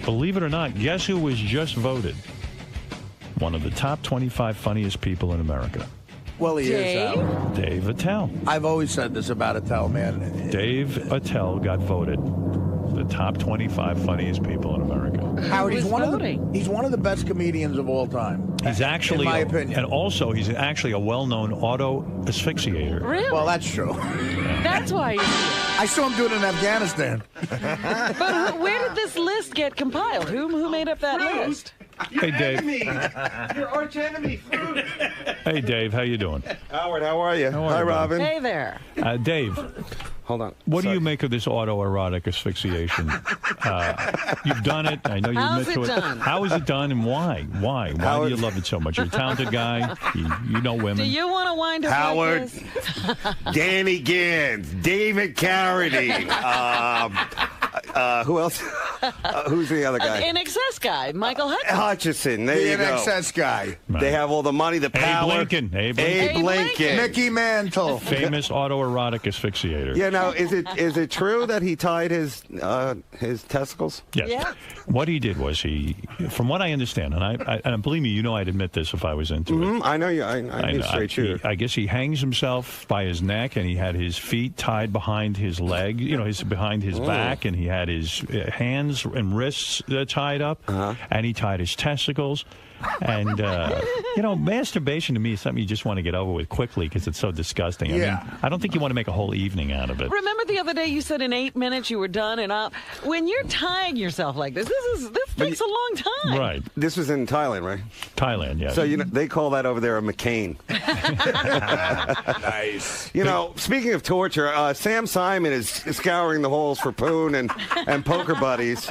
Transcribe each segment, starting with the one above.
believe it or not, guess who was just voted one of the top 25 funniest people in America? Well, he is. Dave Attell. I've always said this about Attell, man. Dave Attell got voted the top 25 funniest people in America. Howard, he's one of the best comedians of all time. He's actually, in my opinion, and also he's actually a well-known auto asphyxiator. Really? Well, that's true. That's why. I saw him do it in Afghanistan. But where did this list get compiled? Who made up that list? Hey, Dave. Enemy. Your arch enemy, Fruit. Hey, Dave. How you doing? Howard, how are you? Hi, Robin. Hey there. Dave. Hold on. What do you make of this autoerotic asphyxiation? You've done it. I know you How's admit to it it. done? How is it done, and why? Why do you love it so much? You're a talented guy. You know women. Do you want to wind up Howard, like this? Danny Gans, David Carradine. Who else? Who's the other guy? An excess guy, Michael Hutchins. Hutchison. There you The go. NXS guy. They have all the money, the power. Abe Lincoln. Lincoln. Mickey Mantle. Famous autoerotic asphyxiator. Yeah. Now, is it true that he tied his testicles? Yes. Yeah. What he did was from what I understand, and believe me, you know I'd admit this if I was into it. I know you. I need a straight shooter. I guess he hangs himself by his neck, and he had his feet tied behind his leg, behind his back, and he had his hands and wrists tied up, and he tied his testicles. And, masturbation to me is something you just want to get over with quickly because it's so disgusting. Yeah. I mean, I don't think you want to make a whole evening out of it. Remember the other day you said in 8 minutes you were done, and when you're tying yourself like this takes a long time. Right. This was in Thailand, right? Thailand, yeah. So they call that over there a McCain. Nice. Speaking of torture, Sam Simon is scouring the halls for poon and poker buddies.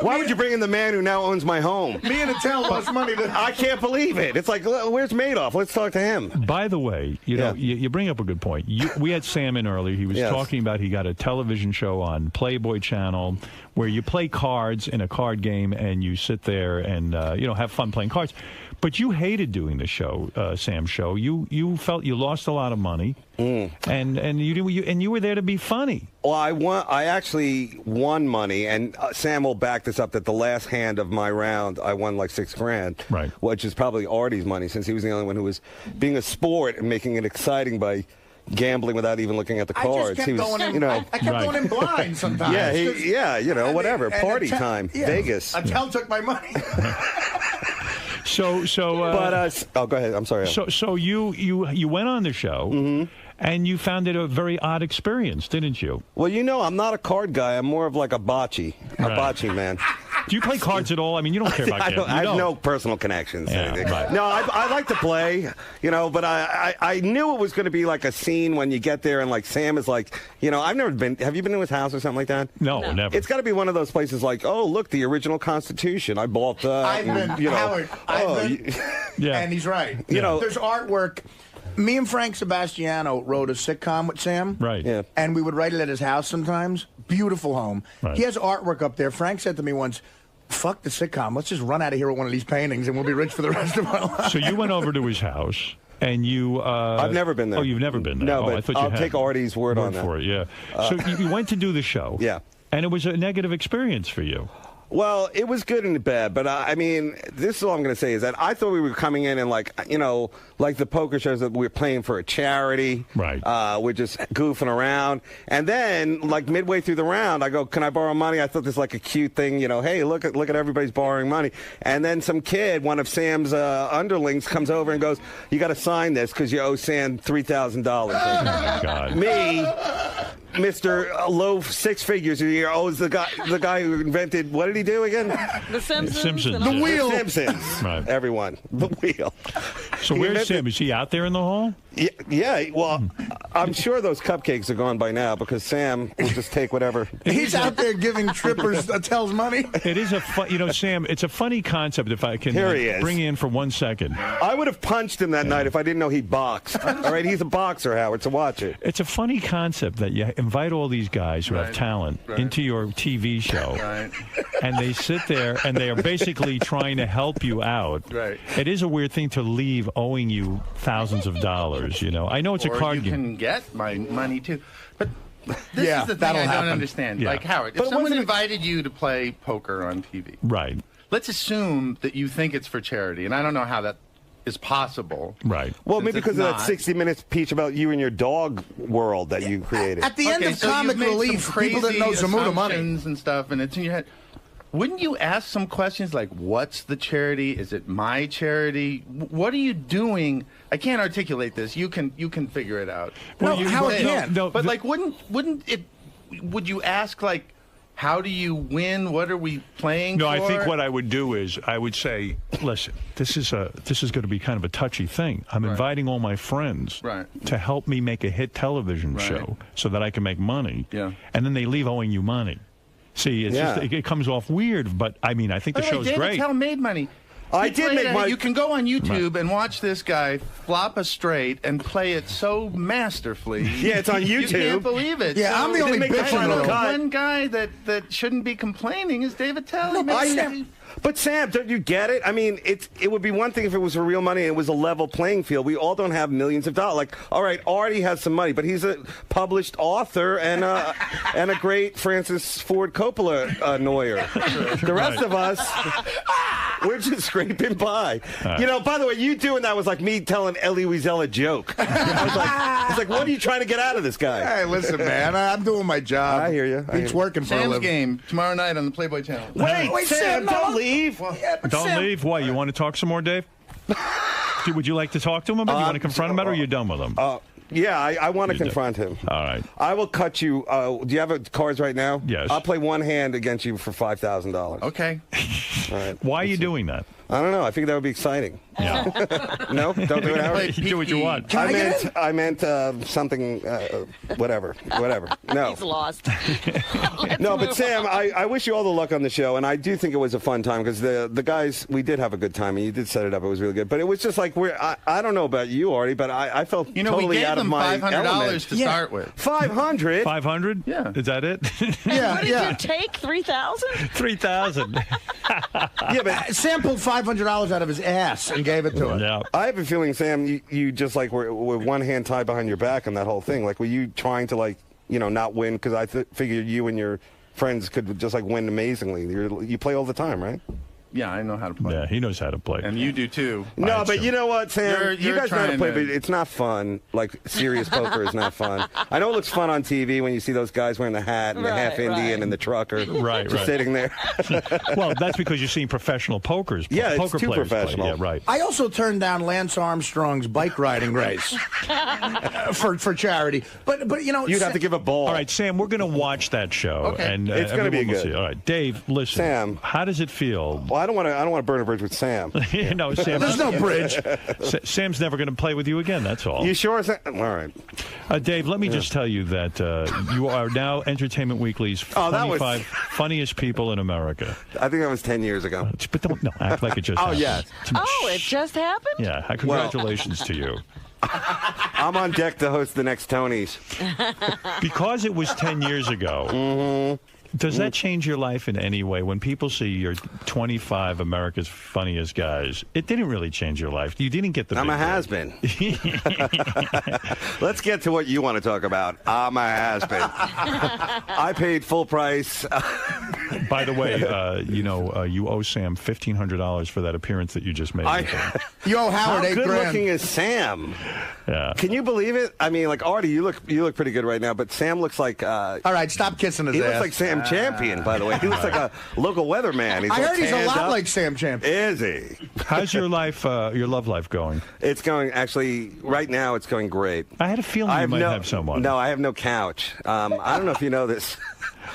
Why would you bring in the man who now owns my home? Me and Attell lost money. I can't believe it. It's like, where's Madoff? Let's talk to him. By the way, you bring up a good point. We had Sam in earlier. He was talking about he got a television show on Playboy Channel where you play cards in a card game and you sit there and have fun playing cards. But you hated doing the show, Sam's show. You felt you lost a lot of money, and you were there to be funny. Well, I actually won money, and Sam will back this up. That the last hand of my round, I won like $6,000, right? Which is probably Artie's money, since he was the only one who was being a sport and making it exciting by gambling without even looking at the cards. I kept going in blind sometimes. Whatever. Party time, Vegas. Attell took my money. So, go ahead. I'm sorry. So you went on the show, and you found it a very odd experience, didn't you? Well, I'm not a card guy. I'm more of like a bocce man. Do you play cards at all? I mean, you don't care about gambling. I have no personal connections. Right. No, I like to play, but I knew it was going to be like a scene when you get there and like Sam is like, I've never been. Have you been to his house or something like that? No, never. It's got to be one of those places like, oh, look, the original Constitution. I bought that. I've been, Howard. And he's right. There's artwork. Me and Frank Sebastiano wrote a sitcom with Sam. Right. Yeah. And we would write it at his house sometimes. Beautiful home. Right. He has artwork up there. Frank said to me once, fuck the sitcom. Let's just run out of here with one of these paintings and we'll be rich for the rest of our lives. So you went over to his house. And you... I've never been there. Oh, you've never been there? No, but I thought I'll take Artie's word on that. For it, yeah. So you went to do the show. Yeah. And it was a negative experience for you. Well, it was good and bad, but this is all I'm going to say is that I thought we were coming in and like the poker shows that we were playing for a charity. Right. We're just goofing around. And then, like midway through the round, I go, can I borrow money? I thought this was like a cute thing, hey, look at everybody's borrowing money. And then some kid, one of Sam's underlings, comes over and goes, you got to sign this because you owe Sam $3,000. Oh, my God. Me, Mr. Low six figures a year, owes the guy who invented, what did he do again? The Simpsons. The wheel. The Simpsons. Right. Everyone. The wheel. So where's Sam? Is he out there in the hall? Yeah. Well, I'm sure those cupcakes are gone by now because Sam will just take whatever. He's out there giving trippers Attell's money. It is Sam, it's a funny concept if I can bring you in for 1 second. I would have punched him that night if I didn't know he boxed. All right, he's a boxer, Howard, so watch it. It's a funny concept that you invite all these guys who have talent into your TV show. Right. And they sit there and they are basically trying to help you out. Right. It is a weird thing to leave owing you thousands of dollars, I know it's a card game. You can get my money, too. But This is the thing I don't understand. Yeah. Like, Howard, if someone invited you to play poker on TV, right? Let's assume that you think it's for charity, and I don't know how that is possible. Right. Well, maybe because of that 60 Minutes speech about you and your dog world that you created. At the end of Comic Relief, people didn't know Zamuda money and stuff, and it's in your head. Wouldn't you ask some questions like, what's the charity? Is it my charity? What are you doing? I can't articulate this. You can figure it out. Well, Howard can't. But like, would you ask, like, how do you win? What are we playing for? No, I think what I would do is I would say, listen, this is going to be kind of a touchy thing. I'm inviting all my friends to help me make a hit television show so that I can make money. Yeah. And then they leave owing you money. See, it's just, it comes off weird, but I mean, I think the show's Dave great. Attell made money. I did make money. You can go on YouTube and watch this guy flop a straight and play it so masterfully. Yeah, it's on YouTube. You can't believe it. Yeah, I'm the only bitch in the room. One guy that shouldn't be complaining is Dave Attell. But Sam, don't you get it? I mean, it would be one thing if it was for real money and it was a level playing field. We all don't have millions of dollars. Like, all right, Artie has some money, but he's a published author and a great Francis Ford Coppola annoyer. The rest of us, we're just scraping by. Right. You know, by the way, you doing that was like me telling Elie Wiesel a joke. I was like, what are you trying to get out of this guy? Hey, listen, man, I'm doing my job. I hear you. He's working for a living. Sam's game tomorrow night on the Playboy Channel. Wait, Sam, don't leave. Don't leave. Why? You want to talk some more, Dave? Would you like to talk to him? Or you want to confront him, or are you done with him? Yeah, I want to confront him. All right. I will cut you. Do you have cards right now? Yes. I'll play one hand against you for $5,000. Okay. All right. Why are you doing that? I don't know. I think that would be exciting. Yeah. No, don't do it, Howard. You do what you want. I meant something. Whatever. No. He's lost. No, but Sam, I wish you all the luck on the show, and I do think it was a fun time because the guys, we did have a good time, and you did set it up. It was really good, but it was just like I don't know about you, Artie, but I felt totally out of my element. $500 to start with. 500. 500? Yeah. Is that it? What did you take? 3,000? 3,000. Yeah, but Sam pulled $500 out of his ass and gave it to him. Yeah. I have a feeling, Sam, you just like were with one hand tied behind your back and that whole thing. Like, were you trying to not win? Because I figured you and your friends could just like win amazingly. You play all the time, right? Yeah, I know how to play. Yeah, he knows how to play. And you do too. No, but you know what, Sam? You guys know how to play, but it's not fun. Like, serious poker is not fun. I know it looks fun on TV when you see those guys wearing the hat and the half Indian and the trucker just sitting there. Well, that's because you're seeing professional pokers. Yeah, poker it's too players professional. Yeah, right. I also turned down Lance Armstrong's bike riding race for charity. But you know, you'd have to give a ball. All right, Sam, we're going to watch that show. Okay. And it's going to be good. All right, Dave, listen. Sam, how does it feel? Well, I don't want to burn a bridge with Sam. No, Sam. There's no bridge. Sam's never going to play with you again. That's all. You sure? All right. Dave, let me just tell you that you are now Entertainment Weekly's 25 funniest people in America. I think that was 10 years ago. But don't act like it just happened. Yeah. Oh, it just happened? Yeah. Congratulations to you. I'm on deck to host the next Tonys. Because it was 10 years ago. Mm-hmm. Does that change your life in any way? When people see you're 25 America's funniest guys, it didn't really change your life. You didn't get the I'm a has-been. Let's get to what you want to talk about. I'm a has-been. I paid full price. By the way, you owe Sam $1,500 for that appearance that you just made. You owe Howard $8,000. How good looking is Sam? Yeah. Can you believe it? I mean, like, Artie, you look pretty good right now, but Sam looks like... All right, stop kissing his ass. He looks like Sam Champion, by the way. He looks like a local weatherman. I heard he's a lot like Sam Champion. Is he? How's your life, your love life going? It's going, actually, right now it's going great. I had a feeling you might have someone. No, I have no couch. I don't know if you know this.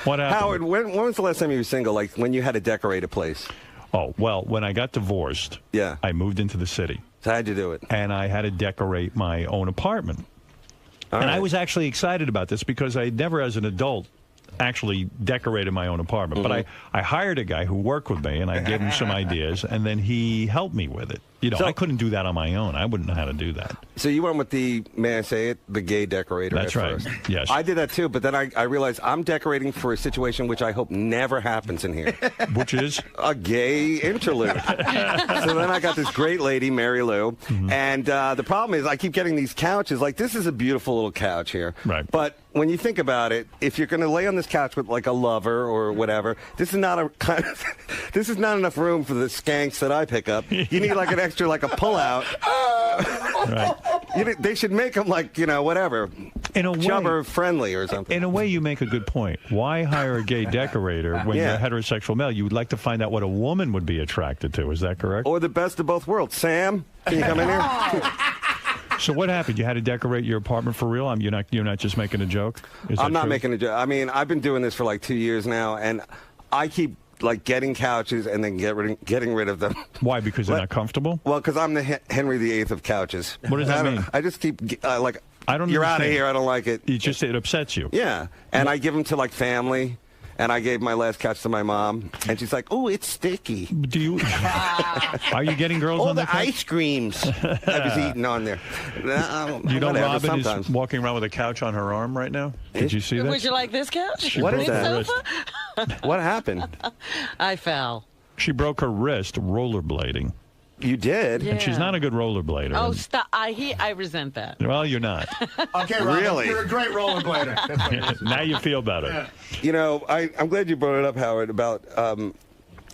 What happened? Howard, when was the last time you were single, like when you had to decorate a place? Oh, well, when I got divorced, I moved into the city. So how'd you do it? And I had to decorate my own apartment. I was actually excited about this because I never, as an adult, actually decorated my own apartment. But I hired a guy who worked with me, and I gave him some ideas, and then he helped me with it. You know, I couldn't do that on my own. I wouldn't know how to do that. So you went with the, may I say it, the gay decorator. That's right. First. Yes. I did that too, but then I realized I'm decorating for a situation which I hope never happens in here. Which is? A gay interlude. So then I got this great lady, Mary Lou, and the problem is I keep getting these couches. Like, this is a beautiful little couch here. Right. But when you think about it, if you're going to lay on this couch with like a lover or whatever, this is not this is not enough room for the skanks that I pick up. You need like an extra, like a pull-out. Right. They should make them like, you know, whatever. In a way, chubber friendly or something. In a way, you make a good point. Why hire a gay decorator when you're a heterosexual male? You would like to find out what a woman would be attracted to. Is that correct? Or the best of both worlds. Sam, can you come in here? So what happened? You had to decorate your apartment for real? You're not just making a joke? I'm not making a joke. I mean, I've been doing this for like 2 years now, and I keep like getting couches and then getting rid of them. Why? Because they're not comfortable? Well, because I'm the Henry VIII of couches. What does that mean? I just keep like, I don't you're understand. out of here. I don't like it. It upsets you. Yeah, and I give them to like family. And I gave my last couch to my mom, and she's like, "Oh, it's sticky." Do you? Are you getting girls on the ice creams I was eating on there? You know, Robin is walking around with a couch on her arm right now. Did you see that? Would you like this couch? What is that? What happened? I fell. She broke her wrist rollerblading. You did? Yeah. And she's not a good rollerblader. Oh, stop. I resent that. Well, you're not. Okay, Robin, really? You're a great rollerblader. Now you feel better. Yeah. You know, I'm glad you brought it up, Howard, about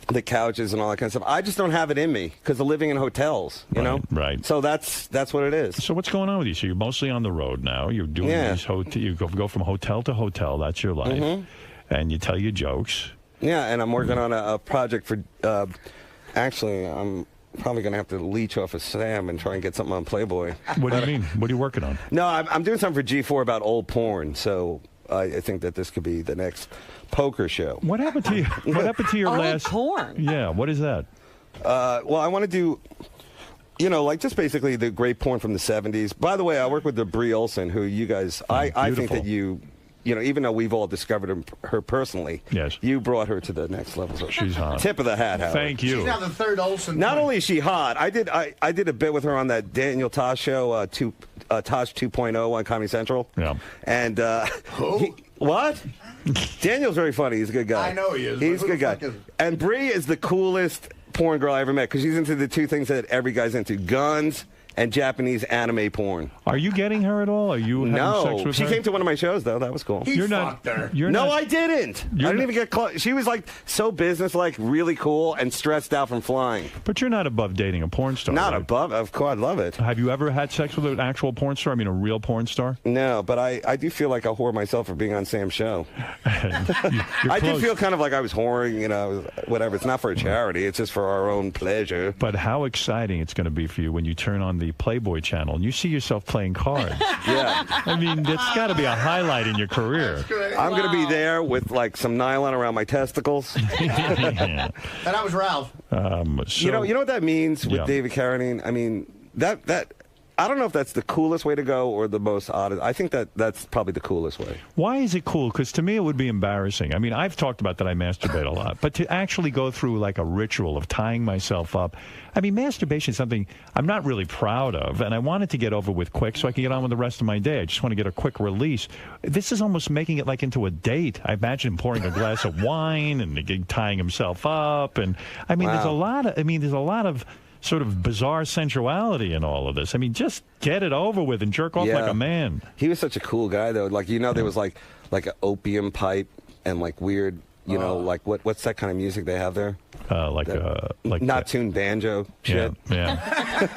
the couches and all that kind of stuff. I just don't have it in me because of living in hotels, you know? Right. So that's what it is. So what's going on with you? So you're mostly on the road now. You're doing these you go from hotel to hotel. That's your life. And you tell your jokes. Yeah, and I'm working on a project for, actually, I'm probably going to have to leech off of Sam and try and get something on Playboy. What do you mean? What are you working on? No, I'm doing something for G4 about old porn, so I think that this could be the next poker show. What happened to you? What happened to your last porn? Yeah, what is that? Well, I want to do, you know, like just basically the great porn from the 70s. By the way, I work with the Brie Olson, who you guys, I think that you know, even though we've all discovered her personally, yes, you brought her to the next level. So she's hot. Tip of the hat, Howard. Thank you. She's now the third Olsen. Not only is she hot, I did a bit with her on that Daniel Tosh show, Tosh 2.0 on Comedy Central. Yeah. And what? Daniel's very funny. He's a good guy. I know he is. He's a good guy. And Brie is the coolest porn girl I ever met because she's into the two things that every guy's into: guns and Japanese anime porn. Are you getting her at all? Are you having sex with she her? came to one of my shows though. That was cool. You're not. Her. I didn't. I didn't even get close. She was like so business-like, really cool, and stressed out from flying. But you're not above dating a porn star. Not right? above. Of course, I'd love it. Have you ever had sex with an actual porn star? I mean, a real porn star? No, but I do feel like a whore myself for being on Sam's show. I close. did feel kind of like I was whoring, you know, whatever. It's not for a charity. It's just for our own pleasure. But how exciting it's going to be for you when you turn on the Playboy channel and you see yourself playing cards. Yeah. I mean, that's got to be a highlight in your career. I'm going to be there with like some nylon around my testicles. Yeah. And I was Ralph. You know what that means with David Carradine? I mean, that I don't know if that's the coolest way to go or the most odd. I think that's probably the coolest way. Why is it cool? Because to me, it would be embarrassing. I mean, I've talked about that I masturbate a lot, but to actually go through like a ritual of tying myself up, I mean, masturbation is something I'm not really proud of, and I want it to get over with quick so I can get on with the rest of my day. I just want to get a quick release. This is almost making it like into a date. I imagine pouring a glass of wine and tying himself up, and I mean, there's a lot of sort of bizarre sensuality in all of this. I mean, just get it over with and jerk off like a man. He was such a cool guy, though. Like, you know, there was like an opium pipe and like weird, you know, like what's that kind of music they have there? Like not tuned banjo shit. Yeah.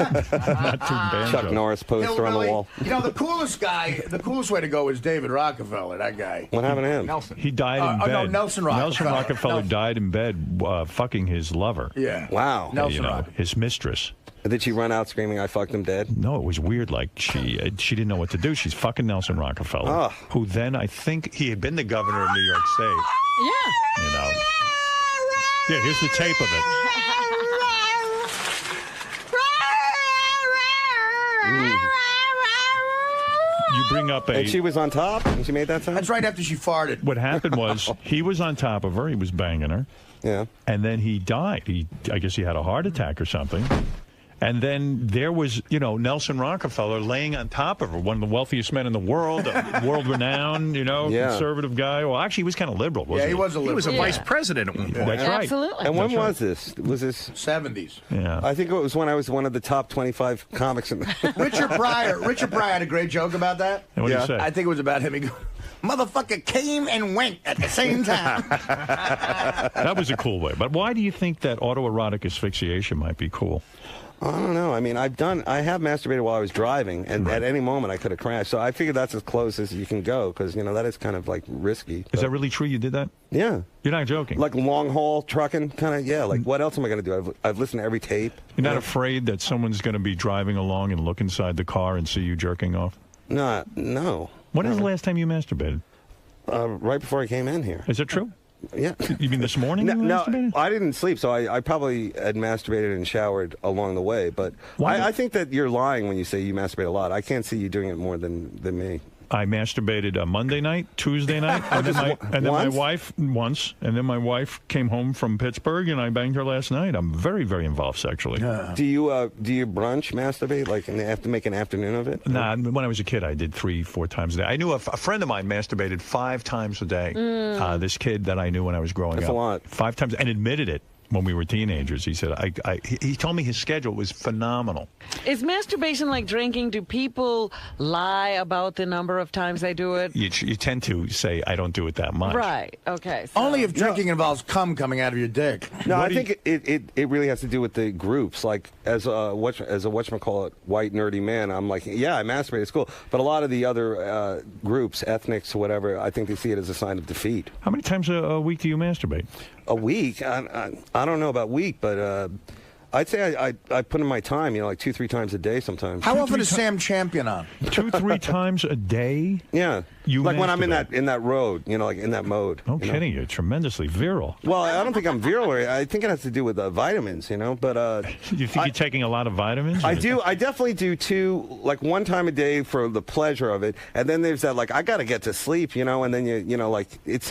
Not tuned banjo. Chuck Norris poster on the wall. You know, the coolest way to go is David Rockefeller, that guy. What happened to him? Nelson. He died in bed. No, Nelson Rockefeller. Nelson Rockefeller died in bed fucking his lover. Yeah. Wow. Nelson his mistress. Did she run out screaming, "I fucked him dead"? No, it was weird. Like, she didn't know what to do. She's fucking Nelson Rockefeller, who then, I think, he had been the governor of New York State. Yeah. You know. Yeah, here's the tape of it. You bring up a... And she was on top, and she made that sound? That's right after she farted. What happened was he was on top of her. He was banging her. Yeah. And then he died. I guess he had a heart attack or something. And then there was, Nelson Rockefeller laying on top of her, one of the wealthiest men in the world, world-renowned, conservative guy. Well, actually, he was kind of liberal, wasn't he? Yeah, he was a liberal. He was a vice president at one point. That's right. Absolutely. And when was this? Was this 70s? Yeah. I think it was when I was one of the top 25 comics. Richard Pryor had a great joke about that. And what did he say? I think it was about him. He goes, motherfucker came and went at the same time. That was a cool way. But why do you think that autoerotic asphyxiation might be cool? I don't know. I mean, I have masturbated while I was driving, and at any moment I could have crashed. So I figured that's as close as you can go, because, that is kind of, like, risky. Is that really true you did that? Yeah. You're not joking? Like long haul trucking, kind of, yeah. Like, what else am I going to do? I've listened to every tape. You're not afraid that someone's going to be driving along and look inside the car and see you jerking off? No. When is the last time you masturbated? Right before I came in here. Is it true? Yeah. You mean this morning? No, I didn't sleep, so I probably had masturbated and showered along the way. But I think that you're lying when you say you masturbate a lot. I can't see you doing it more than me. I masturbated Monday night, Tuesday night, and then my wife once, and then my wife came home from Pittsburgh, and I banged her last night. I'm very, very involved sexually. Do you brunch masturbate, like, and have to make an afternoon of it? Nah, when I was a kid, I did 3-4 times a day. I knew a friend of mine masturbated 5 times a day. This kid that I knew when I was growing up. That's a lot. 5 times, and admitted it. When we were teenagers, he said, he told me his schedule was phenomenal. Is masturbation like drinking? Do people lie about the number of times they do it? You tend to say, I don't do it that much. Right. Okay. So. Only if drinking involves cum coming out of your dick. No, I think it really has to do with the groups. Like, as a whatchamacallit white nerdy man, I'm like, yeah, I masturbate at school. But a lot of the other groups, ethnics, whatever, I think they see it as a sign of defeat. How many times a week do you masturbate? A week? I don't know about week, but I'd say I put in my time, like 2-3 times a day sometimes. How often is Sam Champion on? 2-3 times a day? Yeah. You like when I'm in that road, like in that mode. No kidding, you're tremendously virile. Well, I don't think I'm virile. I think it has to do with vitamins, but... You think you're taking a lot I do. I definitely do 2, like 1 time a day for the pleasure of it. And then there's that, like, I got to get to sleep, and then like, it's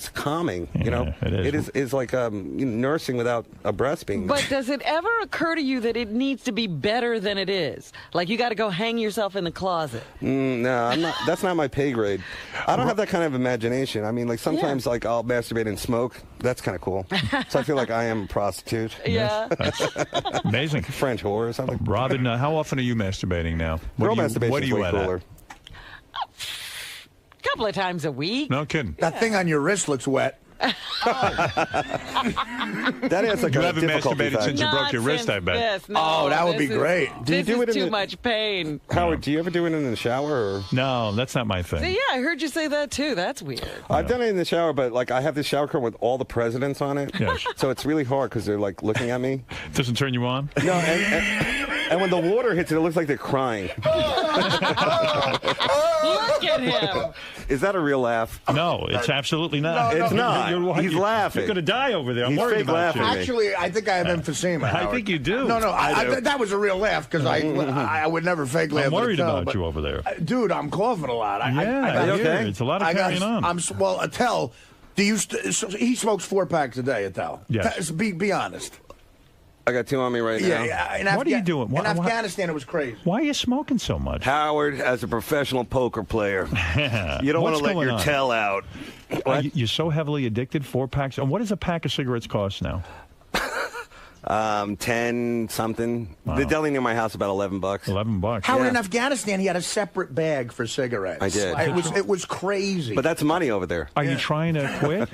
calming, It is. It's like nursing without a breast being... But does it ever occur to you that it needs to be better than it is? Like, you got to go hang yourself in the closet? No, I'm not. That's not my pay grade. I don't have that kind of imagination. I mean, like, sometimes, like, I'll masturbate and smoke. That's kind of cool. So I feel like I am a prostitute. Yeah. That's amazing. French whore or something. Robin, how often are you masturbating now? Girl masturbation is way cooler. A couple of times a week. No kidding. That thing on your wrist looks wet. That is like you a haven't masturbated factor. since you broke your wrist, I bet. This, no, that would be great. Do you do it in too much pain. Howard, do you ever do it in the shower? Or? No, that's not my thing. So, yeah, I heard you say that too. That's weird. I've done it in the shower, but like I have this shower curtain with all the presidents on it. Yes. So it's really hard because they're like looking at me. Doesn't turn you on? No, and when the water hits it, it looks like they're crying. Look at him. Is that a real laugh? No, it's absolutely not. It's not. He's laughing. You're going to die over there. I'm He's worried fake about you. laughing. Actually, I think I have emphysema. I think you do. No, that was a real laugh because I would never fake laugh. I'm worried about you over there. Dude, I'm coughing a lot. Yeah, okay? It's a lot of carrying on. Well, Attell, he smokes 4 packs a day, Attell. Yes. Be honest. I got 2 on me right now. Yeah. What are you doing? In Afghanistan, it was crazy. Why are you smoking so much? Howard, as a professional poker player, you don't want to let your tail out. You're so heavily addicted, 4 packs. And what does a pack of cigarettes cost now? 10 something. Wow. The deli near my house about $11. $11. Howard, in Afghanistan, he had a separate bag for cigarettes. I did. It was crazy. But that's money over there. Are you trying to quit?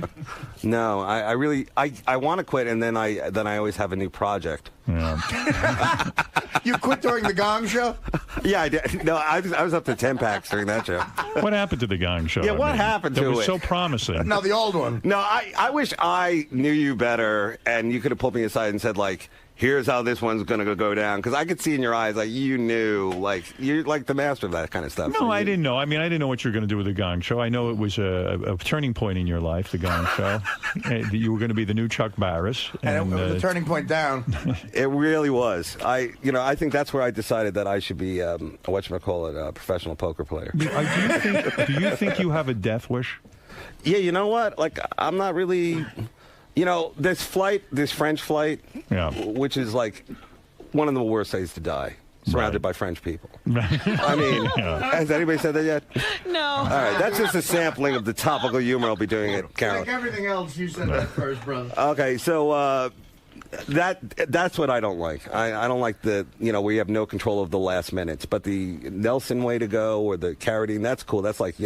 No, I really want to quit, and then I always have a new project. Yeah. You quit during the Gong Show? Yeah, I did. No, I was up to 10 packs during that show. What happened to the Gong Show? Yeah, what happened to it? That was so promising. No, the old one. No, I wish I knew you better, and you could have pulled me aside and said, like, here's how this one's going to go down. Because I could see in your eyes, like, you knew, like, you're like the master of that kind of stuff. No, so I didn't know. I mean, I didn't know what you were going to do with the Gong Show. I know it was a turning point in your life, the Gong Show. You were going to be the new Chuck Barris. And it was a turning point down. It really was. I think that's where I decided that I should be, a professional poker player. Do you think you have a death wish? Yeah, you know what? Like, I'm not really... this French flight, which is like one of the worst ways to die, surrounded by French people. I mean, has anybody said that yet? No. All right, that's just a sampling of the topical humor I'll be doing it, Carol. Like everything else, you said that first, brother. Okay, so that's what I don't like. I don't like where you have no control of the last minutes. But the Nelson way to go or the Carradine, that's cool. That's like,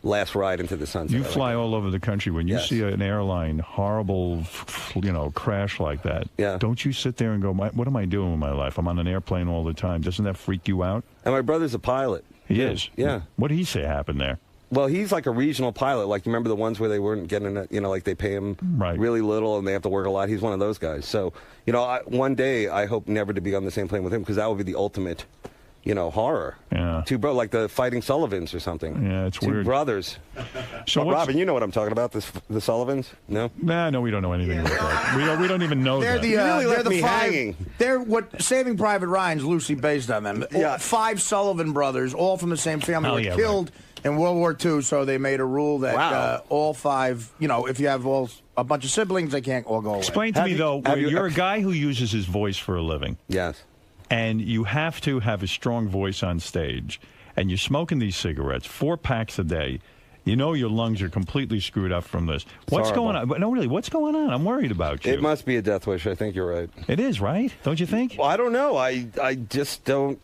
last ride into the sunset. You fly all over the country. When you see an airline horrible, crash like that, don't you sit there and go, what am I doing with my life? I'm on an airplane all the time. Doesn't that freak you out? And my brother's a pilot. He is? Yeah. What did he say happened there? Well, he's like a regional pilot. Like, you remember the ones where they weren't getting it, like they pay him really little and they have to work a lot? He's one of those guys. So, one day I hope never to be on the same plane with him because that would be the ultimate... horror. Yeah. Like the Fighting Sullivans or something. Yeah, it's Two weird. brothers. So Robin, you know what I'm talking about, the Sullivans? No? No, we don't know anything about that. We don't even know they're that. They're the five. They're what Saving Private Ryan's loosely based on them. Yeah. 5 Sullivan brothers, all from the same family, were killed in World War II, so they made a rule that all 5, if you have a bunch of siblings, they can't all go away. Explain to me, though, you're a guy who uses his voice for a living. Yes. And you have to have a strong voice on stage. And you're smoking these cigarettes, 4 packs a day. Your lungs are completely screwed up from this. What's going on? No, really, what's going on? I'm worried about you. It must be a death wish. I think you're right. It is, right? Don't you think? Well, I don't know. I just don't...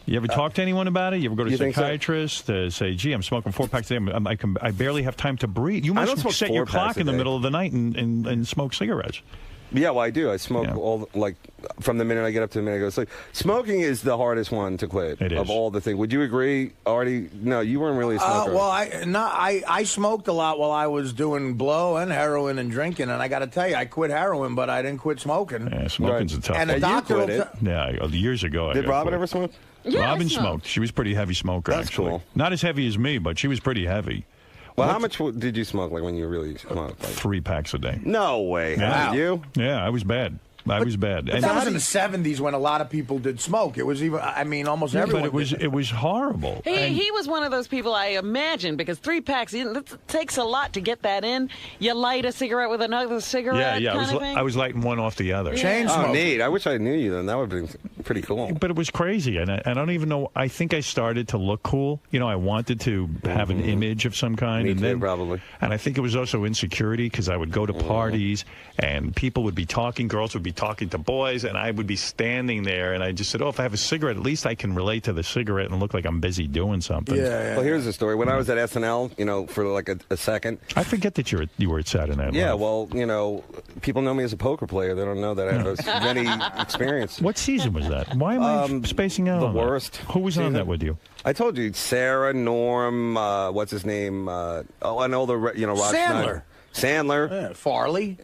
You ever talk to anyone about it? You ever go to a psychiatrist to say, gee, I'm smoking 4 packs a day. I barely have time to breathe. You must set your clock in the middle of the night and smoke cigarettes. Yeah, well, I do. I smoke from the minute I get up to the minute I go to sleep. Smoking is the hardest one to quit of all the things. Would you agree, Artie? No, you weren't really a smoker. Well, I smoked a lot while I was doing blow and heroin and drinking, and I got to tell you, I quit heroin, but I didn't quit smoking. Yeah, smoking's a tough one. And the doctor quit it. Yeah, years ago. Did Robin ever smoke? Yeah, Robin smoked. She was a pretty heavy smoker, That's actually. Cool. Not as heavy as me, but she was pretty heavy. Well, how much did you smoke, when you really smoked? 3 packs a day. No way. Yeah. Did you? Yeah, I was bad. I was bad. And that was in the 70s when a lot of people did smoke. It was even, almost everyone. But it was horrible. He was one of those people, I imagine, because 3 packs, it takes a lot to get that in. You light a cigarette with another cigarette. Yeah. I was lighting one off the other. Chain smoke. Oh, neat. I wish I knew you then. That would have been pretty cool. But it was crazy, and I don't even know. I think I started to look cool. I wanted to have an image of some kind. Me and too, then, probably. And I think it was also insecurity because I would go to parties and people would be talking, girls would be talking to boys, and I would be standing there, and I just said, if I have a cigarette, at least I can relate to the cigarette and look like I'm busy doing something. Yeah. Well, here's the story. When I was at SNL, for like a second. I forget that you were at Saturday Night Live. Yeah, well, people know me as a poker player. They don't know that I have many experience. What season was that? Why am I spacing out the on worst that? Who was season? On that with you? I told you, Sarah, Norm, what's his name? I know Rod Schneider. Sandler. Yeah, Farley.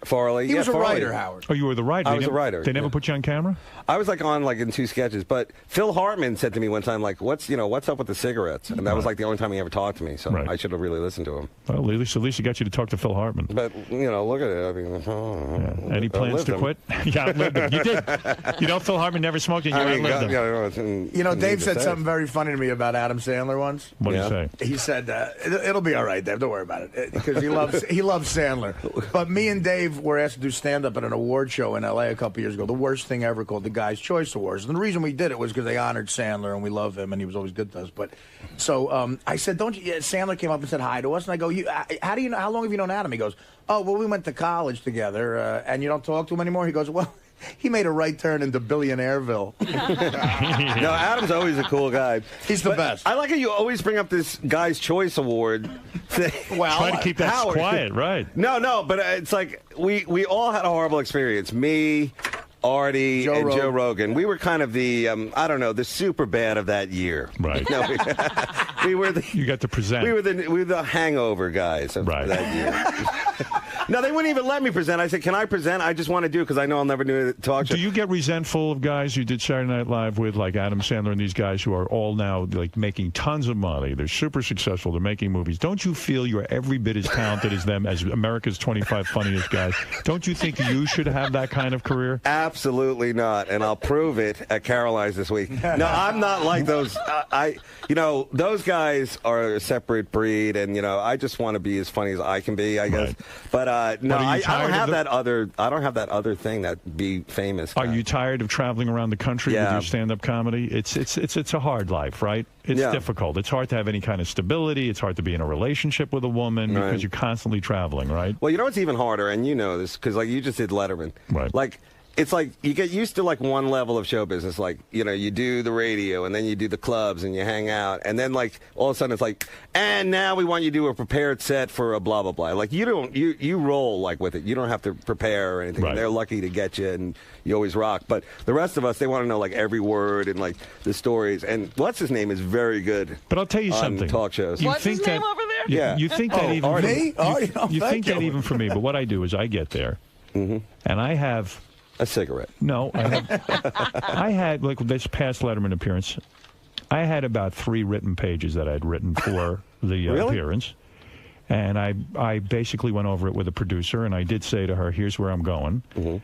He was a Farley. writer, Howard. Oh, you were the writer? I was a writer. They never put you on camera? I was on in 2 sketches, but Phil Hartman said to me one time, what's up with the cigarettes? And that was the only time he ever talked to me, so I should have really listened to him. Well, at least he got you to talk to Phil Hartman. But, look at it. Any plans to quit? Yeah, outlived him. You did. Phil Hartman never smoked and you outlived him. Dave said something very funny to me about Adam Sandler once. What did he say? He said, it'll be all right, Dave. Don't worry about it. Because he loves Sandler. But me and Dave were asked to do stand-up at an award show in L.A. a couple years ago, the worst thing ever, called the Guys' Choice Awards. And the reason we did it was because they honored Sandler, and we love him, and he was always good to us. But so I said, Sandler came up and said hi to us, and I go, how do you know? How long have you known Adam? He goes, we went to college together, and you don't talk to him anymore? He goes, well, he made a right turn into Billionaireville. No, Adam's always a cool guy. He's the best. I like how you always bring up this Guy's Choice Award thing. Well, try to keep that quiet, right? No, but it's we all had a horrible experience. Me, Artie, and Joe Rogan. We were kind of the, the super bad of that year. Right. We were the... You got to present. We were the hangover guys of that year. No, they wouldn't even let me present. I said, can I present? I just want to do it because I know I'll never do a talk show. Do you get resentful of guys you did Saturday Night Live with, like Adam Sandler and these guys who are all now like making tons of money? They're super successful. They're making movies. Don't you feel you're every bit as talented as them, as America's 25 funniest guys? Don't you think you should have that kind of career? Absolutely not, and I'll prove it at Caroline's this week. No, I'm not like those. Those guys are a separate breed, and I just want to be as funny as I can be, I guess. Right. But no, I don't have that other. I don't have that other thing that be famous. Are you tired of traveling around the country with your stand-up comedy? It's a hard life, right? It's difficult. It's hard to have any kind of stability. It's hard to be in a relationship with a woman because you're constantly traveling, right? Well, what's even harder, and you know this because you just did Letterman, right? Like. It's like you get used to like one level of show business, like you do the radio and then you do the clubs and you hang out, and then like all of a sudden it's like, and now we want you to do a prepared set for a blah blah blah. Like you roll like with it. You don't have to prepare or anything. Right. They're lucky to get you, and you always rock. But the rest of us, they want to know like every word and like the stories. And what's his name is very good. But I'll tell you something. Talk shows. What's his name over there? Yeah. You think that even me? You think that even for me? But what I do is I get there, and I have. A cigarette. No, I had, like this past Letterman appearance, I had about 3 written pages that I'd written for the appearance. And I basically went over it with a producer, and I did say to her, here's where I'm going,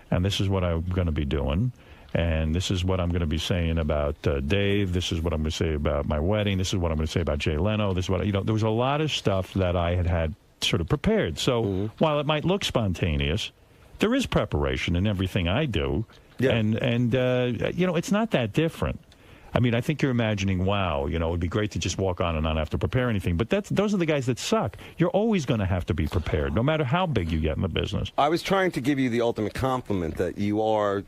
and this is what I'm going to be doing, and this is what I'm going to be saying about Dave, this is what I'm going to say about my wedding, this is what I'm going to say about Jay Leno, this is what, there was a lot of stuff that I had sort of prepared. So while it might look spontaneous, there is preparation in everything I do, and it's not that different. I mean, I think you're imagining, wow, it would be great to just walk on and not have to prepare anything. But those are the guys that suck. You're always going to have to be prepared, no matter how big you get in the business. I was trying to give you the ultimate compliment that you are,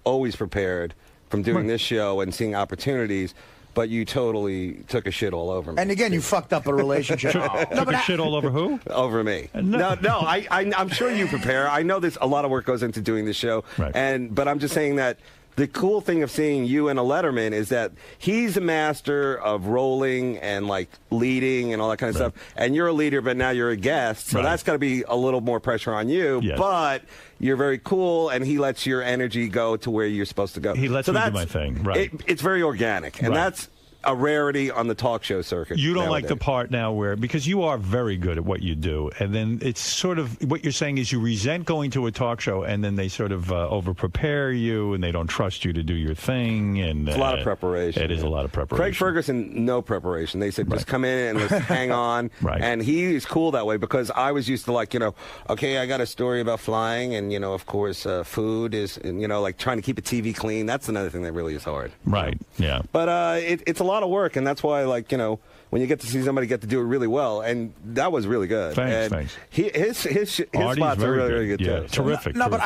always prepared from doing this show and seeing opportunities. But you totally took a shit all over me. And again, you fucked up a relationship. Took a shit all over who? Over me. No, I'm sure you prepare. I know there's a lot of work goes into doing the show. Right. But I'm just saying that the cool thing of seeing you and a Letterman is that he's a master of rolling and like leading and all that kind of stuff. And you're a leader, but now you're a guest. So that's got to be a little more pressure on you. Yes. But you're very cool, and he lets your energy go to where you're supposed to go. He lets me do my thing. Right. It's very organic. And that's a rarity on the talk show circuit. You don't nowadays. like the part now where, because you are very good at what you do, and then it's sort of, what you're saying is you resent going to a talk show, and then they sort of over-prepare you, and they don't trust you to do your thing. And it's a lot of preparation. It is a lot of preparation. Craig Ferguson, no preparation. They said, just come in and let's hang on. Right. And he's cool that way, because I was used to like, okay, I got a story about flying, and, of course, food is, like trying to keep a TV clean. That's another thing that really is hard. Right, yeah. But it's a lot of work, and that's why, like, when you get to see somebody get to do it really well, and that was really good. Thanks. His spots are really good yeah, too. Terrific. No, but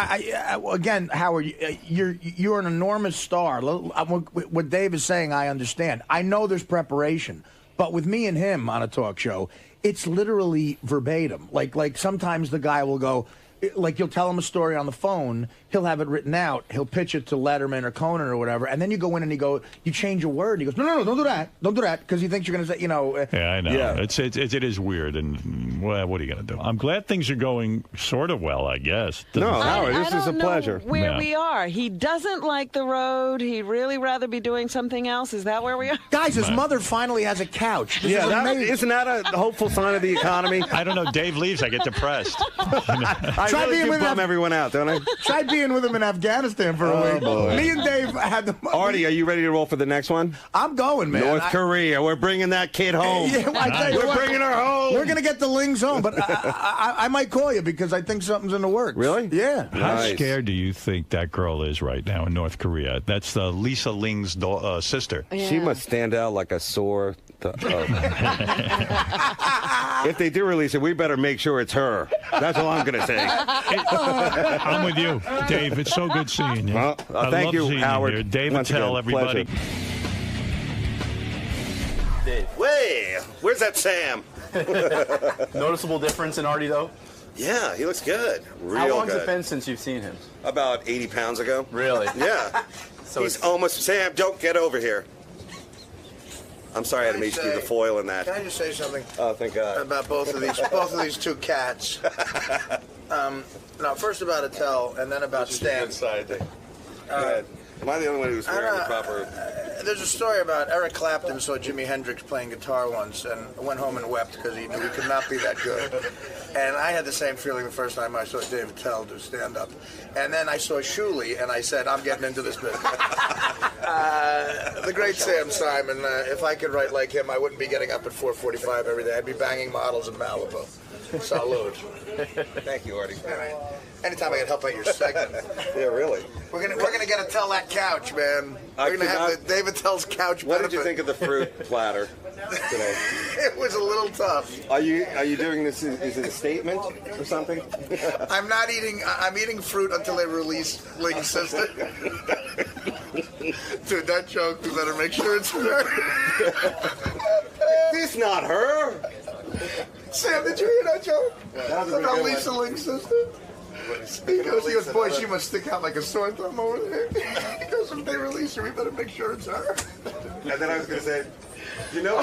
again, Howard, you're an enormous star. What Dave is saying, I understand. I know there's preparation, but with me and him on a talk show, it's literally verbatim. Like sometimes the guy will go, like you'll tell him a story on the phone, he'll have it written out, he'll pitch it to Letterman or Conan or whatever, and then you go in and you change a word, and he goes, no, don't do that, because he thinks you're going to say, Yeah, I know. Yeah. It is weird, and well, what are you going to do? I'm glad things are going sort of well, I guess. Howard, this is a pleasure. Where we are. He doesn't like the road. He'd really rather be doing something else. Is that where we are? Guys, his mother finally has a couch. Isn't that a hopeful sign of the economy? I don't know. Dave leaves, I get depressed. I really do bum everyone out, don't I? Try being with him in Afghanistan for a week. Boy. Me and Dave had the... Artie, are you ready to roll for the next one? I'm going, man. North Korea. We're bringing that kid home. We're bringing her home. We're going to get the Lings home, but I might call you because I think something's in the works. Really? Yeah. How scared do you think that girl is right now in North Korea? That's Lisa Ling's sister. Yeah. She must stand out like a sore... If they do release it, we better make sure it's her. That's all I'm going to say. I'm with you, Dave. It's so good seeing you. Well, thank you, Howard. You Dave Attell, everybody. Dave. Way, where's that Sam? Noticeable difference in Artie, though? Yeah, he looks good. Real How long's good. it been since you've seen him? About 80 pounds ago. Really? Yeah. So he's almost... Sam, don't get over here. I'm sorry I had to make you the foil in that. Can I just say something? Oh, thank God. About both of these two cats. No, first about Attell, and then about Stan. Am I the only one who's wearing the proper... There's a story about Eric Clapton saw Jimi Hendrix playing guitar once and went home and wept because he knew he could not be that good. And I had the same feeling the first time I saw Dave Attell do stand-up. And then I saw Shuley, and I said, I'm getting into this business. The great Sam Simon, if I could write like him, I wouldn't be getting up at 4:45 every day. I'd be banging models in Malibu. Salute. Thank you, Artie. Anytime I can help out your segment. Yeah, really. We're gonna get Attell that couch, man. We're gonna have the Dave Attell's couch. What did you think of the fruit platter today? It was a little tough. Are you doing this? Is it a statement or something? I'm not eating. I'm eating fruit until they release Link's sister. Dude, that joke. We better make sure it's her. It's not her. Sam, did you hear that joke? About Lisa Link's sister? He goes, boy, she must stick out like a sore thumb over there. He goes, if they release her, we better make sure it's her. And then I was going to say, you know,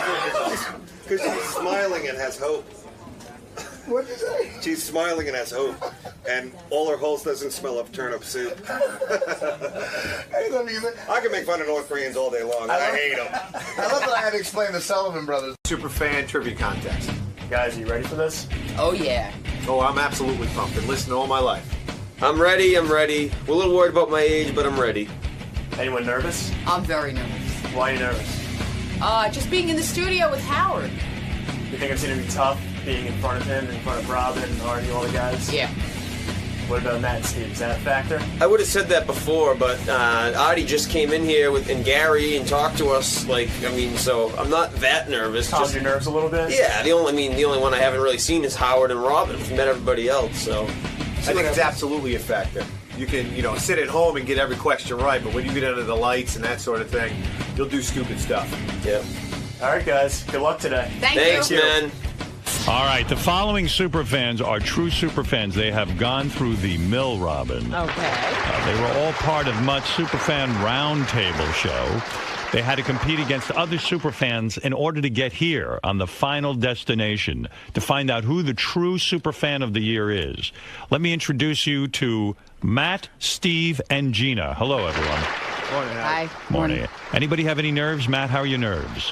because she's smiling and has hope. What'd you say? She's smiling and has hope. And all her holes doesn't smell of turnip soup. I can make fun of North Koreans all day long. I hate them. I love that I had to explain the Sullivan Brothers Super fan trivia contest. Guys, are you ready for this? Oh, yeah. Oh, I'm absolutely pumped. Been listening all my life. I'm ready. We're a little worried about my age, but I'm ready. Anyone nervous? I'm very nervous. Why are you nervous? Just being in the studio with Howard. You think it's going to be tough being in front of him, in front of Robin, Artie, all the guys? Yeah. What about Matt and Steve? Is that a factor? I would have said that before, but Artie just came in here and Gary and talked to us. So I'm not that nervous. Calms your nerves a little bit? Yeah, the only one I haven't really seen is Howard and Robin. I've met everybody else, so. I think it's absolutely a factor. You can, sit at home and get every question right, but when you get under the lights and that sort of thing, you'll do stupid stuff. Yeah. All right, guys. Good luck today. Thanks, man. All right, the following superfans are true superfans. They have gone through the mill, Robin. Okay. They were all part of Mutt's Superfan Roundtable show. They had to compete against other superfans in order to get here on the final destination to find out who the true superfan of the year is. Let me introduce you to Matt, Steve, and Gina. Hello, everyone. Morning. Hi. Morning. Anybody have any nerves? Matt, how are your nerves?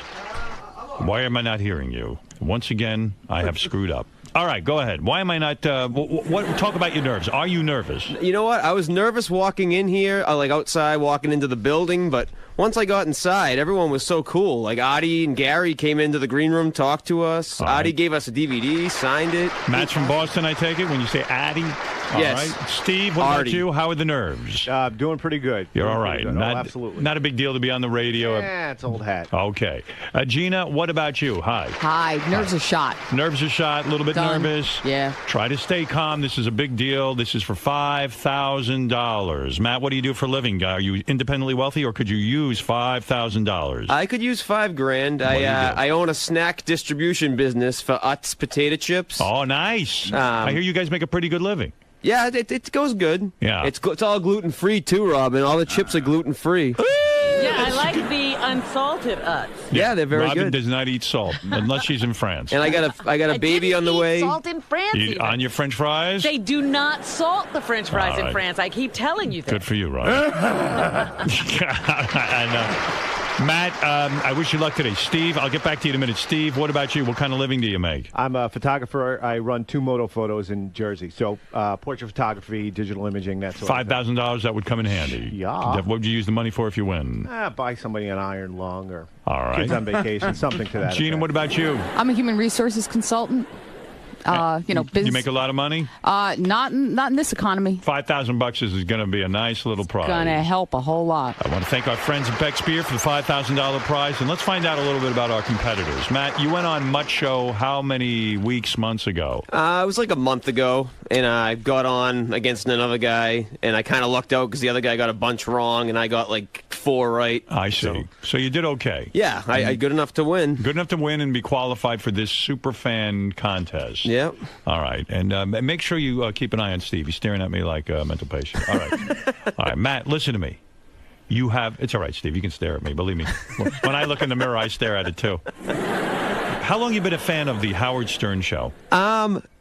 Why am I not hearing you? Once again, I have screwed up. All right, go ahead. Why am I not... talk about your nerves. Are you nervous? You know what? I was nervous walking in here, outside, walking into the building, but once I got inside, everyone was so cool. Like, Artie and Gary came into the green room, talked to us. All Artie right. gave us a DVD, signed it. Matt's from Boston, I take it, when you say Addy? Yes. All right. Steve, what Artie. about you? How are the nerves? Doing pretty good. You're all right. Not, absolutely. Not a big deal to be on the radio. Yeah, it's old hat. Okay. Gina, what about you? Hi. Hi. Nerves are shot. Nerves are shot, a little bit Done. nervous. Yeah. Try to stay calm. This is a big deal. This is for $5,000. Matt, what do you do for a living? Are you independently wealthy, or could you use $5,000? I could use $5,000. do you do? I own a snack distribution business for Utz potato chips. Oh, nice. I hear you guys make a pretty good living. Yeah, it goes good. Yeah. It's all gluten-free, too, Robin. All the chips are gluten-free. Yeah, I like the unsalted Utz. Yeah, they're very Robin good. does not eat salt unless she's in France. And I got a baby on the way. Salt in France. even. On your French fries? They do not salt the French fries All in right. France. I keep telling you that. Good for you, Robin. And, Matt, I wish you luck today. Steve, I'll get back to you in a minute. Steve, what about you? What kind of living do you make? I'm a photographer. I run 2 moto photos in Jersey. So portrait photography, digital imaging, that sort of thing. $5,000, that would come in handy. Yeah. What would you use the money for if you win? Buy somebody an iron lung or All right. kids on vacation, something to that Gina, effect. what about you? I'm a human resources consultant. Business. You make a lot of money? Not in this economy. $5,000 is going to be a nice little prize. Gonna help a whole lot. I want to thank our friends at Beck's Beer for the $5,000 prize, and let's find out a little bit about our competitors. Matt, you went on Mutt Show how many months ago? It was like a month ago, and I got on against another guy, and I kind of lucked out because the other guy got a bunch wrong, and I got like 4 right. I see. So you did okay. Yeah, I good enough to win. Good enough to win and be qualified for this Superfan contest. Yep. All right. And make sure you keep an eye on Steve. He's staring at me like a mental patient. All right. All right, Matt, listen to me. It's all right, Steve. You can stare at me. Believe me. When I look in the mirror, I stare at it, too. How long you been a fan of the Howard Stern show?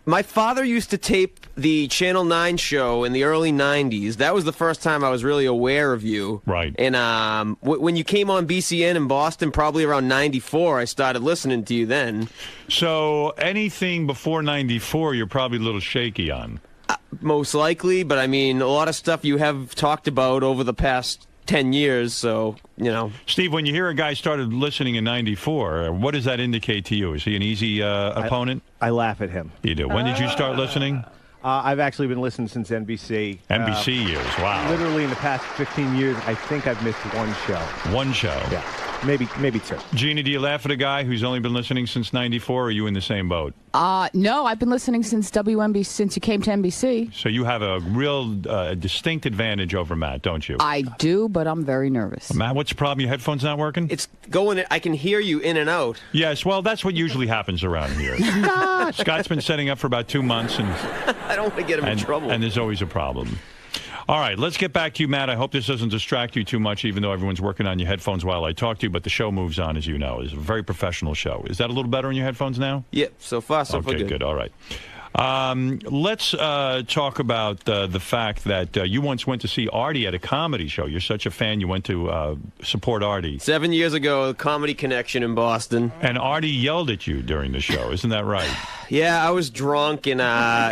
My father used to tape the Channel 9 show in the early 90s. That was the first time I was really aware of you. Right. And when you came on BCN in Boston, probably around 94, I started listening to you then. So anything before 94, you're probably a little shaky on. Most likely, but I mean, a lot of stuff you have talked about over the past 10 years, so, you know. Steve, when you hear a guy started listening in 94, what does that indicate to you? Is he an easy opponent? I laugh at him. You do. When did you start listening? I've actually been listening since NBC. NBC years, wow. Literally in the past 15 years, I think I've missed one show. One show? Yeah, maybe two. Gina, do you laugh at a guy who's only been listening since 94, or are you in the same boat? No, I've been listening since WNBC, since you came to NBC. So you have a real distinct advantage over Matt, don't you? I do, but I'm very nervous. Matt, what's the problem? Your headphones not working? It's going. I can hear you in and out. Yes, well, that's what usually happens around here. Scott's been setting up for about 2 months, and I don't want to get him in trouble. And there's always a problem. All right, let's get back to you, Matt. I hope this doesn't distract you too much, even though everyone's working on your headphones while I talk to you. But the show moves on, as you know. It's a very professional show. Is that a little better on your headphones now? Yep, so far, so far good. Good, all right. Let's talk about the fact that you once went to see Artie at a comedy show. You're such a fan, you went to support Artie. 7 years ago, Comedy Connection in Boston. And Artie yelled at you during the show, isn't that right? Yeah, I was drunk, and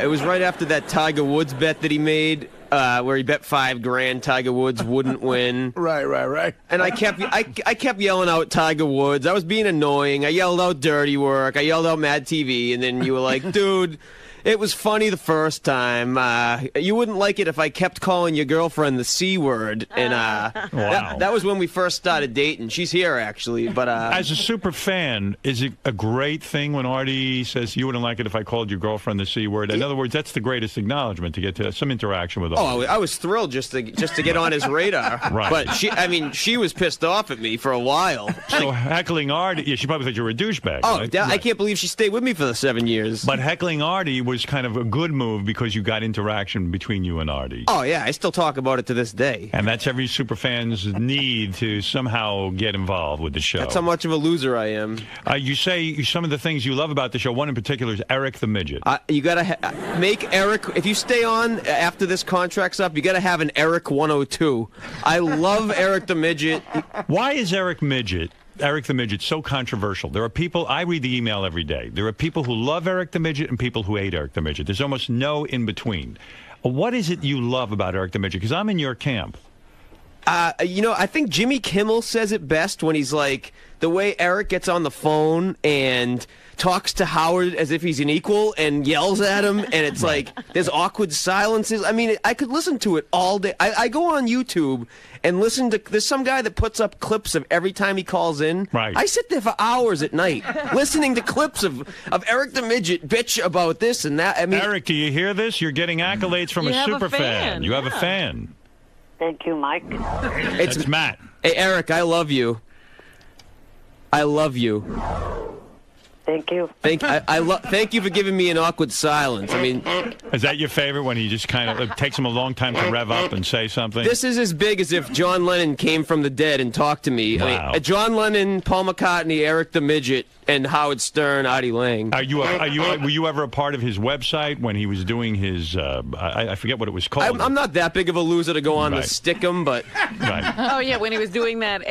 it was right after that Tiger Woods bet that he made. Where he bet $5,000 Tiger Woods wouldn't win. Right. And I kept yelling out Tiger Woods. I was being annoying. I yelled out Dirty Work. I yelled out Mad TV. And then you were like, dude, it was funny the first time. You wouldn't like it if I kept calling your girlfriend the C word. And wow. that was when we first started dating. She's here, actually. But as a super fan, is it a great thing when Artie says you wouldn't like it if I called your girlfriend the C word? In other words, that's the greatest acknowledgement, to get to some interaction with Artie. Oh, I was thrilled just to get on his radar. Right. But she was pissed off at me for a while. So heckling Artie, yeah, she probably thought you were a douchebag. Oh, right? I can't believe she stayed with me for the 7 years. But heckling Artie was kind of a good move because you got interaction between you and Artie. Oh, yeah, I still talk about it to this day. And that's every superfan's need to somehow get involved with the show. That's how much of a loser I am. You say some of the things you love about the show. One in particular is Eric the Midget. You got to make Eric, if you stay on after this contract's up, you got to have an Eric 102. I love Eric the Midget. Why is Eric the Midget so controversial? There are people, I read the email every day. There are people who love Eric the Midget and people who hate Eric the Midget. There's almost no in between. What is it you love about Eric the Midget? Because I'm in your camp. I think Jimmy Kimmel says it best when he's like, the way Eric gets on the phone and talks to Howard as if he's an equal and yells at him, and it's like there's awkward silences. I mean, I could listen to it all day. I go on YouTube and listen to, there's some guy that puts up clips of every time he calls in. Right. I sit there for hours at night listening to clips of Eric the Midget bitch about this and that. I mean, Eric, do you hear this? You're getting accolades from a super fan. You have a fan. Thank you, Mike. It's Matt. Hey, Eric, I love you. I love you. Thank you. Thank you for giving me an awkward silence. I mean, is that your favorite, when he just kind of, it takes him a long time to rev up and say something? This is as big as if John Lennon came from the dead and talked to me. Wow. I mean, John Lennon, Paul McCartney, Eric the Midget, and Howard Stern, Artie Lang. Were you ever a part of his website when he was doing his? I forget what it was called. I'm not that big of a loser to go on to stick him, but. Right. Oh yeah, when he was doing that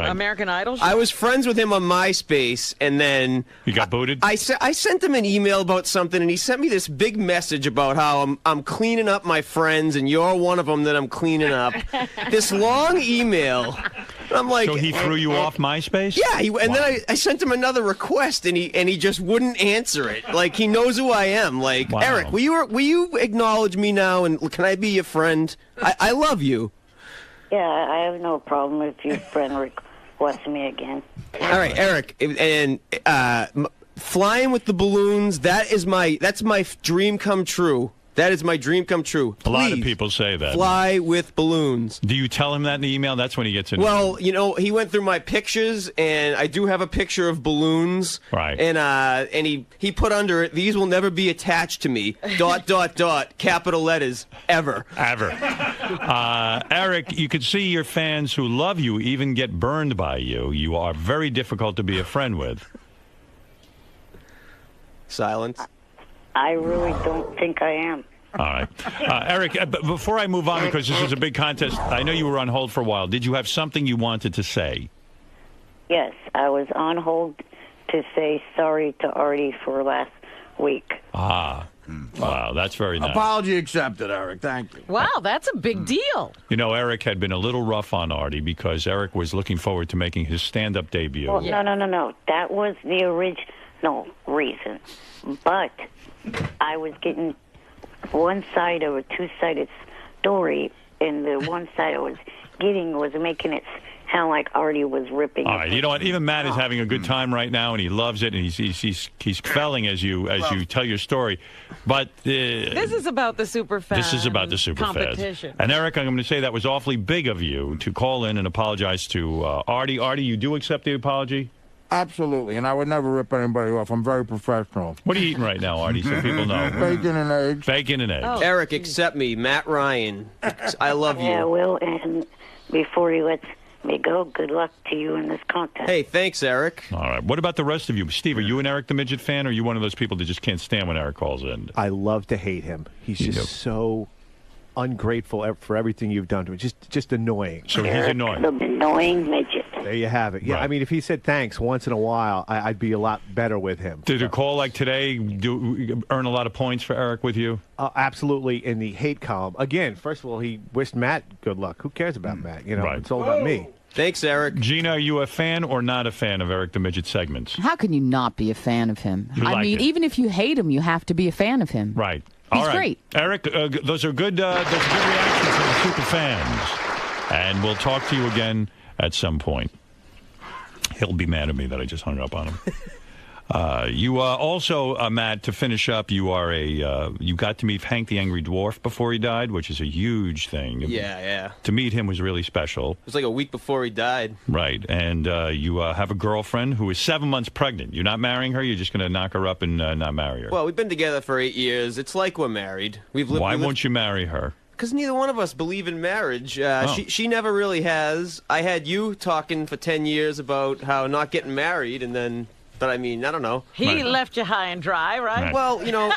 American Idol show. I was friends with him on MySpace, and then you got booted. I sent him an email about something, and he sent me this big message about how I'm cleaning up my friends, and you're one of them that I'm cleaning up. This long email. I'm like, so he threw you off MySpace? Yeah, then I sent him another request, and he just wouldn't answer it. Like, he knows who I am. Like, wow. Eric, will you acknowledge me now, and can I be your friend? I love you. Yeah, I have no problem if your friend requests me again. All right, Eric, and flying with the balloons, that's my dream come true. That is my dream come true. Please, a lot of people say that. Fly with balloons. Do you tell him that in the email? That's when he gets in. Well, he went through my pictures, and I do have a picture of balloons. Right. And he put under it, "These will never be attached to me." ... capital letters, ever. Ever. Eric, you could see your fans who love you even get burned by you. You are very difficult to be a friend with. Silence. I really don't think I am. All right. Eric, before I move on, because this is a big contest, I know you were on hold for a while. Did you have something you wanted to say? Yes, I was on hold to say sorry to Artie for last week. Ah. Wow, that's very nice. Apology accepted, Eric. Thank you. Wow, that's a big deal. You know, Eric had been a little rough on Artie because Eric was looking forward to making his stand-up debut. Well, no. That was the original reason. But I was getting one side of a two-sided story, and the one side I was getting was making it sound like Artie was ripping. All right, you know what? Even Matt is having a good time right now, and he loves it, and he's felling as you tell your story. But this is about the superfan. This is about the superfans. Competition. And Eric, I'm going to say that was awfully big of you to call in and apologize to Artie. Artie, you do accept the apology? Absolutely, and I would never rip anybody off. I'm very professional. What are you eating right now, Artie, so people know? Bacon and eggs. Bacon and eggs. Oh, Eric, accept me. Matt Ryan. I love you. Yeah, Will, and before he lets me go, good luck to you in this contest. Hey, thanks, Eric. All right. What about the rest of you? Steve, are you an Eric the Midget fan, or are you one of those people that just can't stand when Eric calls in? I love to hate him. He's just so ungrateful for everything you've done to him. Just annoying. So he's annoying. The annoying midget. There you have it. Yeah, Right. I mean, if he said thanks once in a while, I'd be a lot better with him. Did a call like today earn a lot of points for Eric with you? Absolutely, in the hate column. Again, first of all, he wished Matt good luck. Who cares about Matt? You know, Right. it's all about me. Thanks, Eric. Gina, are you a fan or not a fan of Eric the Midget segments? How can you not be a fan of him? You I like mean, it. even if you hate him, you have to be a fan of him. Right. He's All right. great. Eric, those are good reactions from the super fans. And we'll talk to you again at some point. He'll be mad at me that I just hung up on him. You also, Matt, to finish up, you got to meet Hank the Angry Dwarf before he died, which is a huge thing. Yeah. To meet him was really special. It was like a week before he died. Right. And you have a girlfriend who is 7 months pregnant. You're not marrying her? You're just going to knock her up and not marry her? Well, we've been together for 8 years. It's like we're married. Why won't you marry her? Because neither one of us believe in marriage. Oh. She never really has. I had you talking for 10 years about how not getting married, and then... But, I mean, I don't know. He left you high and dry, right? Well, you know,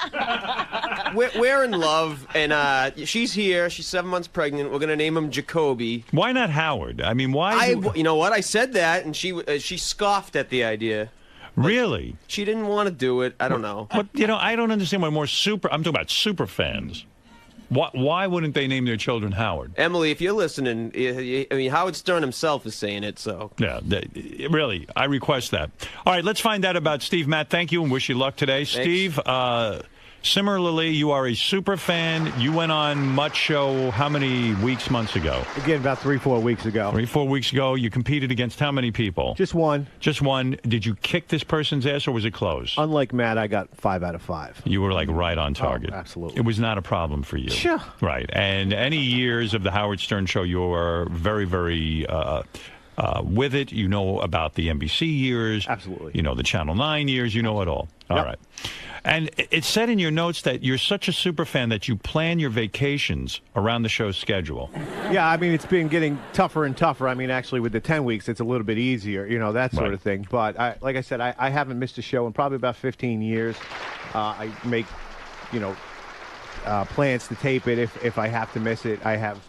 we're in love, and she's here. She's 7 months pregnant. We're going to name him Jacoby. Why not Howard? I mean, why? You know what? I said that, and she scoffed at the idea. Really? She didn't want to do it. I don't know. But, you know, I don't understand why more I'm talking about super fans. Why wouldn't they name their children Howard? Emily, if you're listening, I mean, Howard Stern himself is saying it, so. Yeah, really, I request that. All right, let's find out about Steve. Matt, thank you and wish you luck today. Thanks. Steve, similarly, you are a super fan. You went on Mutt Show how many months ago? Again, about 3-4 weeks ago. 3-4 weeks ago. You competed against how many people? Just one. Just one. Did you kick this person's ass or was it close? Unlike Matt, I got 5 out of 5. You were like right on target. Oh, absolutely. It was not a problem for you. Sure. Right. And any years of the Howard Stern Show, you were very, very with it. You know about the NBC years. Absolutely. You know the Channel 9 years. You know it all. All right. And it said in your notes that you're such a super fan that you plan your vacations around the show's schedule. Yeah, I mean, it's been getting tougher and tougher. I mean, actually, with the 10 weeks, it's a little bit easier, you know, that sort of thing. But like I said, I haven't missed a show in probably about 15 years. I make, you know, plans to tape it if I have to miss it. I have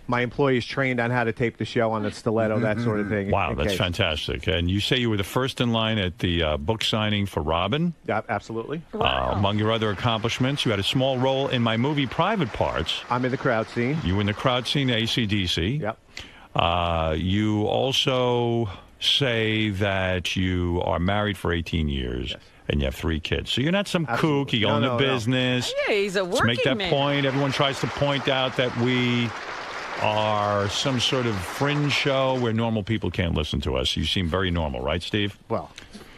my employees trained on how to tape the show on the stiletto, that sort of thing. Wow, that's fantastic. And you say you were the first in line at the book signing for Robin? Yeah, absolutely. Among your other accomplishments, you had a small role in my movie Private Parts. I'm in the crowd scene. You were in the crowd scene, AC/DC. Yep. You also say that you are married for 18 years. Yes. And you have 3 kids. So you're not some kook. You own a business. Yeah, he's a working man. To make that point, everyone tries to point out that we are some sort of fringe show where normal people can't listen to us. You seem very normal, right, Steve? Well,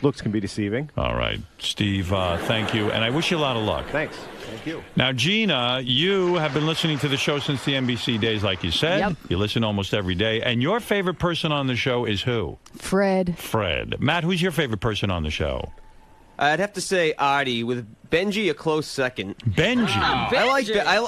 looks can be deceiving. All right. Steve, thank you. And I wish you a lot of luck. Thanks. Thank you. Now, Gina, you have been listening to the show since the NBC days, like you said. Yep. You listen almost every day. And your favorite person on the show is who? Fred. Fred. Matt, who's your favorite person on the show? I'd have to say Artie, with Benji a close second. Benji.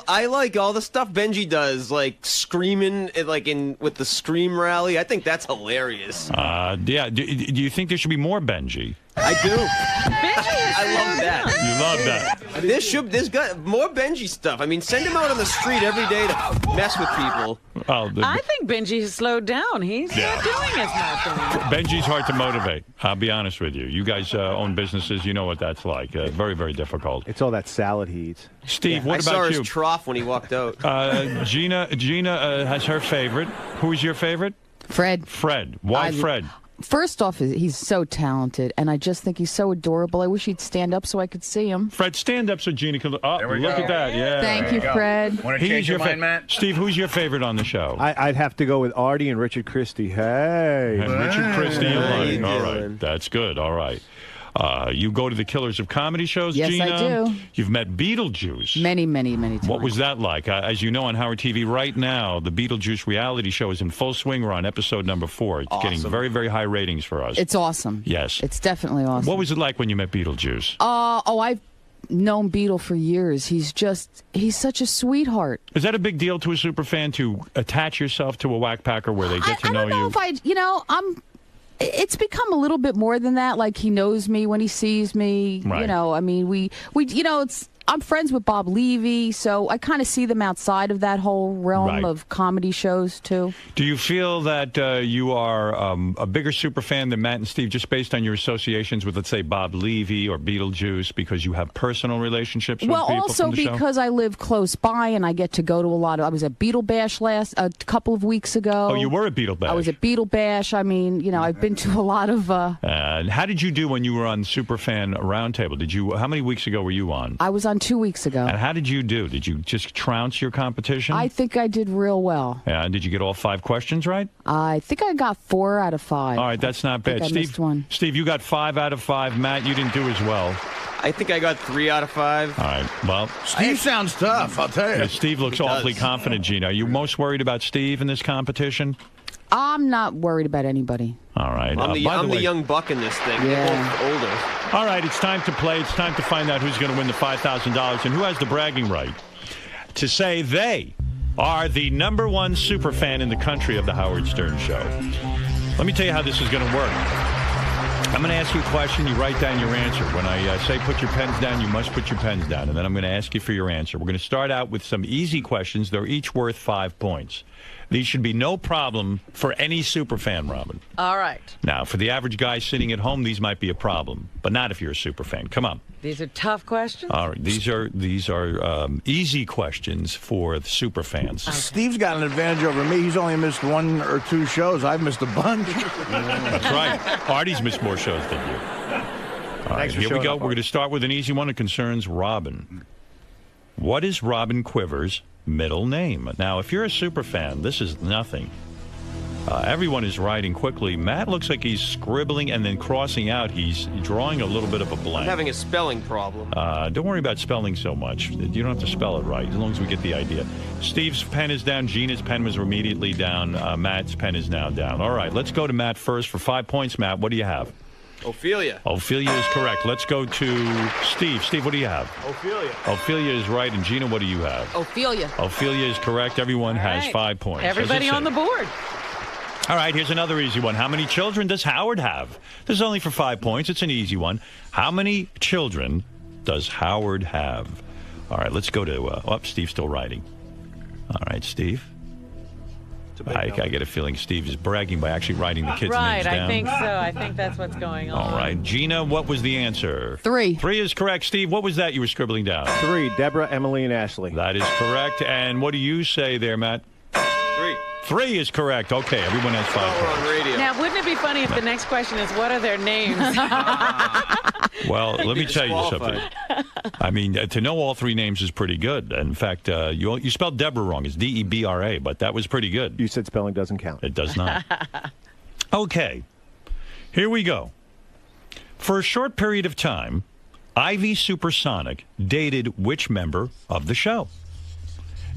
I like all the stuff Benji does, like screaming, like with the Scream rally. I think that's hilarious. Yeah. Do you think there should be more Benji? I do. I love that. You love that. There's got more Benji stuff. I mean, send him out on the street every day to mess with people. I think Benji has slowed down. He's not doing as much. Benji's hard to motivate. I'll be honest with you. You guys own businesses. You know what that's like. Very, very difficult. It's all that salad he eats. Steve, what I about saw you? his trough when he walked out. Gina has her favorite. Who's your favorite? Fred. Fred. Why Fred? First off, he's so talented, and I just think he's so adorable. I wish he'd stand up so I could see him. Fred, stand up so Gina can look. Oh, look at that. Yeah. Thank you, Fred. Want to change your mind, Matt? Steve, who's your favorite on the show? I'd have to go with Artie and Richard Christie. Hey. And Richard Christie. Hey, All right. That's good. All right. You go to the Killers of Comedy shows, Yes, Gina? I do. You've met Beetlejuice. Many, many, many times. What was that like? As you know, on Howard TV right now, the Beetlejuice reality show is in full swing. We're on episode number 4. It's getting very, very high ratings for us. It's awesome. Yes. It's definitely awesome. What was it like when you met Beetlejuice? I've known Beetle for years. He's such a sweetheart. Is that a big deal to a superfan to attach yourself to a whackpacker where they get to know you? I don't know if it's become a little bit more than that. Like, he knows me when he sees me. Right. You know, I mean, I'm friends with Bob Levy, so I kind of see them outside of that whole realm of comedy shows, too. Do you feel that you are a bigger superfan than Matt and Steve just based on your associations with, let's say, Bob Levy or Beetlejuice because you have personal relationships with people also from the show? because I live close by and I get to go to a lot of... I was at Beetle Bash a couple of weeks ago. Oh, you were at Beetle Bash? I was at Beetle Bash. I mean, I've been to a lot of... And how did you do when you were on Superfan Roundtable? How many weeks ago were you on? I was on 2 weeks ago. And how did you do? Did you just trounce your competition? I think I did real well. Yeah, did you get all 5 questions right? I think I got 4 out of 5. All right, that's not bad. I missed one. Steve, you got 5 out of 5. Matt, you didn't do as well. I think I got 3 out of 5. All right, well... Steve sounds tough, I'll tell you. Yeah, Steve looks awfully confident, Gina. Are you most worried about Steve in this competition? I'm not worried about anybody. All right. I'm the young buck in this thing. Yeah. They're both older. All right, it's time to play. It's time to find out who's going to win the $5,000 and who has the bragging right to say they are the #1 super fan in the country of the Howard Stern Show. Let me tell you how this is going to work. I'm going to ask you a question. You write down your answer. When I say put your pens down, you must put your pens down. And then I'm going to ask you for your answer. We're going to start out with some easy questions. They're each worth 5 points. These should be no problem for any superfan, Robin. All right. Now, for the average guy sitting at home, these might be a problem, but not if you're a superfan. Come on. These are tough questions? All right. These are easy questions for the superfans. Okay. Steve's got an advantage over me. He's only missed 1 or 2 shows. I've missed a bunch. That's right. Artie's missed more shows than you. All right, here we go. We're going to start with an easy one that concerns Robin. What is Robin Quivers' middle name? Now, if you're a superfan, this is nothing. Everyone is writing quickly. Matt looks like he's scribbling and then crossing out. He's drawing a little bit of a blank. I'm having a spelling problem. Don't worry about spelling so much. You don't have to spell it right, as long as we get the idea. Steve's pen is down. Gina's pen was immediately down. Matt's pen is now down. All right, let's go to Matt first for 5 points. Matt, what do you have? Ophelia. Ophelia is correct. Let's go to Steve. Steve, what do you have? Ophelia. Ophelia is right. And Gina, what do you have? Ophelia. Ophelia is correct. Everyone has 5 points. Everybody on the board. All right, here's another easy one. How many children does Howard have? This is only for 5 points. It's an easy one. How many children does Howard have? All right, let's go to... Steve's still writing. All right, Steve. I get a feeling Steve is bragging by actually writing the kids' names down. Right, I think so. I think that's what's going on. All right. Gina, what was the answer? 3. 3 is correct. Steve, what was that you were scribbling down? 3, Deborah, Emily, and Ashley. That is correct. And what do you say there, Matt? 3. 3 is correct. Okay, everyone has 5 We're points. on radio. Now, wouldn't it be funny if the next question is, what are their names? Well, let me tell you something. I mean, to know all 3 names is pretty good. In fact, you spelled Deborah wrong. It's Debra, but that was pretty good. You said spelling doesn't count. It does not. Okay, here we go. For a short period of time, Ivy Supersonic dated which member of the show?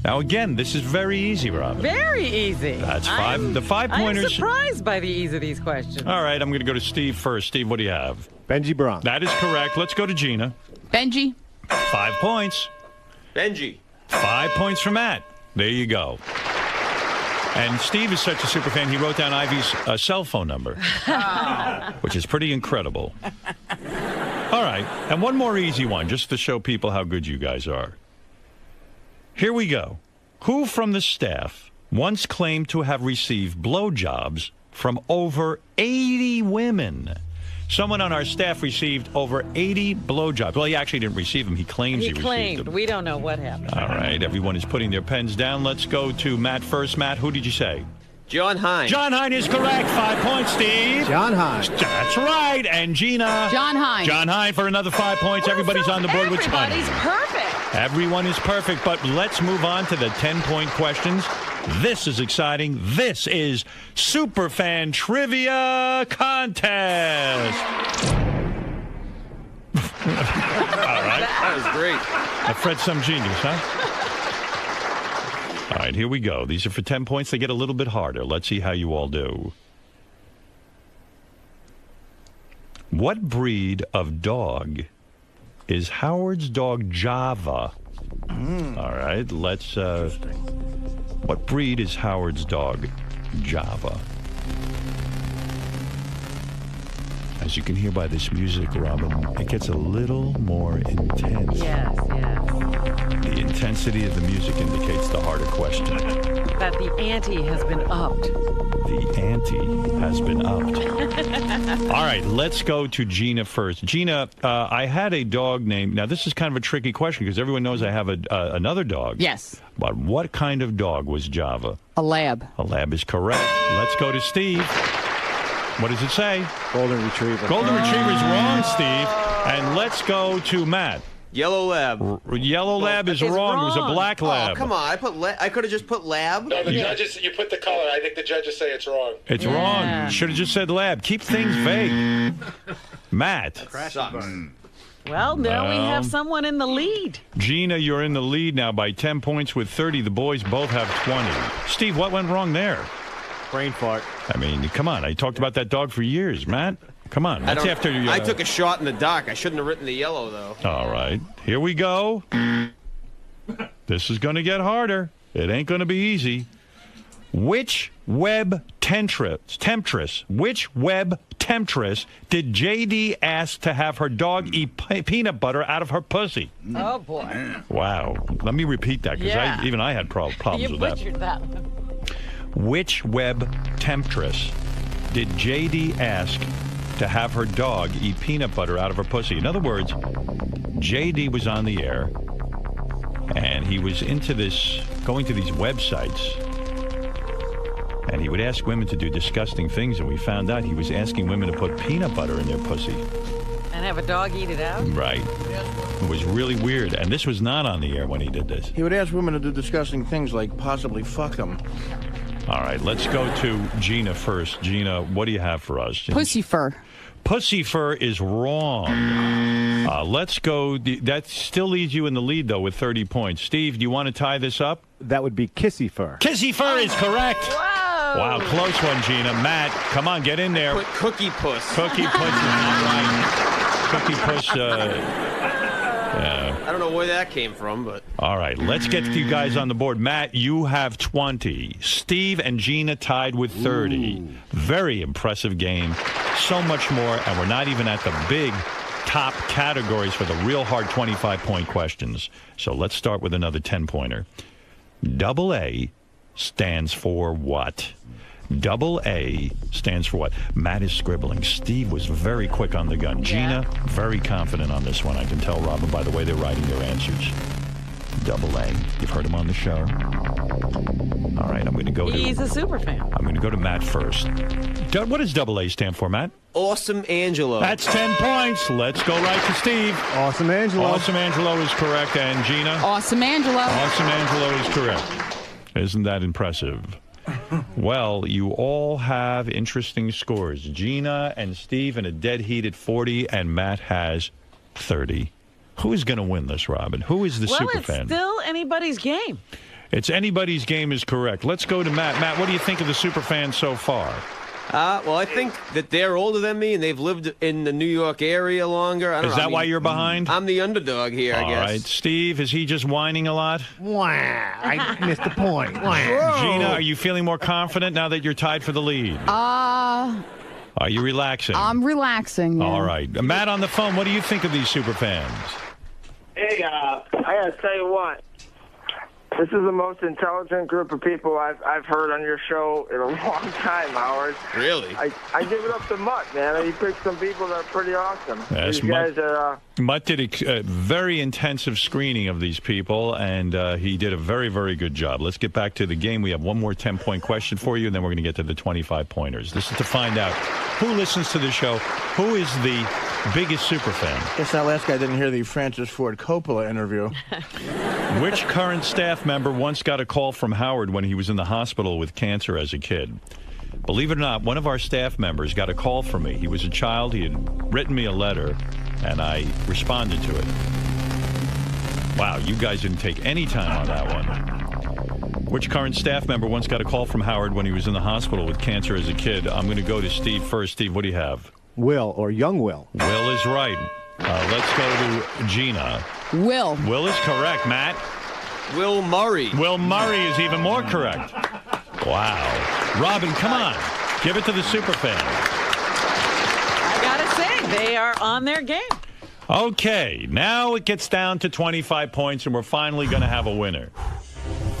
Now, again, this is very easy, Robin. Very easy. That's 5. The 5 pointers. I'm surprised by the ease of these questions. All right, I'm going to go to Steve first. Steve, what do you have? Benji Braun. That is correct. Let's go to Gina. Benji. 5 points. Benji. 5 points for Matt. There you go. And Steve is such a super fan, he wrote down Ivy's cell phone number, which is pretty incredible. All right, and one more easy one, just to show people how good you guys are. Here we go. Who from the staff once claimed to have received blowjobs from over 80 women? Someone on our staff received over 80 blowjobs. Well, he actually didn't receive them. He claims he received them. We don't know what happened. All right. Everyone is putting their pens down. Let's go to Matt first. Matt, who did you say? John Hine. John Hine is correct. 5 points, Steve. John Hine. That's right. And Gina. John Hine. John Hine for another 5 points. Everybody's on the board with 20. Everybody's perfect. Everyone is perfect. But let's move on to the 10-point questions. This is exciting. This is Superfan Trivia Contest. All right. That was great. Fred's some genius, huh? All right, here we go. These are for 10 points. They get a little bit harder. Let's see how you all do. What breed of dog is Howard's dog Java? All right, let's... what breed is Howard's dog Java? As you can hear by this music, Robin, it gets a little more intense. Yes, yes. The intensity of the music indicates the harder question. That the ante has been upped. The ante has been upped. All right, let's go to Gina first. Gina, I had a dog named... Now, this is kind of a tricky question because everyone knows I have another dog. Yes. But what kind of dog was Java? A lab. A lab is correct. Let's go to Steve. What does it say? Golden Retriever. Golden Retriever is wrong, Steve. And let's go to Matt. Yellow lab. Yellow lab is wrong. It was a black lab. Oh, come on. I could have just put lab. No, the judges, you put the color. I think the judges say it's wrong. It's wrong. Should have just said lab. Keep things vague. Matt. Well, now we have someone in the lead. Gina, you're in the lead now by 10 points with 30. The boys both have 20. Steve, what went wrong there? Brain fart. I mean, come on. I talked about that dog for years, Matt. Come on. That's after you. I took a shot in the dark. I shouldn't have written the yellow, though. All right. Here we go. This is going to get harder. It ain't going to be easy. Which web temptress did JD ask to have her dog eat peanut butter out of her pussy? Oh, boy. Wow. Let me repeat that because even I had problems with that. You butchered that one. Which web temptress did JD ask to have her dog eat peanut butter out of her pussy? In other words, JD was on the air, and he was into this, going to these websites, and he would ask women to do disgusting things, and we found out he was asking women to put peanut butter in their pussy. And have a dog eat it out? Right. It was really weird, and this was not on the air when he did this. He would ask women to do disgusting things like possibly fuck them. All right, let's go to Gina first. Gina, what do you have for us? Pussy fur. Pussy fur is wrong. Let's go. That still leaves you in the lead, though, with 30 points. Steve, do you want to tie this up? That would be kissy fur. Kissy fur is correct. Wow, close one, Gina. Matt, come on, get in there. Put cookie puss. Cookie puss is not right. Cookie puss, I don't know where that came from, but... All right, let's get you guys on the board. Matt, you have 20. Steve and Gina tied with 30. Ooh. Very impressive game. So much more, and we're not even at the big top categories for the real hard 25-point questions. So let's start with another 10-pointer. AA stands for what? AA stands for what? Matt is scribbling. Steve was very quick on the gun. Gina, very confident on this one. I can tell, Robin, by the way they're writing their answers. AA. You've heard him on the show. All right, I'm going to go to... He's a super fan. I'm going to go to Matt first. What does AA stand for, Matt? Awesome Angelo. That's 10 points. Let's go right to Steve. Awesome Angelo. Awesome Angelo is correct. And Gina? Awesome Angelo. Awesome Angelo is correct. Isn't that impressive? Well, you all have interesting scores. Gina and Steve in a dead heat at 40, and Matt has 30. Who is going to win this, Robin? Who is the super fan? Well, it's still anybody's game. It's anybody's game is correct. Let's go to Matt. Matt, what do you think of the super fan so far? Well, I think that they're older than me and they've lived in the New York area longer. I don't Is know. that why you're behind? I'm the underdog here, I guess. All right. Steve, is he just whining a lot? Wow, I missed the point. Gina, are you feeling more confident now that you're tied for the lead? Are you relaxing? I'm relaxing. Yeah. All right. Matt on the phone, what do you think of these super fans? Hey, I gotta tell you what. This is the most intelligent group of people I've heard on your show in a long time, Howard. Really? I give it up to Mutt, man. You picked some people that are pretty awesome. Yes, These guys are... Mutt did a very intensive screening of these people, and he did a very, very good job. Let's get back to the game. We have one more 10-point question for you, and then we're going to get to the 25-pointers. This is to find out who listens to the show, who is the biggest super fan. Guess that last guy didn't hear the Francis Ford Coppola interview. Which current staff member once got a call from Howard when he was in the hospital with cancer as a kid? Believe it or not, one of our staff members got a call from me. He was a child. He had written me a letter, and I responded to it. Wow, you guys didn't take any time on that one. Which current staff member once got a call from Howard when he was in the hospital with cancer as a kid? I'm going to go to Steve first. Steve, what do you have? Will, or young Will. Will is right. Let's go to Gina. Will. Will is correct. Matt? Will Murray. Will Murray is even more correct. Wow. Robin, come on. Give it to the super fans. I got to say, they are on their game. Okay, now it gets down to 25 points, and we're finally going to have a winner.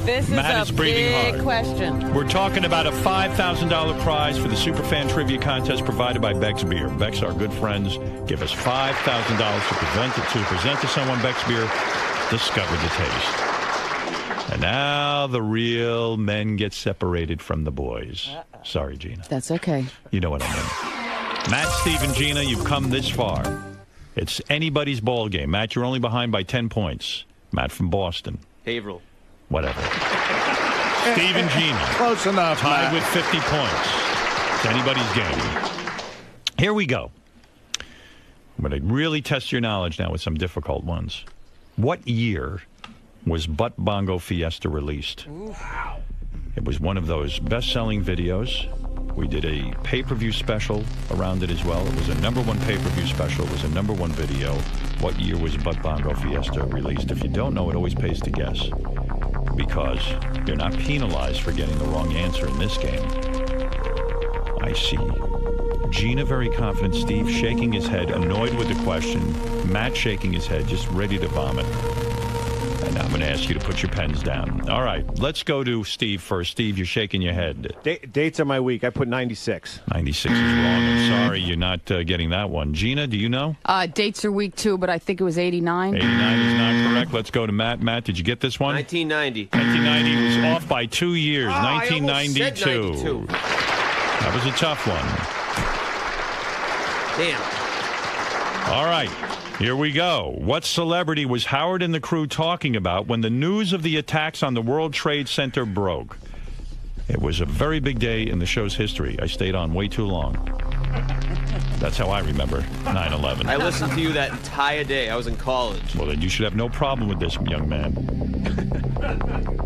This Matt is a breathing big hard. question. We're talking about a $5,000 prize for the Superfan Trivia Contest provided by Beck's Beer. Beck's, our good friends, give us $5,000 to present to someone. Beck's Beer, discover the taste. And now the real men get separated from the boys. Sorry, Gina. That's okay. You know what I mean. Matt, Steve, and Gina, you've come this far. It's anybody's ball game. Matt, you're only behind by 10 points. Matt from Boston. Haverhill. Whatever. Steve and Gina. Close enough, tied Matt. with 50 points. It's anybody's game. Here we go. I'm going to really test your knowledge now with some difficult ones. What year was Butt Bongo Fiesta released? Wow. It was one of those best-selling videos. We did a pay-per-view special around it as well. It was a #1 pay-per-view special. It was a #1 video. What year was Butt Bongo Fiesta released? If you don't know, it always pays to guess, because you're not penalized for getting the wrong answer in this game. I see Gina very confident, Steve shaking his head, annoyed with the question, Matt shaking his head, just ready to vomit. And I'm going to ask you to put your pens down. All right, let's go to Steve first. Steve, you're shaking your head. Dates are my week. I put 96. 96 is wrong. I'm sorry you're not getting that one. Gina, do you know? Dates are week 2, but I think it was 89. 89 is not correct. Let's go to Matt. Matt, did you get this one? 1990. 1990 was off by 2 years. Oh, 1992. I almost said 92. That was a tough one. Damn. All right, here we go. What celebrity was Howard and the crew talking about when the news of the attacks on the World Trade Center broke? It was a very big day in the show's history. I stayed on way too long. That's how I remember 9/11. I listened to you that entire day. I was in college. Well, then you should have no problem with this, young man.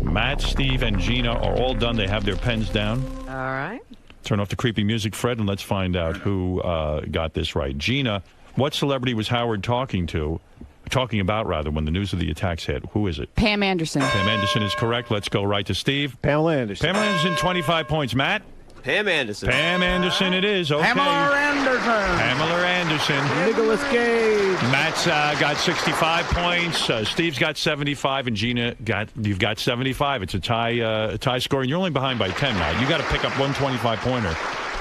Matt, Steve, and Gina are all done. They have their pens down. All right. Turn off the creepy music, Fred, and let's find out who got this right. Gina, what celebrity was Howard talking about, when the news of the attacks hit? Who is it? Pam Anderson. Pam Anderson is correct. Let's go right to Steve. Pamela Anderson. Pamela Anderson, 25 points. Matt? Pam Anderson. Pam Anderson it is. Okay. Pamela Anderson. Pamela Anderson. Nicolas Cage. Matt's got 65 points. Steve's got 75, and Gina you've got 75. It's a tie score, and you're only behind by 10, Matt. You got to pick up 125-pointer.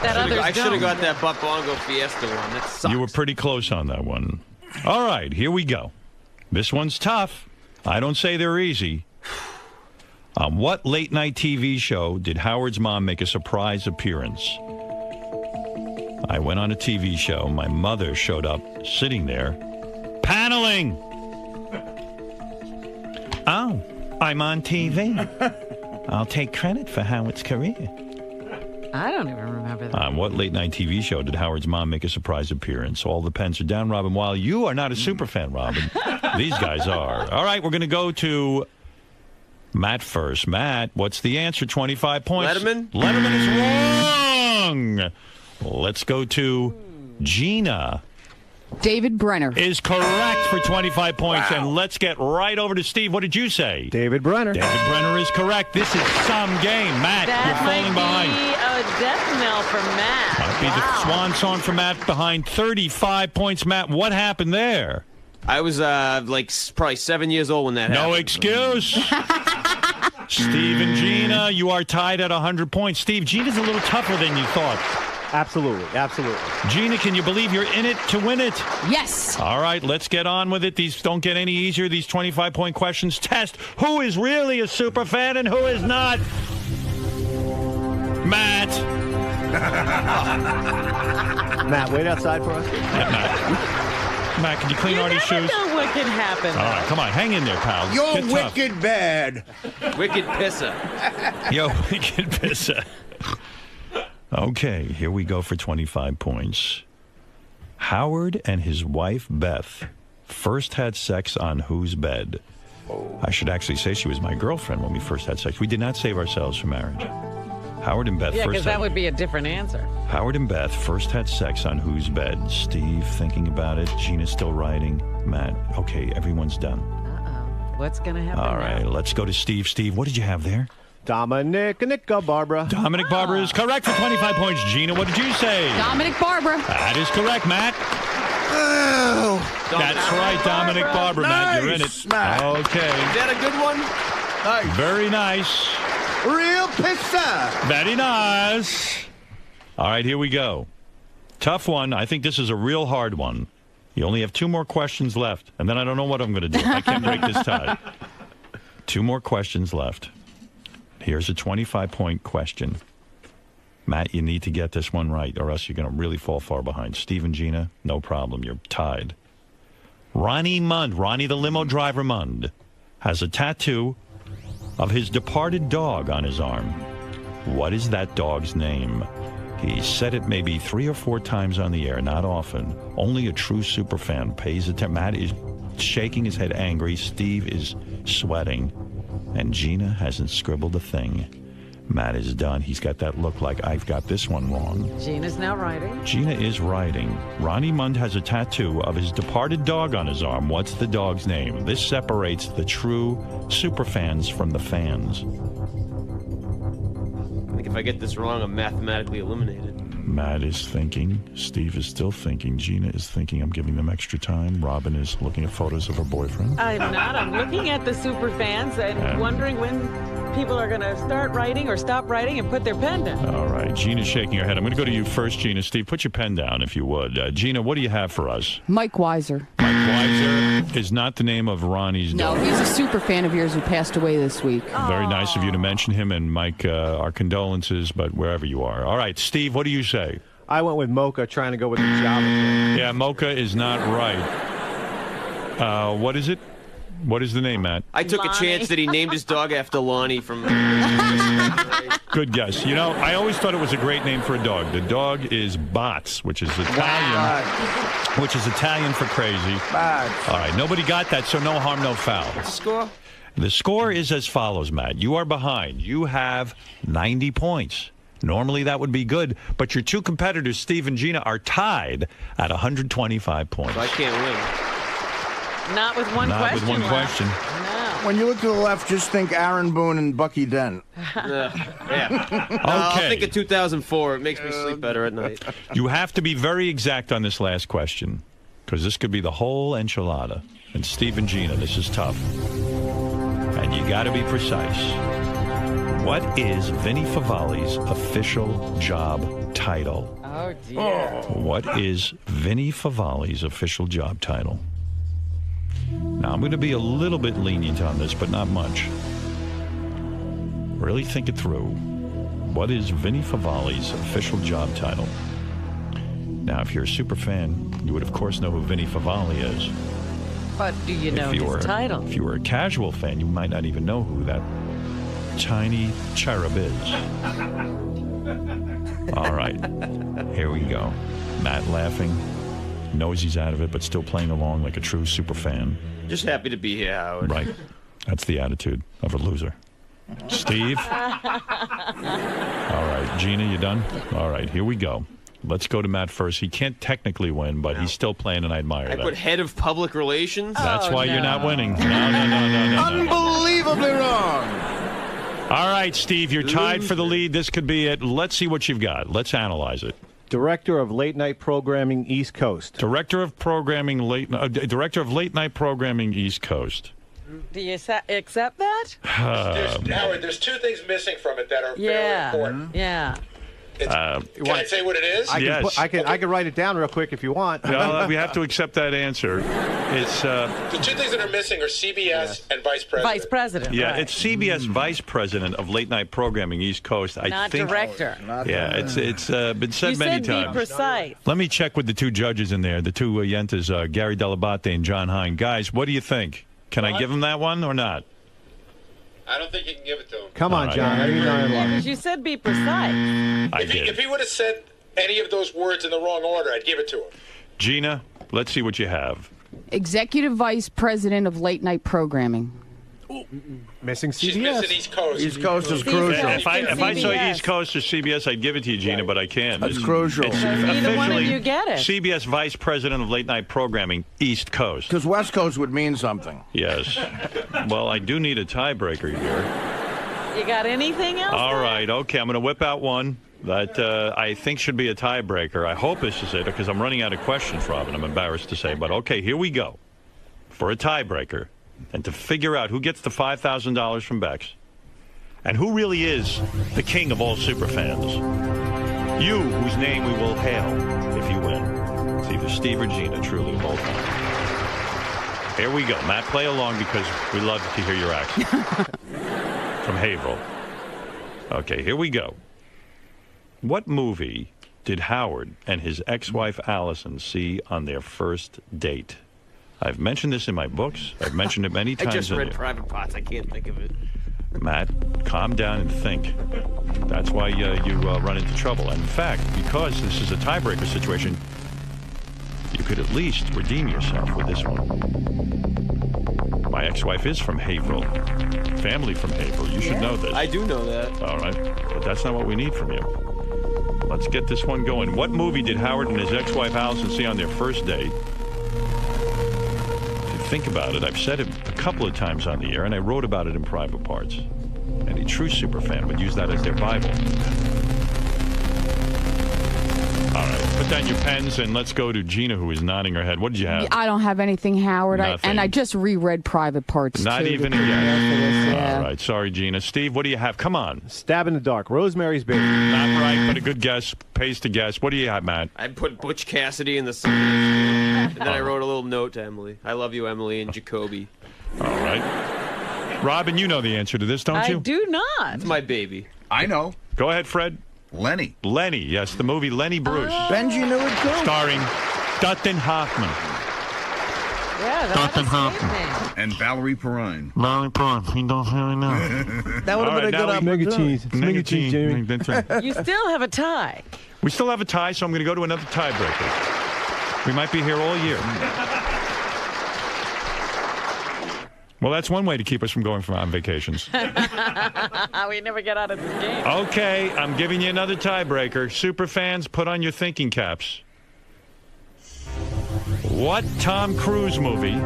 I should have got that Butt Bongo Fiesta one. That sucks. You were pretty close on that one. All right, here we go. This one's tough. I don't say they're easy. On what late-night TV show did Howard's mom make a surprise appearance? I went on a TV show. My mother showed up, sitting there, paneling. Oh, I'm on TV. I'll take credit for Howard's career. I don't even remember that. On what late-night TV show did Howard's mom make a surprise appearance? All the pens are down, Robin. While you are not a super fan, Robin, these guys are. All right, we're going to go to Matt first. Matt, what's the answer? 25 points. Letterman? Letterman is wrong. Let's go to Gina. David Brenner. Is correct for 25 points. Wow. And let's get right over to Steve. What did you say? David Brenner. David Brenner is correct. This is some game. Matt, you're falling behind. That might be a death knell for Matt. Might be the swan song for Matt behind 35 points. Matt, what happened there? I was probably 7 years old when that happened. No excuse. Steve and Gina, you are tied at 100 points. Steve, Gina's a little tougher than you thought. Absolutely. Gina, can you believe you're in it to win it? Yes. All right, let's get on with it. These don't get any easier. These 25-point questions test who is really a super fan and who is not. Matt. Matt, wait outside for us. Matt, can you clean Artie's shoes? You never know what can happen. All right, come on, hang in there, pal. You're Get tough. wicked bad. Wicked pisser. Yo, wicked pisser. Okay, here we go for 25 points. Howard and his wife, Beth, first had sex on whose bed? I should actually say she was my girlfriend when we first had sex. We did not save ourselves for marriage. Howard and Beth Yeah, first because that would be a different answer. Howard and Beth first had sex on whose bed? Steve thinking about it. Gina's still writing. Matt, okay, everyone's done. Uh-oh. What's going to happen All right, now? let's go to Steve. Steve, what did you have there? Dominic Barbara. Dominic Barbara is correct for 25 points. Gina, what did you say? Dominic Barbara. That is correct, Matt. Oh, that's right, Dominic Barbara. Matt, you're in it. Matt. Okay. Is that a good one? Nice. Very nice. Real pisser. Very nice. All right, here we go. Tough one. I think this is a real hard one. You only have 2 more questions left, and then I don't know what I'm going to do. I can't break this tie. 2 more questions left. Here's a 25-point question. Matt, you need to get this one right, or else you're going to really fall far behind. Steve and Gina, no problem. You're tied. Ronnie Mund, Ronnie the limo driver Mund, has a tattoo of his departed dog on his arm. What is that dog's name? He said it maybe 3 or 4 times on the air, not often. Only a true superfan pays attention. Matt is shaking his head angry. Steve is sweating. And Gina hasn't scribbled a thing. Matt is done. He's got that look like, I've got this one wrong. Gina's now writing. Gina is writing. Ronnie Mund has a tattoo of his departed dog on his arm. What's the dog's name? This separates the true superfans from the fans. I think if I get this wrong, I'm mathematically eliminated. Matt is thinking. Steve is still thinking. Gina is thinking. I'm giving them extra time. Robin is looking at photos of her boyfriend. I'm not. I'm looking at the super fans and wondering when people are going to start writing or stop writing and put their pen down. All right. Gina's shaking her head. I'm going to go to you first, Gina. Steve, put your pen down if you would. Gina, what do you have for us? Mike Weiser. Mike Weiser is not the name of Ronnie's dog. No, he's a super fan of yours who passed away this week. Very nice of you to mention him. And Mike, our condolences, but wherever you are. All right. Steve, what do you say? I went with Mocha, trying to go with the Java thing. Yeah, Mocha is not right. What is it? What is the name, Matt? I took a chance that he named his dog after Lonnie from... Good guess. You know, I always thought it was a great name for a dog. The dog is Bots, which is Italian, for crazy. Bots. All right, nobody got that, so no harm, no foul. What's the score? The score is as follows, Matt. You are behind. You have 90 points. Normally that would be good, but your 2 competitors, Steve and Gina, are tied at 125 points. So I can't win. Not with one Not question. with one left. question. No. When you look to the left, just think Aaron Boone and Bucky Dent. Yeah. I'll think of 2004. It makes me sleep better at night. You have to be very exact on this last question, because this could be the whole enchilada. And Steve and Gina, this is tough. And you got to be precise. What is Vinny Favale's official job title? Oh, dear. What is Vinny Favale's official job title? Now, I'm going to be a little bit lenient on this, but not much. Really think it through. What is Vinny Favale's official job title? Now, if you're a super fan, you would, of course, know who Vinny Favale is. But do you know his title? If you were a casual fan, you might not even know who that tiny cherub is. All right, here we go. Matt laughing, knows he's out of it, but still playing along like a true super fan. Just happy to be here, Howard. Right. That's the attitude of a loser. Steve? All right, Gina, you done? All right, here we go. Let's go to Matt first. He can't technically win, but he's still playing, and I admire that. I put head of public relations? That's why you're not winning. No. Unbelievably wrong. All right, Steve, you're tied for the lead. This could be it. Let's see what you've got. Let's analyze it. Director of Late Night Programming, East Coast. Director of Late Night Programming, East Coast. Do you accept that? Howard, there's two things missing from it that are very important. Yeah. Can I say what it is? Yes. I can write it down real quick if you want. No, we have to accept that answer. It's the two things that are missing are CBS and Vice President. Vice President. Yeah, right. it's CBS Vice President of Late Night Programming, East Coast. Not director. Yeah, it's been said many times. You said be precise. Let me check with the two judges in there, the two Yentas, Gary Dell'Abate and John Hine. Guys, what do you think? Can I give him that one or not? I don't think you can give it to him. Come on, John. You said be precise. If he would have said any of those words in the wrong order, I'd give it to him. Gina, let's see what you have. Executive Vice President of Late Night Programming. Missing CBS. She's missing East Coast. East Coast is crucial. If I saw East Coast or CBS, I'd give it to you, Gina, but I can't. That's crucial. Neither one of you get it. CBS Vice President of Late Night Programming, East Coast. Because West Coast would mean something. Yes. Well, I do need a tiebreaker here. You got anything else? All right. Okay, I'm going to whip out one that I think should be a tiebreaker. I hope this is it, because I'm running out of questions, Robin. I'm embarrassed to say. But, okay, here we go for a tiebreaker. And to figure out who gets the $5,000 from Bex and who really is the king of all superfans. You, whose name we will hail if you win. It's either Steve or Gina, truly, of all time. Here we go. Matt, play along because we love to hear your accent. From Haverhill. Okay, here we go. What movie did Howard and his ex-wife Allison see on their first date? I've mentioned this in my books. I've mentioned it many times. I just read Private Parts. I can't think of it. Matt, calm down and think. That's why you run into trouble. And in fact, because this is a tiebreaker situation, you could at least redeem yourself with this one. My ex-wife is from Haverhill. Family from Haverhill. You should know this. I do know that. All right. But that's not what we need from you. Let's get this one going. What movie did Howard and his ex-wife Allison see on their first date? Think about it. I've said it a couple of times on the air, and I wrote about it in Private Parts. Any true superfan would use that as their Bible. All right, put down your pens, and let's go to Gina, who is nodding her head. What did you have? I don't have anything, Howard. Nothing. I just reread Private Parts, Not too, even to prepare for this, yeah. All right, sorry, Gina. Steve, what do you have? Come on. Stab in the dark. Rosemary's Baby. Not right, but a good guess. Pays to guess. What do you have, Matt? I put Butch Cassidy in the sun. And then I wrote a little note to Emily. I love you, Emily, and Jacoby. All right. Robin, you know the answer to this, don't you? I do not. It's my baby. I know. Go ahead, Fred. Lenny. Lenny, yes, the movie Lenny Bruce. Benji knew it too. Starring Dustin Hoffman. Yeah, that's a statement. And Valerie Perrine. Valerie Perrine. He don't really know. That would have been a good Mega opportunity. cheese. It's mega cheese, Jamie. That's right. You still have a tie. We still have a tie, so I'm going to go to another tiebreaker. We might be here all year. Well, that's one way to keep us from going on vacations. We never get out of this game. Okay, I'm giving you another tiebreaker. Super fans, put on your thinking caps. What Tom Cruise movie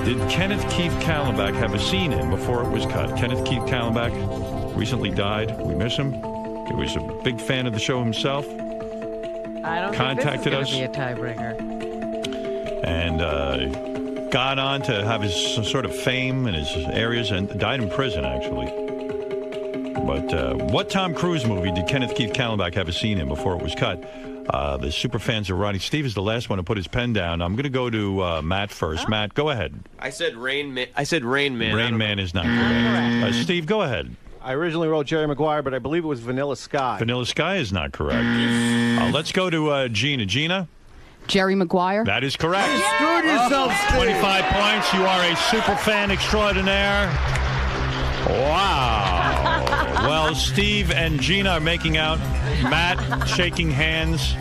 did Kenneth Keith Kallenbach have a scene in before it was cut? Kenneth Keith Kallenbach recently died. We miss him. He was a big fan of the show himself. I don't Contacted think us. this is going to be a tiebreaker. And got on to have his sort of fame in his areas and died in prison, actually. But what Tom Cruise movie did Kenneth Keith Kallenbach have a scene in before it was cut? The super fans are writing. Steve is the last one to put his pen down. I'm going to go to Matt first. Oh. Matt, go ahead. I said Rain Man. Rain Man is not correct. Steve, go ahead. I originally wrote Jerry Maguire, but I believe it was Vanilla Sky. Vanilla Sky is not correct. Let's go to Gina. Gina? Jerry Maguire. That is correct. You screwed yourself, Steve. 25 points. You are a super fan extraordinaire. Wow. Well, Steve and Gina are making out Matt shaking hands.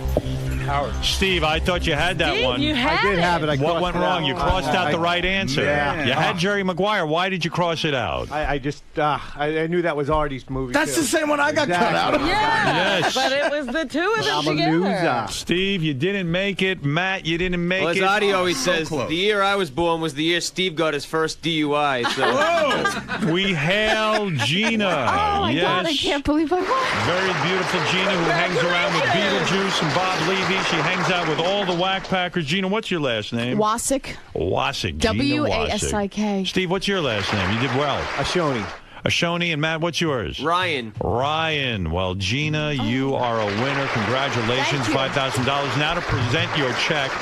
Howard. Steve, I thought you had that Steve, one. you had I did have it. What went wrong? You crossed out the right answer. Yeah. You had Jerry Maguire. Why did you cross it out? I just I knew that was Artie's movie. That's too. the same one I got cut out of. Yeah, Yes. but it was the two of them I'm a together. loser. Steve, you didn't make it. Matt, you didn't make Well, as it. Artie always says, close. the year I was born was the year Steve got his first DUI. So. Whoa! We hail Gina. Oh my yes. God, I can't believe I won. Very beautiful Gina, who hangs around with Beetlejuice and Bob Levy. She hangs out with all the Whack Packers. Gina, what's your last name? Wasik. Wasik. Gina W-A-S-I-K. Steve, what's your last name? You did well. Ashoni. Ashoni. And Matt, what's yours? Ryan. Ryan. Well, Gina, you are a winner. Congratulations. $5,000. Now to present your check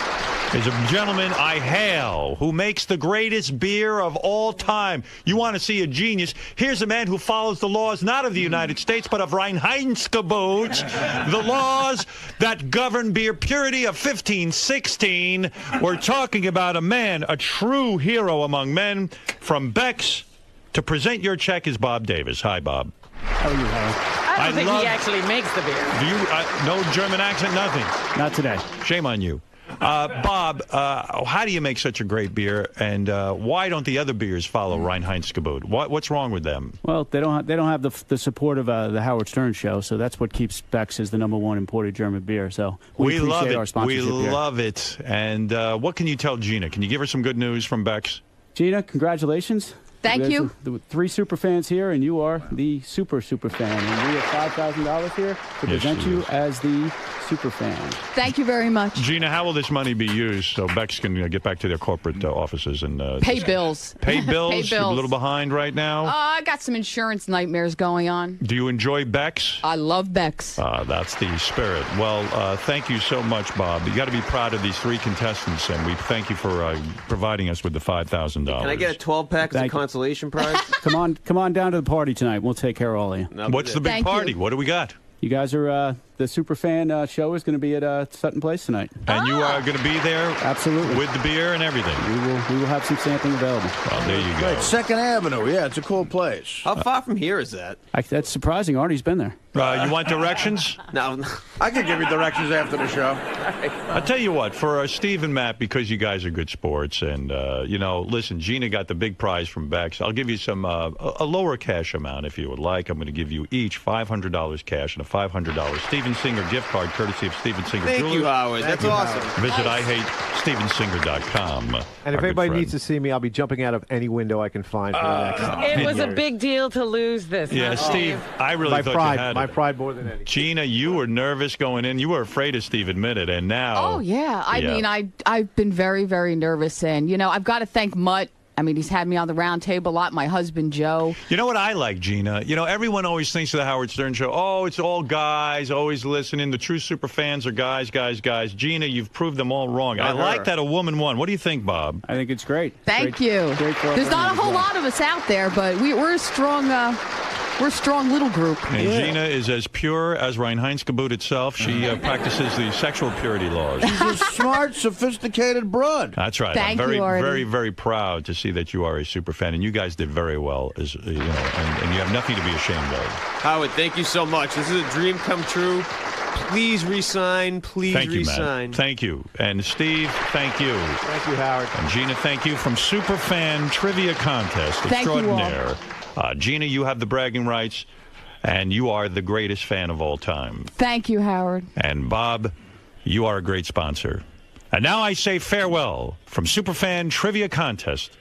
is a gentleman I hail who makes the greatest beer of all time. You want to see a genius? Here's a man who follows the laws not of the United States, but of Reinheitsgebot, the laws that govern beer purity of 1516. We're talking about a man, a true hero among men, from Beck's. To present your check is Bob Davis. Hi, Bob. How are you, Howard? I don't think he actually makes the beer. Do you? No German accent, nothing. Not today. Shame on you. Bob, how do you make such a great beer, and why don't the other beers follow Reinheitsgebot? What's wrong with them? Well, they don't have the support of the Howard Stern show, so that's what keeps Beck's as the #1 imported German beer. So we love appreciate it. our sponsorship We here. love it. And what can you tell Gina? Can you give her some good news from Beck's? Gina, congratulations. Thank you. The 3 super fans here, and you are the super fan. And we have $5,000 here to present you as the super fan. Thank you very much. Gina, how will this money be used so Beck's can get back to their corporate offices and Pay bills. Pay bills? Pay You're a bills. little behind right now. I got some insurance nightmares going on. Do you enjoy Beck's? I love Beck's. That's the spirit. Well, thank you so much, Bob. You got to be proud of these 3 contestants, and we thank you for providing us with the $5,000. Can I get a 12-pack as a consolation prize? Come on down to the party tonight. We'll take care of all of you. What's the big party? What do we got? You guys are the super fan show is going to be at Sutton Place tonight. And you are going to be there? Absolutely. With the beer and everything? We will have some sampling available. Well, there you go. Right, 2nd Avenue. Yeah, it's a cool place. How far from here is that? That's surprising. Artie's been there. You want directions? No. I can give you directions after the show. I'll tell you what, for Steve and Matt, because you guys are good sports, and, listen, Gina got the big prize from Beck's. I'll give you some a lower cash amount if you would like. I'm going to give you each $500 cash and a $500 Steven Singer gift card, courtesy of Steven Singer Thank Jewelers. you, Howard. That's awesome. Visit IHateStevenSinger.com. And if anybody needs to see me, I'll be jumping out of any window I can find for the next. It was a big deal to lose this. Yeah, huh, Steve, I really my thought pride, you had my it. pride more than anything. Gina, you were nervous going in. You were afraid, as Steve admitted, and now... Oh, yeah. I mean, I've been very, very nervous. And, I've got to thank Mutt. I mean, he's had me on the round table a lot. My husband, Joe. You know what I like, Gina? Everyone always thinks of the Howard Stern show, oh, it's all guys, always listening. The true super fans are guys. Gina, you've proved them all wrong. I like that a woman won. What do you think, Bob? I think it's great. Thank you. There's not a whole lot of us out there, but we're a strong... We're a strong little group. And Gina is as pure as Reinheitsgebot itself. She practices the sexual purity laws. She's a smart, sophisticated broad. That's right. Thank I'm very, you, Artie. very, very proud to see that you are a super fan, and you guys did very well, and you have nothing to be ashamed of. Howard, thank you so much. This is a dream come true. Please resign. Please Thank you, resign. Matt. Thank you. And Steve, thank you. Thank you, Howard. And Gina, thank you from Superfan Trivia Contest Thank you all. Extraordinaire. Gina, you have the bragging rights, and you are the greatest fan of all time. Thank you, Howard. And Bob, you are a great sponsor. And now I say farewell from Superfan Trivia Contest.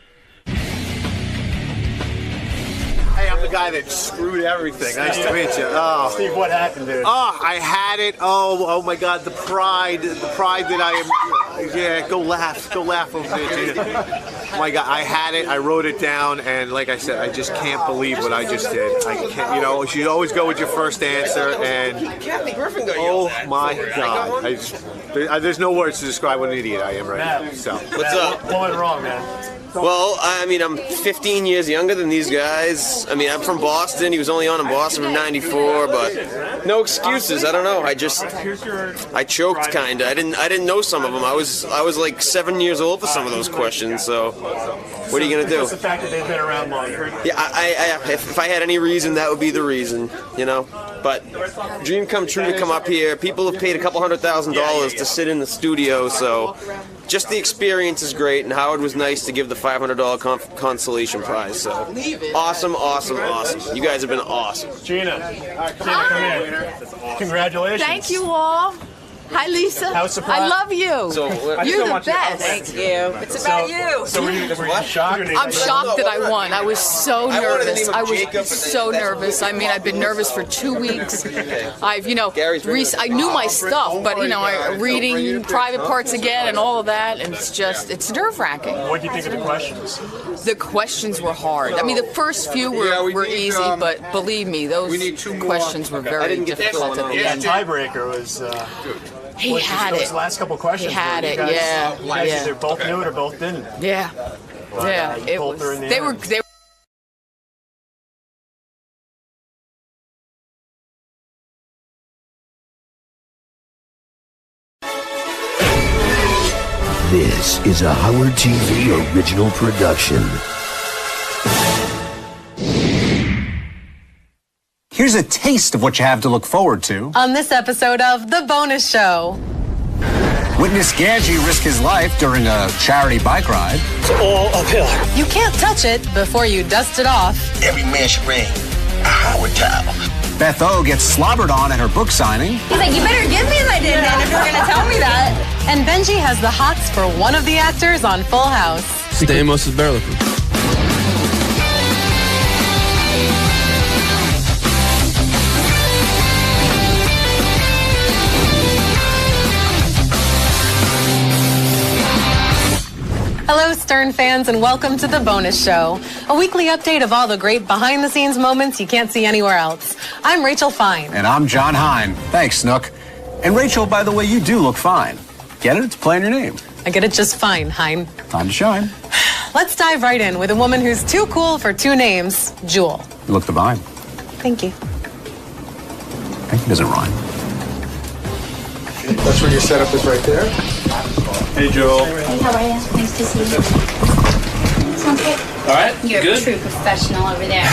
Hey, I'm the guy that screwed everything. Nice to meet you. Oh. Steve, what happened, dude? Oh, I had it. Oh my God, the pride that I am. Yeah, go laugh over it. Oh my God, I had it. I wrote it down, and like I said, I just can't believe what I just did. I can't. You should always go with your first answer, and oh my God, there's no words to describe what an idiot I am right now. So What's up? What went wrong, man? Well, I mean, I'm 15 years younger than these guys. I mean, I'm from Boston. He was only on in Boston from '94, but no excuses. I don't know. I choked kinda. I didn't know some of them. I was like 7 years old for some of those questions. So, what are you gonna do? Just the fact that they've been around longer. Yeah, if I had any reason, that would be the reason. But dream come true to come up here. People have paid a couple $100,000 to sit in the studio, so just the experience is great, and Howard was nice to give the $500 consolation prize. So awesome, awesome, awesome. You guys have been awesome. Gina, come here. Congratulations. Thank you all. Hi, Lisa. How surprised? I love you. You're the best. Thank you. It's about you. So were you shocked? I'm shocked that I won. I was so nervous. I was so nervous. I mean, I've been nervous for 2 weeks. I've, I knew my stuff, but, reading private parts again and all of that, and it's nerve-wracking. What do you think of the questions? The questions were hard. I mean, the first few were easy, but believe me, those questions were very difficult at the end. The tiebreaker was... He had it. Those last couple questions. He had it. You guys either both knew it or both didn't. Yeah. Yeah. It was. They were. This is a Howard TV original production. Here's a taste of what you have to look forward to on this episode of The Bonus Show. Witness Ganji risk his life during a charity bike ride. It's all uphill. You can't touch it before you dust it off. Every man should bring a Howard towel. Beth O gets slobbered on at her book signing. He's like, you better give me my din-din if you're going to tell me that. And Benji has the hots for one of the actors on Full House. Stamos is barely. Hello, Stern fans, and welcome to The Bonus Show, a weekly update of all the great behind-the-scenes moments you can't see anywhere else. I'm Rachel Fine. And I'm John Hine. Thanks, Snook. And Rachel, by the way, you do look fine. Get it? It's playing your name. I get it just fine, Hine. Time to shine. Let's dive right in with a woman who's too cool for two names, Jewel. You look divine. Thank you. Thank you doesn't rhyme. That's where your setup is right there. Hey, Joel. Hey, how are you? Nice to see you. Sounds good. All right, You're good. a true professional over there.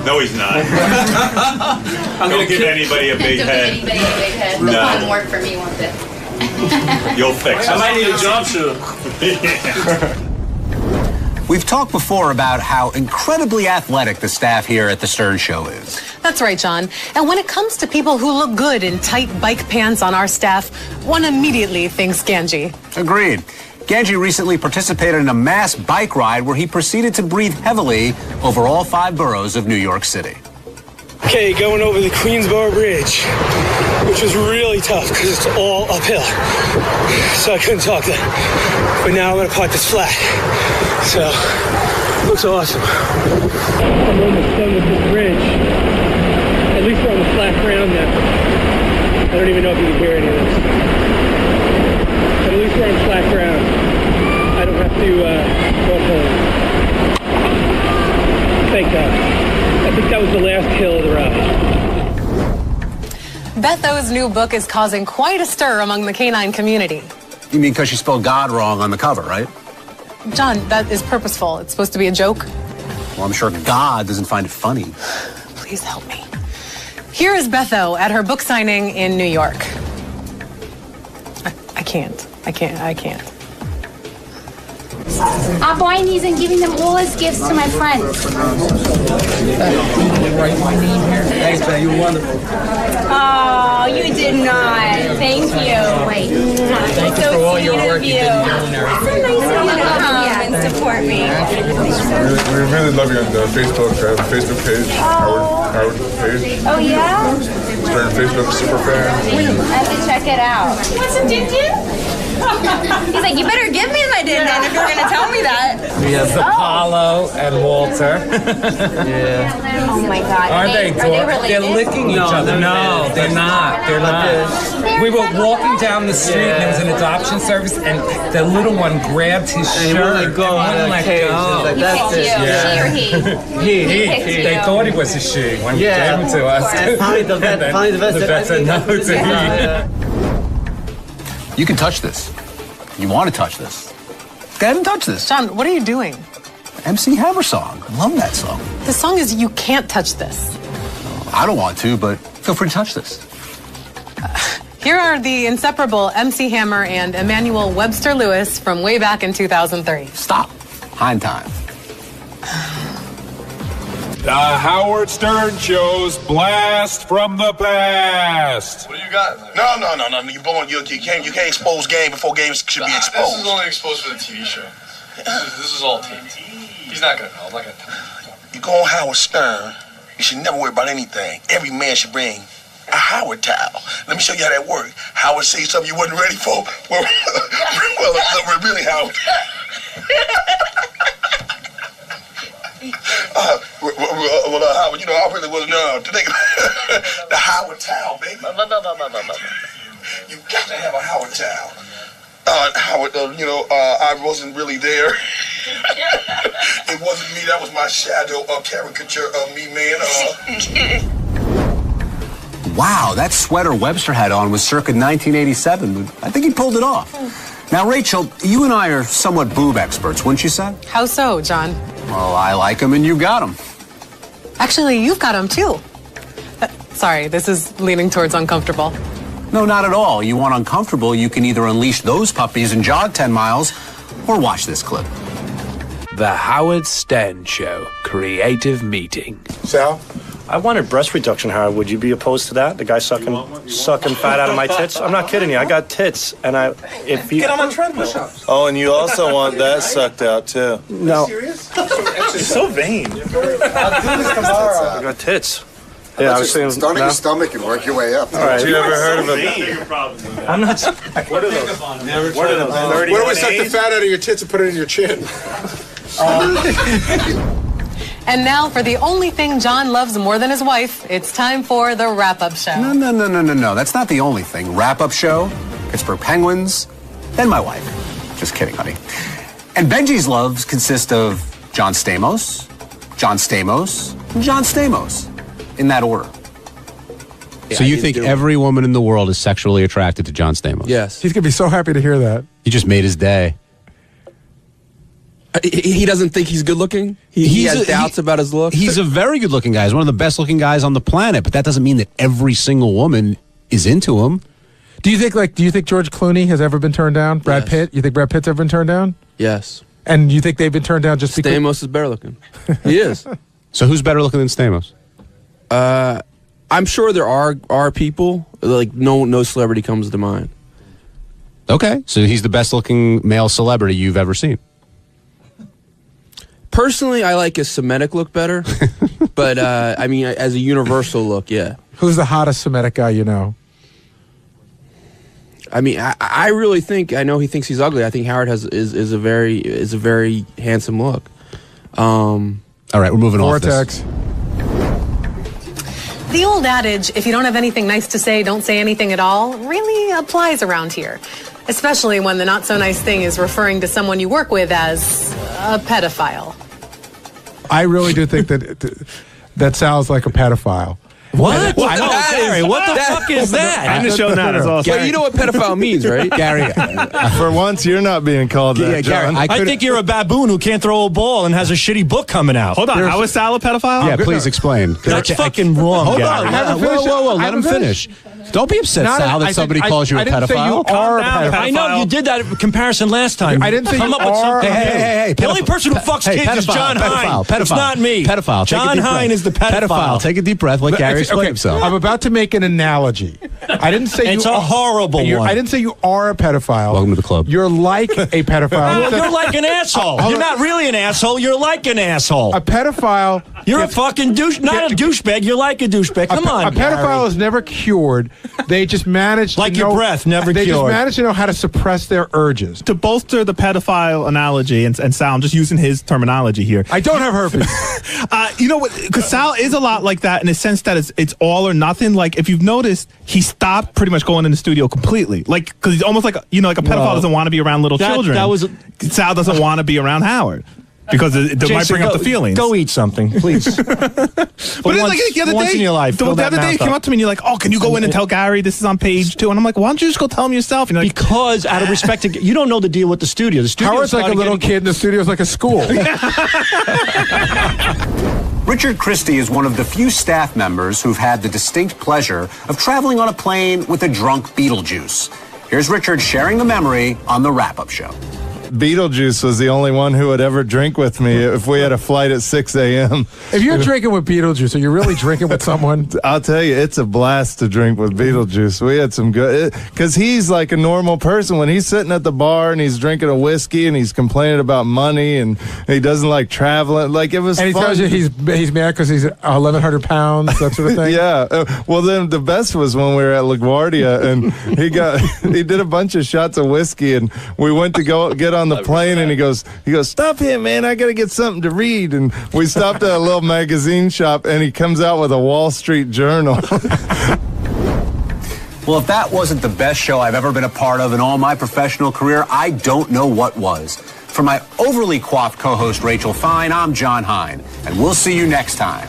No, he's not. Don't give anybody a big head. Don't give anybody a big head. No. It'll fun work for me, won't it? You'll fix it. I might need a job soon. We've talked before about how incredibly athletic the staff here at the Stern Show is. That's right, John. And when it comes to people who look good in tight bike pants on our staff, one immediately thinks Ganji. Agreed. Ganji recently participated in a mass bike ride where he proceeded to breathe heavily over all 5 boroughs of New York City. Okay, going over the Queensboro Bridge, which was really tough because it's all uphill. So I couldn't talk then. But now I'm going to park this flat. So, looks awesome. I'm almost done with this bridge. At least we're on the flat ground now. I don't even know if you can hear any of this. But at least we're on flat ground. I don't have to walk home. Thank God. I think that was the last hill of the ride. Beth O's new book is causing quite a stir among the canine community. You mean because she spelled God wrong on the cover, right? John, that is purposeful. It's supposed to be a joke. Well, I'm sure God doesn't find it funny. Please help me. Here is Beth O at her book signing in New York. I can't. I'm buying these and giving them all as gifts to my friends. Write my name here. Thanks, man. You're wonderful. Oh, you did not. Thank you. Wait. Thank you for all your work you've been doing there. It's so nice of you to come and support me. We really love you on the Facebook page, Howard page. Oh, yeah? Stern Facebook super fan. I have to check it out. Want some din-din? He's like, you better give me my din-din if you're going to tell me that. We have Apollo and Walter. Yeah. Oh, my God. Are they related? They're licking each other. No, they're not. They're not. We were walking down the street and there was an adoption service and the little one grabbed his shirt and wouldn't let go. That's it. She or he? He. They thought it was a she when he gave him to us. And finally the vet said no to me. You can touch this. You want to touch this. Go ahead and touch this. John, what are you doing? MC Hammer song. I love that song. The song is You Can't Touch This. I don't want to, but if Feel free to touch this. Here are the inseparable MC Hammer and Emmanuel Webster Lewis from way back in 2003. Stop. Hind time. The Howard Stern Show's blast from the past. What do you got? No. You can't expose game before games should be exposed. This is only exposed for the TV show. This is all taped. He's not gonna know. I'm not gonna tell him. You go on Howard Stern, you should never worry about anything. Every man should bring a Howard towel. Let me show you how that works. Howard say something you wasn't ready for. Well, really, Howard. Howard, I really wasn't today. The Howard towel, baby. You got to have a Howard towel. Howard, I wasn't really there. It wasn't me. That was my shadow, caricature of me, man. Wow, that sweater Webster had on was circa 1987. I think he pulled it off. Now, Rachel, you and I are somewhat boob experts, wouldn't you say? How so, John? Well, I like them and you've got them. Actually, you've got them too. Sorry, this is leaning towards uncomfortable. No, not at all. You want uncomfortable, you can either unleash those puppies and jog 10 miles or watch this clip. The Howard Stern Show Creative Meeting. Sal? I wanted breast reduction, Howard. Would you be opposed to that? The guy sucking fat out of my tits? I'm not kidding you. I got tits, and if you get on my treadmill. Oh, and you also want that sucked out too. No. You're so vain. I got tits. Yeah, I was saying. Start at your stomach and work your way up. All right. You ever heard of a? I'm not. What are those? What do we suck the fat out of your tits and put it in your chin? And now, for the only thing John loves more than his wife, it's time for the wrap-up show. No. That's not the only thing. Wrap-up show, Pittsburgh Penguins, then my wife. Just kidding, honey. And Benji's loves consist of John Stamos, John Stamos, and John Stamos. In that order. So you think every woman in the world is sexually attracted to John Stamos? Yes. He's going to be so happy to hear that. You just made his day. He doesn't think he's good looking? He has doubts about his look? He's a very good looking guy. He's one of the best looking guys on the planet, but that doesn't mean that every single woman is into him. Do you think George Clooney has ever been turned down? Brad Pitt? You think Brad Pitt's ever been turned down? Yes. And you think they've been turned down just because? Stamos is better looking. He is. So who's better looking than Stamos? I'm sure there are people. Like no celebrity comes to mind. Okay, so he's the best looking male celebrity you've ever seen. Personally, I like his Semitic look better, but I mean, as a universal look, yeah. Who's the hottest Semitic guy you know? I mean, I really think I know he thinks he's ugly. I think Howard is a very handsome look. All right, we're moving on. Vortex. The old adage, if you don't have anything nice to say, don't say anything at all, really applies around here. Especially when the not-so-nice thing is referring to someone you work with as a pedophile. I really do think that sounds like a pedophile. What? Gary, what the fuck is that? I'm just showing that as awesome. Well, you know what pedophile means, right? Gary, for once, you're not being called that, John. I think you're a baboon who can't throw a ball and has a shitty book coming out. Hold on, how is Sal a pedophile? Yeah, please explain. That's fucking wrong, Hold Gary. on. Whoa. Let him finish. Don't be upset, Sal, that somebody calls you a pedophile. I didn't say you are a pedophile. I know, you did that comparison last time. I didn't say you are. Hey. The only person who fucks kids is John Hine. It's not me. Pedophile. John Hine is the pedophile. Take a deep breath. Let Gary explain himself. I'm about to make an analogy. I didn't say it's a horrible one. I didn't say you are a pedophile. Welcome to the club. You're like a pedophile. You're like an asshole. You're not really an asshole. You're like an asshole. A pedophile. You're a fucking douche. Not a douchebag. You're like a douchebag. Come on, a pedophile is never cured. They just manage like to your know, breath, never they cured. They just manage to know how to suppress their urges. To bolster the pedophile analogy, and Sal, I'm just using his terminology here. I don't have herpes. You know what? Because Sal is a lot like that in the sense that it's all or nothing. Like, if you've noticed, he stopped pretty much going in the studio completely. Like, because he's almost like a pedophile doesn't want to be around little children. Sal doesn't want to be around Howard. because it might Jason, bring up the feelings. Go eat something, please. But it's like the other once day, in your life, the other day, you came up to me and you're like, "Oh, can you go in and tell Gary this is on page 2?" And I'm like, "Why don't you just go tell him yourself?" And you're like, because out of respect to you don't know the deal with the studio. The studio Howard's like a little kid, and the studio's like a school. Richard Christie is one of the few staff members who've had the distinct pleasure of traveling on a plane with a drunk Beetlejuice. Here's Richard sharing the memory on the wrap-up show. Beetlejuice was the only one who would ever drink with me if we had a flight at 6 a.m. If you're drinking with Beetlejuice, are you really drinking with someone? I'll tell you, it's a blast to drink with Beetlejuice. We had some good, because he's like a normal person. When he's sitting at the bar and he's drinking a whiskey and he's complaining about money and he doesn't like traveling, like it was and he fun. tells you he's mad because he's 1,100 pounds, that sort of thing. Yeah. Well, then the best was when we were at LaGuardia and he did a bunch of shots of whiskey and we went to go get on the plane and he goes, "Stop here, man, I gotta get something to read." And we stopped at a little magazine shop and he comes out with a Wall Street Journal. Well, if that wasn't the best show I've ever been a part of in all my professional career, I don't know what was. For my overly coiffed co-host Rachel Fine, I'm John Hine, and we'll see you next time.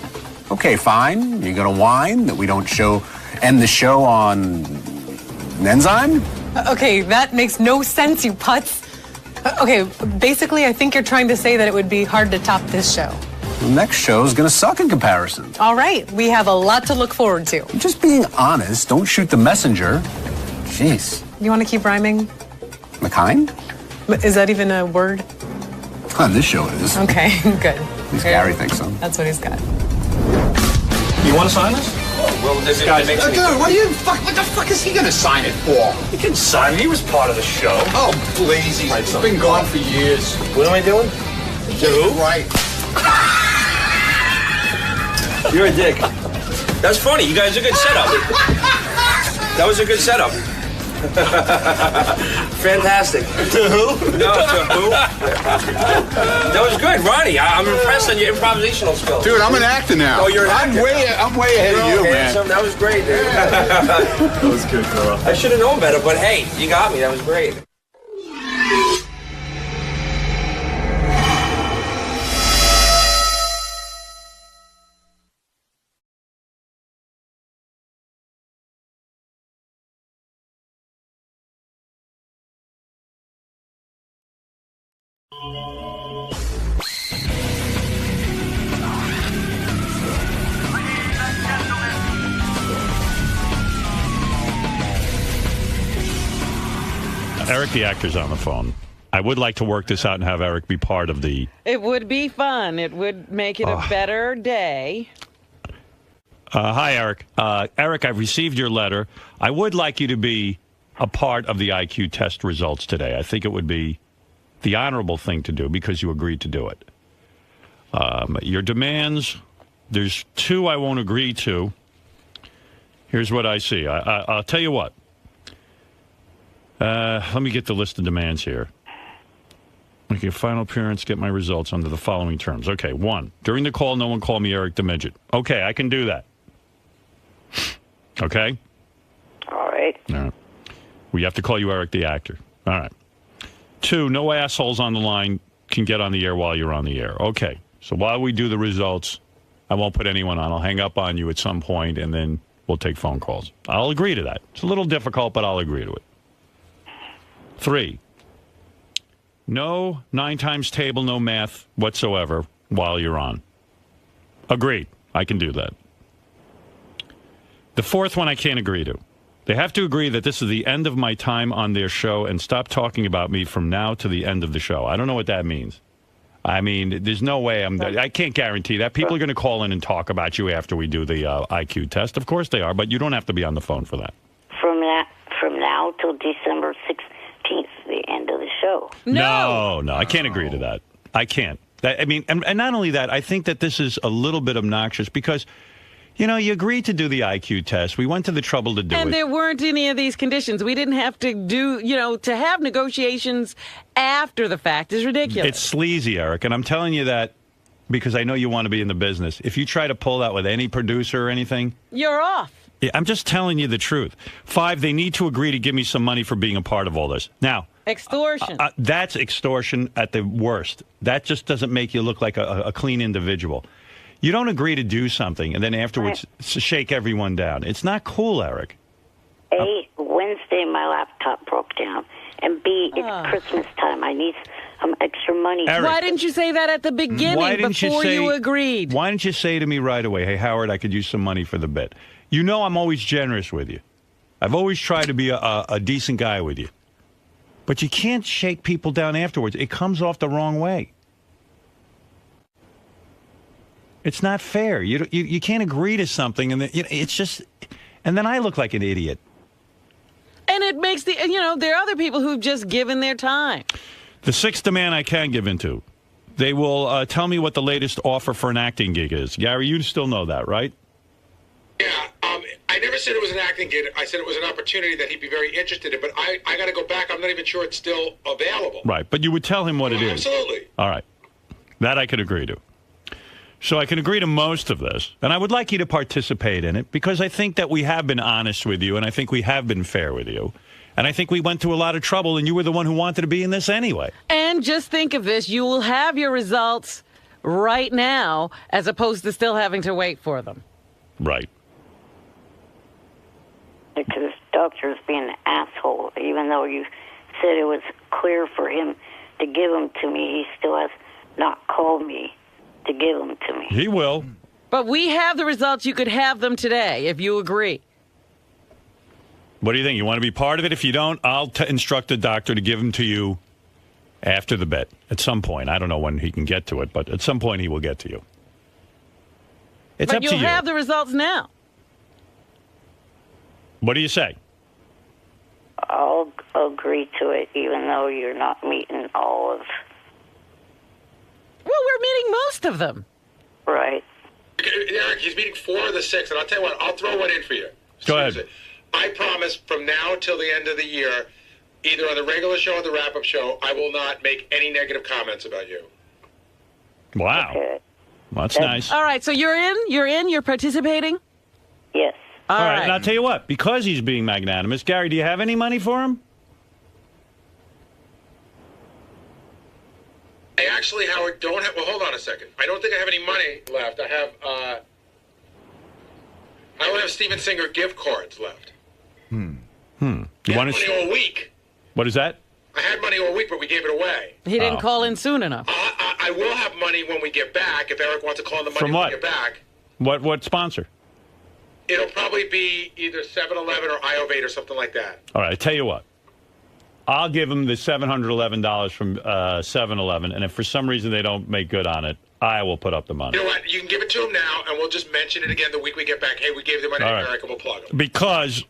Okay, Fine, you gonna whine that we don't end the show on an enzyme? Okay, that makes no sense, you putz. Okay, basically, I think you're trying to say that it would be hard to top this show. The next show's gonna suck in comparison. All right, we have a lot to look forward to. I'm just being honest. Don't shoot the messenger. Jeez. You want to keep rhyming? McKind? Is that even a word? On this show it is. Okay, good. At least Gary thinks so. That's what he's got. You want to sign this? Well, this guy makes me... Dude, what the fuck is he gonna sign it for? He can sign it. He was part of the show. Oh, please, he's been gone for years. What am I doing? You're right. You're a dick. That's funny. You guys, a good setup. That was a good setup. Fantastic. To who? No, to who? That was good, Ronnie. I'm impressed on your improvisational skills. Dude, I'm an actor now. Oh, you're an actor. I'm way ahead of you, man. That was great, dude. That was good, bro. I should have known better, but hey, you got me. That was great. Eric, the actor's on the phone. I would like to work this out and have Eric be part of the... It would be fun. It would make it a better day. Hi, Eric. Eric, I've received your letter. I would like you to be a part of the IQ test results today. I think it would be the honorable thing to do because you agreed to do it. Your demands, there's 2 I won't agree to. Here's what I see. I'll tell you what. Let me get the list of demands here. Make a final appearance, get my results under the following terms. Okay, 1. During the call, no one call me Eric the Midget. Okay, I can do that. Okay? All right. All right. We have to call you Eric the actor. All right. 2, no assholes on the line can get on the air while you're on the air. Okay, so while we do the results, I won't put anyone on. I'll hang up on you at some point, and then we'll take phone calls. I'll agree to that. It's a little difficult, but I'll agree to it. 3, no 9 times table, no math whatsoever while you're on. Agreed. I can do that. The 4th one I can't agree to. They have to agree that this is the end of my time on their show and stop talking about me from now to the end of the show. I don't know what that means. I mean, there's no way I can't guarantee that. People are going to call in and talk about you after we do the IQ test. Of course they are, but you don't have to be on the phone for that. From now till December 16th, the end of the show. No, I can't agree to that. I can't. I mean, and not only that, I think that this is a little bit obnoxious because, you know, you agreed to do the IQ test. We went to the trouble to do it. And there weren't any of these conditions. We didn't have to do, to have negotiations after the fact is ridiculous. It's sleazy, Eric, and I'm telling you that because I know you want to be in the business. If you try to pull that with any producer or anything, you're off. Yeah, I'm just telling you the truth. 5, they need to agree to give me some money for being a part of all this. Now, Extortion. That's extortion at the worst. That just doesn't make you look like a clean individual. You don't agree to do something and then afterwards shake everyone down. It's not cool, Eric. A, Wednesday my laptop broke down. And B, it's Christmas time. I need some extra money. Eric, why didn't you say that at the beginning before you agreed? Why didn't you say to me right away, hey, Howard, I could use some money for the bit? You know I'm always generous with you. I've always tried to be a decent guy with you. But you can't shake people down afterwards. It comes off the wrong way. It's not fair. You can't agree to something, and it's just... And then I look like an idiot. And it makes there are other people who've just given their time. The sixth demand I can give into. They will tell me what the latest offer for an acting gig is. Gary, you still know that, right? Yeah, I never said it was an acting gig. I said it was an opportunity that he'd be very interested in, but I got to go back. I'm not even sure it's still available. Right, but you would tell him what it is. Absolutely. All right. That I could agree to. So I can agree to most of this, and I would like you to participate in it because I think that we have been honest with you, and I think we have been fair with you, and I think we went through a lot of trouble, and you were the one who wanted to be in this anyway. And just think of this. You will have your results right now as opposed to still having to wait for them. Right. Because the doctor's being an asshole. Even though you said it was clear for him to give them to me, he still has not called me to give them to me. He will. But we have the results. You could have them today if you agree. What do you think? You want to be part of it? If you don't, I'll instruct the doctor to give them to you after the bet at some point. I don't know when he can get to it, but at some point he will get to you. It's up to you. But you'll have the results now. What do you say? I'll agree to it, even though you're not meeting all of... Well, we're meeting most of them. Right. Eric, he's meeting 4 of the 6, and I'll tell you what, I'll throw one in for you. Go ahead. I promise from now till the end of the year, either on the regular show or the wrap-up show, I will not make any negative comments about you. Wow. Okay. Well, that's nice. All right, so you're participating? Yes. All right, and I'll tell you what, because he's being magnanimous, Gary, do you have any money for him? I actually, Howard, don't have... Well, hold on a second. I don't think I have any money left. I have, I only have Steven Singer gift cards left. You I want had money all week. What is that? I had money all week, but we gave it away. He didn't call in soon enough. I will have money when we get back, if Eric wants to call in the money From when what? we get back. What sponsor? It'll probably be either 7-Eleven or IO8 or something like that. All right, I tell you what. I'll give him the $711 from 7-Eleven, and if for some reason they don't make good on it, I will put up the money. You know what? You can give it to him now, and we'll just mention it again the week we get back. Hey, we gave the money to Eric, and we'll plug him. Because,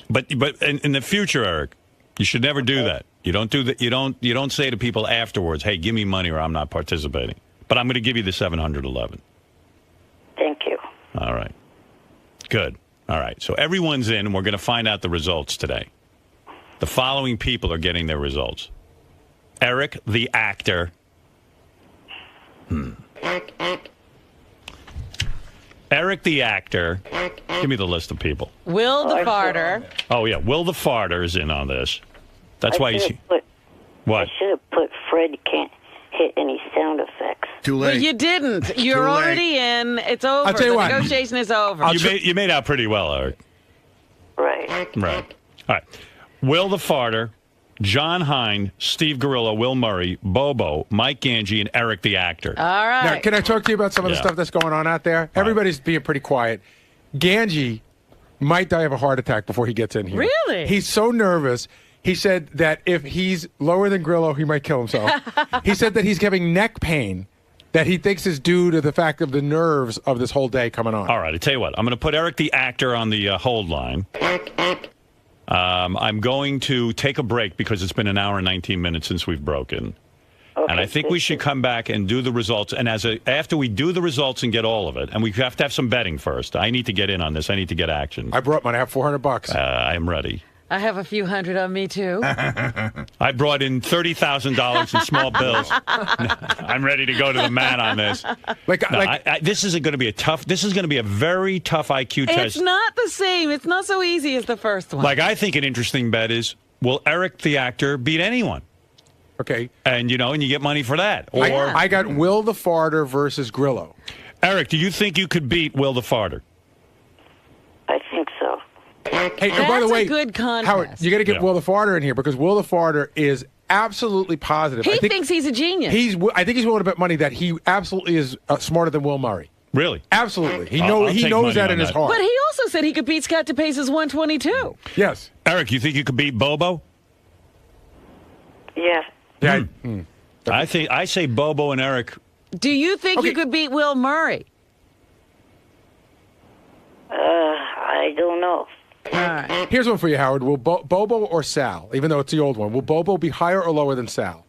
but in the future, Eric, you should never do that. You don't do that. You don't say to people afterwards, "Hey, give me money, or I'm not participating." But I'm going to give you the $711. Thank you. All right. Good. All right. So everyone's in, and we're going to find out the results today. The following people are getting their results. Eric, the actor. Eric, the actor. Give me the list of people. Will the farter. Oh, yeah. Will the farter is in on this. That's why he's... What? I should have put Fred can't hit any sound effects. Too Well, you didn't. You're already in. It's over. I'll tell you the what. negotiation is over. You made out pretty well, Eric. Right. Right. All right. Will the farter, John Hine, Steve Gorilla, Will Murray, Bobo, Mike Ganji, and Eric the actor. All right. Now, can I talk to you about some of the Yeah. stuff that's going on out there? Everybody's being pretty quiet. Ganji might die of a heart attack before he gets in here. Really? He's so nervous. He said that if he's lower than Grillo, he might kill himself. He said that he's having neck pain that he thinks is due to the fact of the nerves of this whole day coming on. All right. I tell you what. I'm going to put Eric the actor on the hold line. I'm going to take a break because it's been an hour and 19 minutes since we've broken. Okay, And I think we should come back and do the results. And after we do the results and get all of it, and we have to have some betting first. I need to get in on this. I need to get action. I brought money. I have $400. I am ready. I have a few hundred on me, too. I brought in $30,000 in small bills. I'm ready to go to the man on this. This isn't going to be a tough. This is going to be a very tough IQ test. It's not the same. It's not so easy as the first one. Like, I think an interesting bet is will Eric the actor beat anyone? Okay. And, and you get money for that. Or I got Will the Farter versus Grillo. Eric, do you think you could beat Will the Farter? I think so. Hey, and by the way, a good contest. Howard, you got to get Will the Farter in here because Will the Farter is absolutely positive. He thinks he's a genius. I think he's willing to bet money that he absolutely is smarter than Will Murray. Really? Absolutely. He knows that in his heart. But he also said he could beat Scott DePace's 122. Yes. Eric, you think you could beat Bobo? Yeah. Yeah. I say Bobo and Eric. Do you think you could beat Will Murray? I don't know. All right. Here's one for you, Howard. Will Bobo or Sal, even though it's the old one, will Bobo be higher or lower than Sal?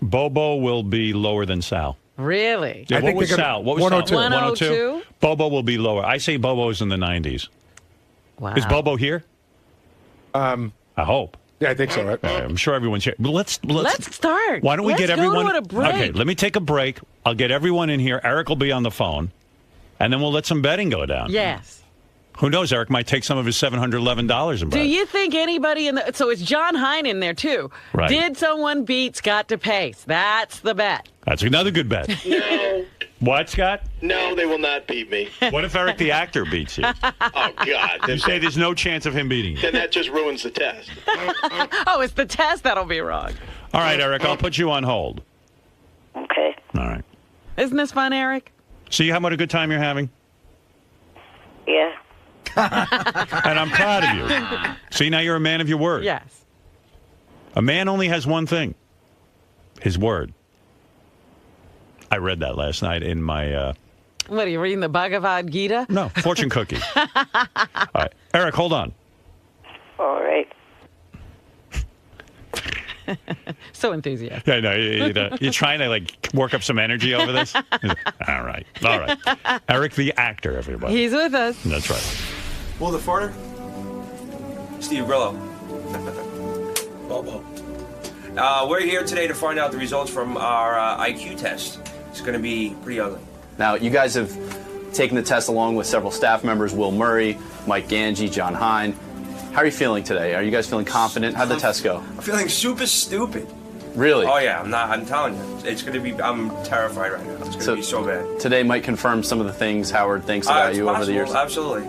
Bobo will be lower than Sal. Really? Yeah, what was Sal? What was 102. 102? Bobo will be lower. I say Bobo's in the 90s. Wow. Is Bobo here? I hope. Yeah, I think so. Right? I'm sure everyone's here. But let's start. Why don't we get everyone? Go to a break. Okay, let me take a break. I'll get everyone in here. Eric will be on the phone, and then we'll let some betting go down. Yes. Who knows? Eric might take some of his $711 and bet. Do you think anybody so it's John Hine in there too? Right. Did someone beat Scott DePace? That's the bet. That's another good bet. No. What, Scott? No, they will not beat me. What if Eric the actor beats you? Oh, God. You say there's no chance of him beating you. Then that just ruins the test. Oh, it's the test that'll be wrong. All right, Eric, I'll put you on hold. Okay. All right. Isn't this fun, Eric? See how much a good time you're having? Yeah. And I'm proud of you. See, now you're a man of your word. Yes. A man only has one thing. His word. I read that last night in my... What, are you reading the Bhagavad Gita? No, fortune cookie. All right. Eric, hold on. All right. So enthusiastic. Yeah, no, you're trying to, work up some energy over this? All right. Eric the actor, everybody. He's with us. That's right. Will the Farter? Steve Grillo. Bobo. We're here today to find out the results from our IQ test. It's going to be pretty ugly. Now, you guys have taken the test along with several staff members, Will Murray, Mike Ganji, John Hine. How are you feeling today? Are you guys feeling confident? How'd the test go? I'm feeling super stupid. Really? Oh, yeah, I'm telling you. It's going to be, I'm terrified right now. It's going to be so bad. Today might confirm some of the things Howard thinks about you over the years? Absolutely.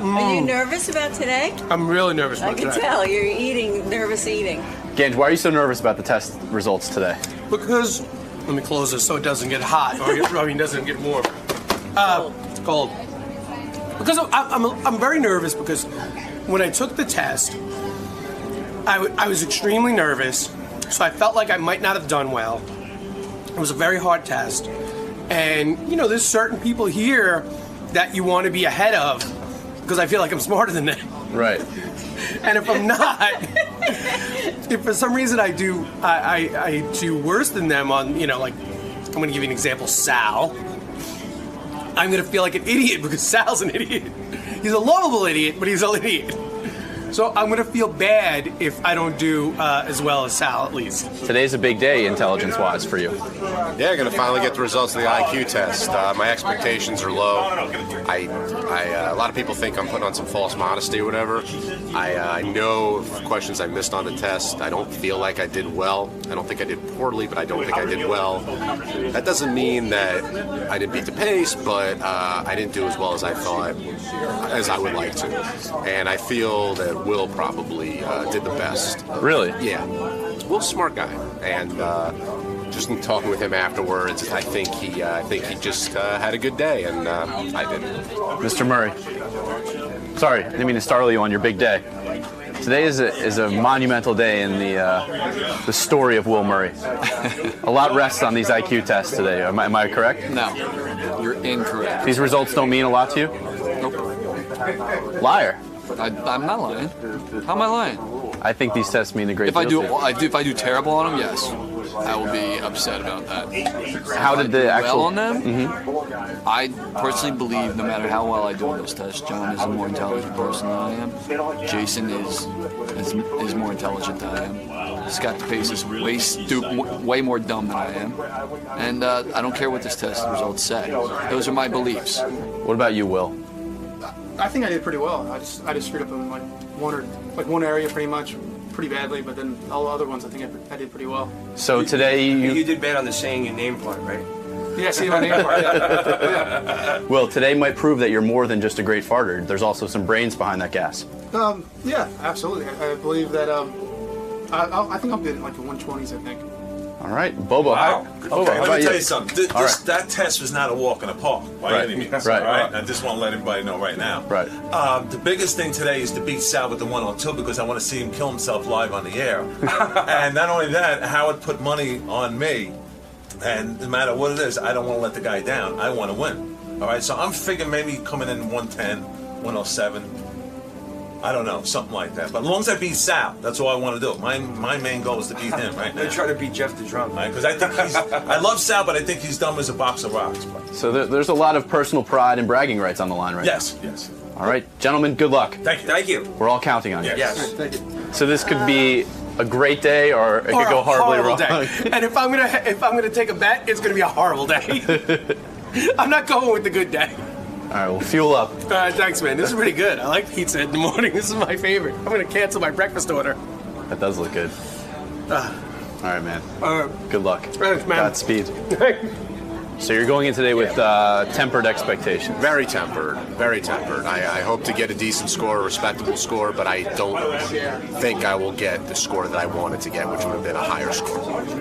Are you nervous about today? I'm really nervous about today. I can tell. You're nervous eating. Ganj, why are you so nervous about the test results today? Because, let me close this so it doesn't get hot, doesn't get warm. It's cold. Because I'm very nervous because when I took the test, I was extremely nervous, so I felt like I might not have done well. It was a very hard test. And, there's certain people here that you want to be ahead of because I feel like I'm smarter than them. Right. And if I'm not, if for some reason I do worse than them on, I'm going to give you an example, Sal. I'm going to feel like an idiot because Sal's an idiot. He's a lovable idiot, but he's an idiot. So I'm going to feel bad if I don't do as well as Sal, at least. Today's a big day, intelligence-wise, for you. Yeah, I'm going to finally get the results of the IQ test. My expectations are low. A lot of people think I'm putting on some false modesty or whatever. I know questions I missed on the test. I don't feel like I did well. I don't think I did poorly, but I don't think I did well. That doesn't mean that I didn't beat the pace, but I didn't do as well as I thought, as I would like to. And I feel that Will probably did the best. Really? Yeah. Will's a smart guy, and just in talking with him afterwards, I think he just had a good day, and I didn't. Mr. Murray, sorry, I didn't mean to startle you on your big day. Today is a monumental day in the story of Will Murray. A lot rests on these IQ tests today. Am I correct? No, you're incorrect. These results don't mean a lot to you? Nope. Liar. I'm not lying. How am I lying? I think these tests mean a great deal. If I do terrible on them, yes, I will be upset about that. How did the actual well on them? Mm-hmm. I personally believe no matter how well I do on those tests, John is a more intelligent person than I am. Jason is more intelligent than I am. Scott DePace is way more dumb than I am. And I don't care what this test results say. Those are my beliefs. What about you, Will? I think I did pretty well. I just screwed up in like one area pretty badly, but then all the other ones I think I did pretty well. So today you did bad on the saying your name part, right? Yeah, see my name part. Yeah. Well, today might prove that you're more than just a great farter. There's also some brains behind that gas. Yeah, absolutely. I believe that. I think I'm good in like the 120s. I think. All right, Bobo. Wow. Bobo, Okay, how let about me tell you? you something. That test was not a walk in the park by Right. any means. Right. All right. I just want to let everybody know right now. Right. The biggest thing today is to beat Sal with the 102 because I want to see him kill himself live on the air. And not only that, Howard put money on me, and no matter what it is, I don't want to let the guy down. I want to win. All right. So I'm figuring maybe coming in 110, 107. I don't know, something like that. But as long as I beat Sal, that's all I want to do. My main goal is to beat him right now. I try to beat Jeff the Drunk. Right? Because I think I love Sal, but I think he's dumb as a box of rocks. But. So there's a lot of personal pride and bragging rights on the line right Yes, now. yes. All right, gentlemen, good luck. Thank you. Thank you. We're all counting on you. Yes. Thank you. So this could be a great day, or it could go horribly wrong. Day. And if I'm gonna take a bet, it's gonna be a horrible day. I'm not going with the good day. All right, well, fuel up. Thanks, man. This is pretty good. I like pizza in the morning. This is my favorite. I'm gonna cancel my breakfast order. That does look good. All right, man. Good luck. Thanks, man. Godspeed. So you're going in today with tempered expectations. Very tempered, very tempered. I hope to get a decent score, a respectable score, but I don't think I will get the score that I wanted to get, which would have been a higher score.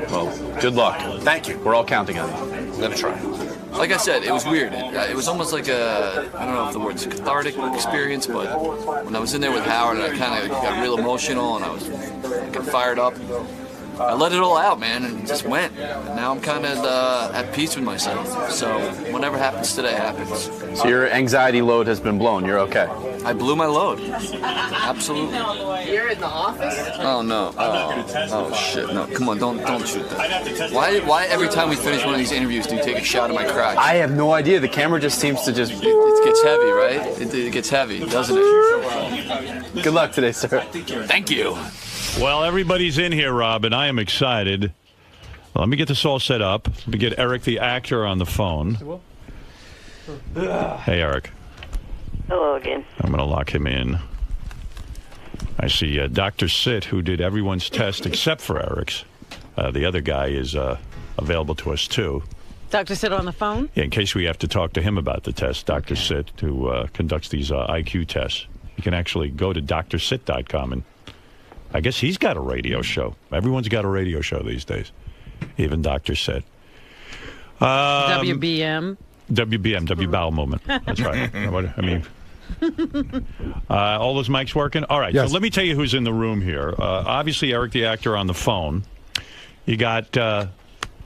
Well, good luck. Thank you. We're all counting on you. I'm going to try. Like I said, it was weird. It was almost like I don't know if the word's cathartic experience, but when I was in there with Howard, I kind of got real emotional and I got fired up. I let it all out, man, and just went. And now I'm kind of at peace with myself. So whatever happens today happens. So your anxiety load has been blown. You're okay. I blew my load. Absolutely. You're in the office? Oh no! Oh shit! No, come on! Don't shoot that. Why every time we finish one of these interviews do you take a shot at my crotch? I have no idea. The camera just seems to just. It gets heavy, right? It gets heavy, doesn't it? Good luck today, sir. Thank you. Well, everybody's in here, Rob, and I am excited. Well, let me get this all set up. Let me get Eric, the actor, on the phone. Hey, Eric. Hello again. I'm going to lock him in. I see Dr. Sit, who did everyone's test except for Eric's. The other guy is available to us, too. Dr. Sit on the phone? Yeah, in case we have to talk to him about the test, Dr. Sit, who conducts these IQ tests. You can actually go to drsit.com, and I guess he's got a radio show. Everyone's got a radio show these days, even Dr. Sit. WBM. W Bowel Movement. That's right. I mean, all those mics working? All right. Yes. So let me tell you who's in the room here. Obviously, Eric, the actor, on the phone. You got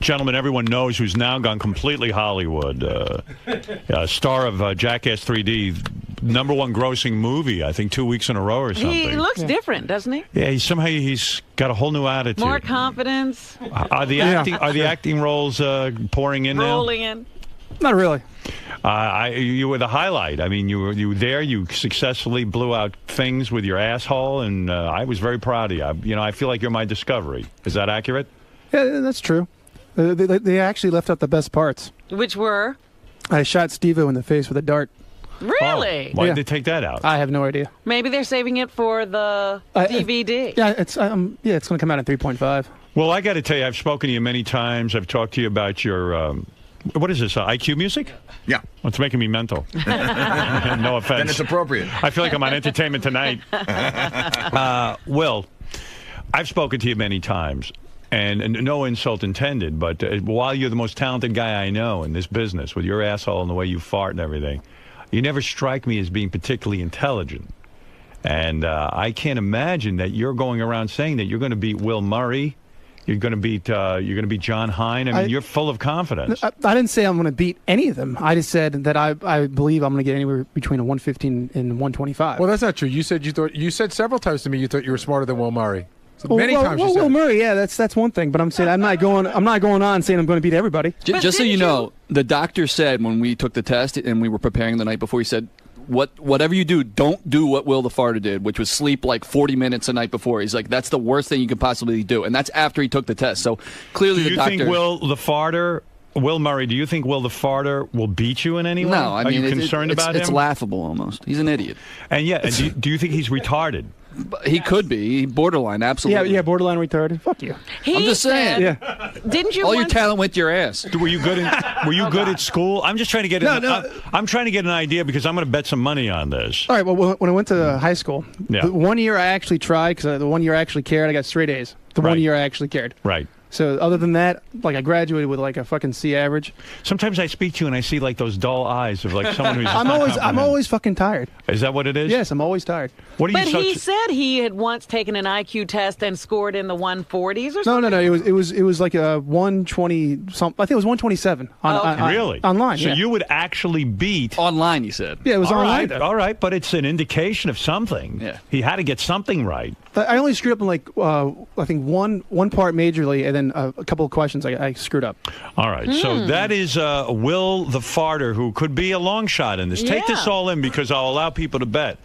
gentleman everyone knows who's now gone completely Hollywood. Star of Jackass 3D, #1 grossing movie, I think 2 weeks in a row or something. He looks different, doesn't he? Yeah, he's got a whole new attitude. More confidence. Are the acting roles pouring in now? Rolling in. Not really. You were the highlight. I mean, you were there. You successfully blew out things with your asshole, and I was very proud of you. I feel like you're my discovery. Is that accurate? Yeah, that's true. They actually left out the best parts. Which were? I shot Steve-O in the face with a dart. Really? Why did they take that out? I have no idea. Maybe they're saving it for the DVD. Yeah, it's going to come out in 3.5. Well, I got to tell you, I've spoken to you many times. I've talked to you about your. What is this, IQ music? Yeah. Well, it's making me mental. No offense. Then it's appropriate. I feel like I'm on Entertainment Tonight. Will, I've spoken to you many times, and no insult intended, but while you're the most talented guy I know in this business, with your asshole and the way you fart and everything, you never strike me as being particularly intelligent. And I can't imagine that you're going around saying that you're going to beat Will Murray. You're going to beat John Hine. I mean, you're full of confidence. I didn't say I'm going to beat any of them. I just said that I believe I'm going to get anywhere between a 115 and 125. Well, that's not true. You said several times to me you thought you were smarter than Will Murray. So many times you said Will Murray, yeah, that's one thing. But I'm saying I'm not going on saying I'm going to beat everybody. Just so you know, the doctor said when we took the test and we were preparing the night before, he said, whatever you do, don't do what Will the Farter did, which was sleep like 40 minutes the night before. He's like, that's the worst thing you could possibly do. And that's after he took the test. So clearly do the doctor... you think Will the Farter Will Murray, do you think Will the Farter will beat you in any way? No, I mean, are you concerned about him? It's laughable almost. He's an idiot. And do you think he's retarded? He could be borderline, absolutely. Yeah, borderline retarded. Fuck you. I'm just saying. Yeah. Didn't you? All your talent went to your ass. Were you good? Were you good at school? I'm just trying to get. I'm trying to get an idea because I'm going to bet some money on this. All right. Well, when I went to high school, Yeah. the 1 year I actually tried because the 1 year I actually cared, I got straight A's. The 1 year I actually cared. Right. So other than that, like I graduated with like a fucking C average. Sometimes I speak to you and I see like those dull eyes of like someone who's. I'm always fucking tired. Is that what it is? Yes, I'm always tired. What are But you? he said he had once taken an IQ test and scored in the 140s or something. No. It was like a 120 something. I think it was 127 on Really? online. So yeah. you would actually beat online. You said. Yeah, it was online. All right, but it's an indication of something. Yeah. He had to get something right. I only screwed up in like I think one part majorly, and then a couple of questions I screwed up. All right, so that is Will the Farter, who could be a long shot in this. Take this all in because I'll allow people to bet.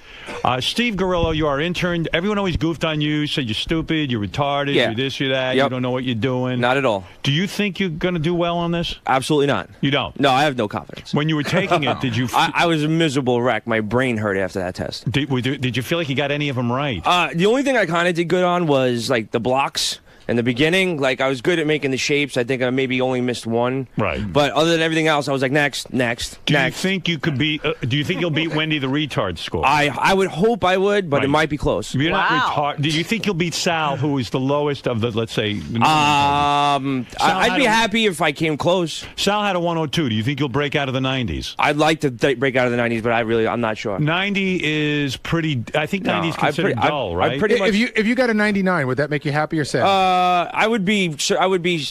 Steve Gorillo, you are intern. Everyone always goofed on you, said you're stupid, you're retarded, you're this, you're that, you don't know what you're doing. Not at all. Do you think you're going to do well on this? Absolutely not. You don't? No, I have no confidence. When you were taking it, did you... I was a miserable wreck. My brain hurt after that test. Did you feel like you got any of them right? The only thing I kind of did good on was like the blocks. In the beginning, like I was good at making the shapes. I think I maybe only missed one. Right. But other than everything else, I was like next. Do you think you could beat? Do you think you'll beat Wendy the retard score? I would hope I would, but it might be close. You're not retarded. Do you think you'll beat Sal, who is the lowest of the? Let's say. I'd be happy if I came close. Sal had a 102. Do you think you'll break out of the 90s? I'd like to break out of the 90s, but I'm not sure. 90 is pretty. I think 90 is considered dull, right? If you got a 99, would that make you happy or sad? I would be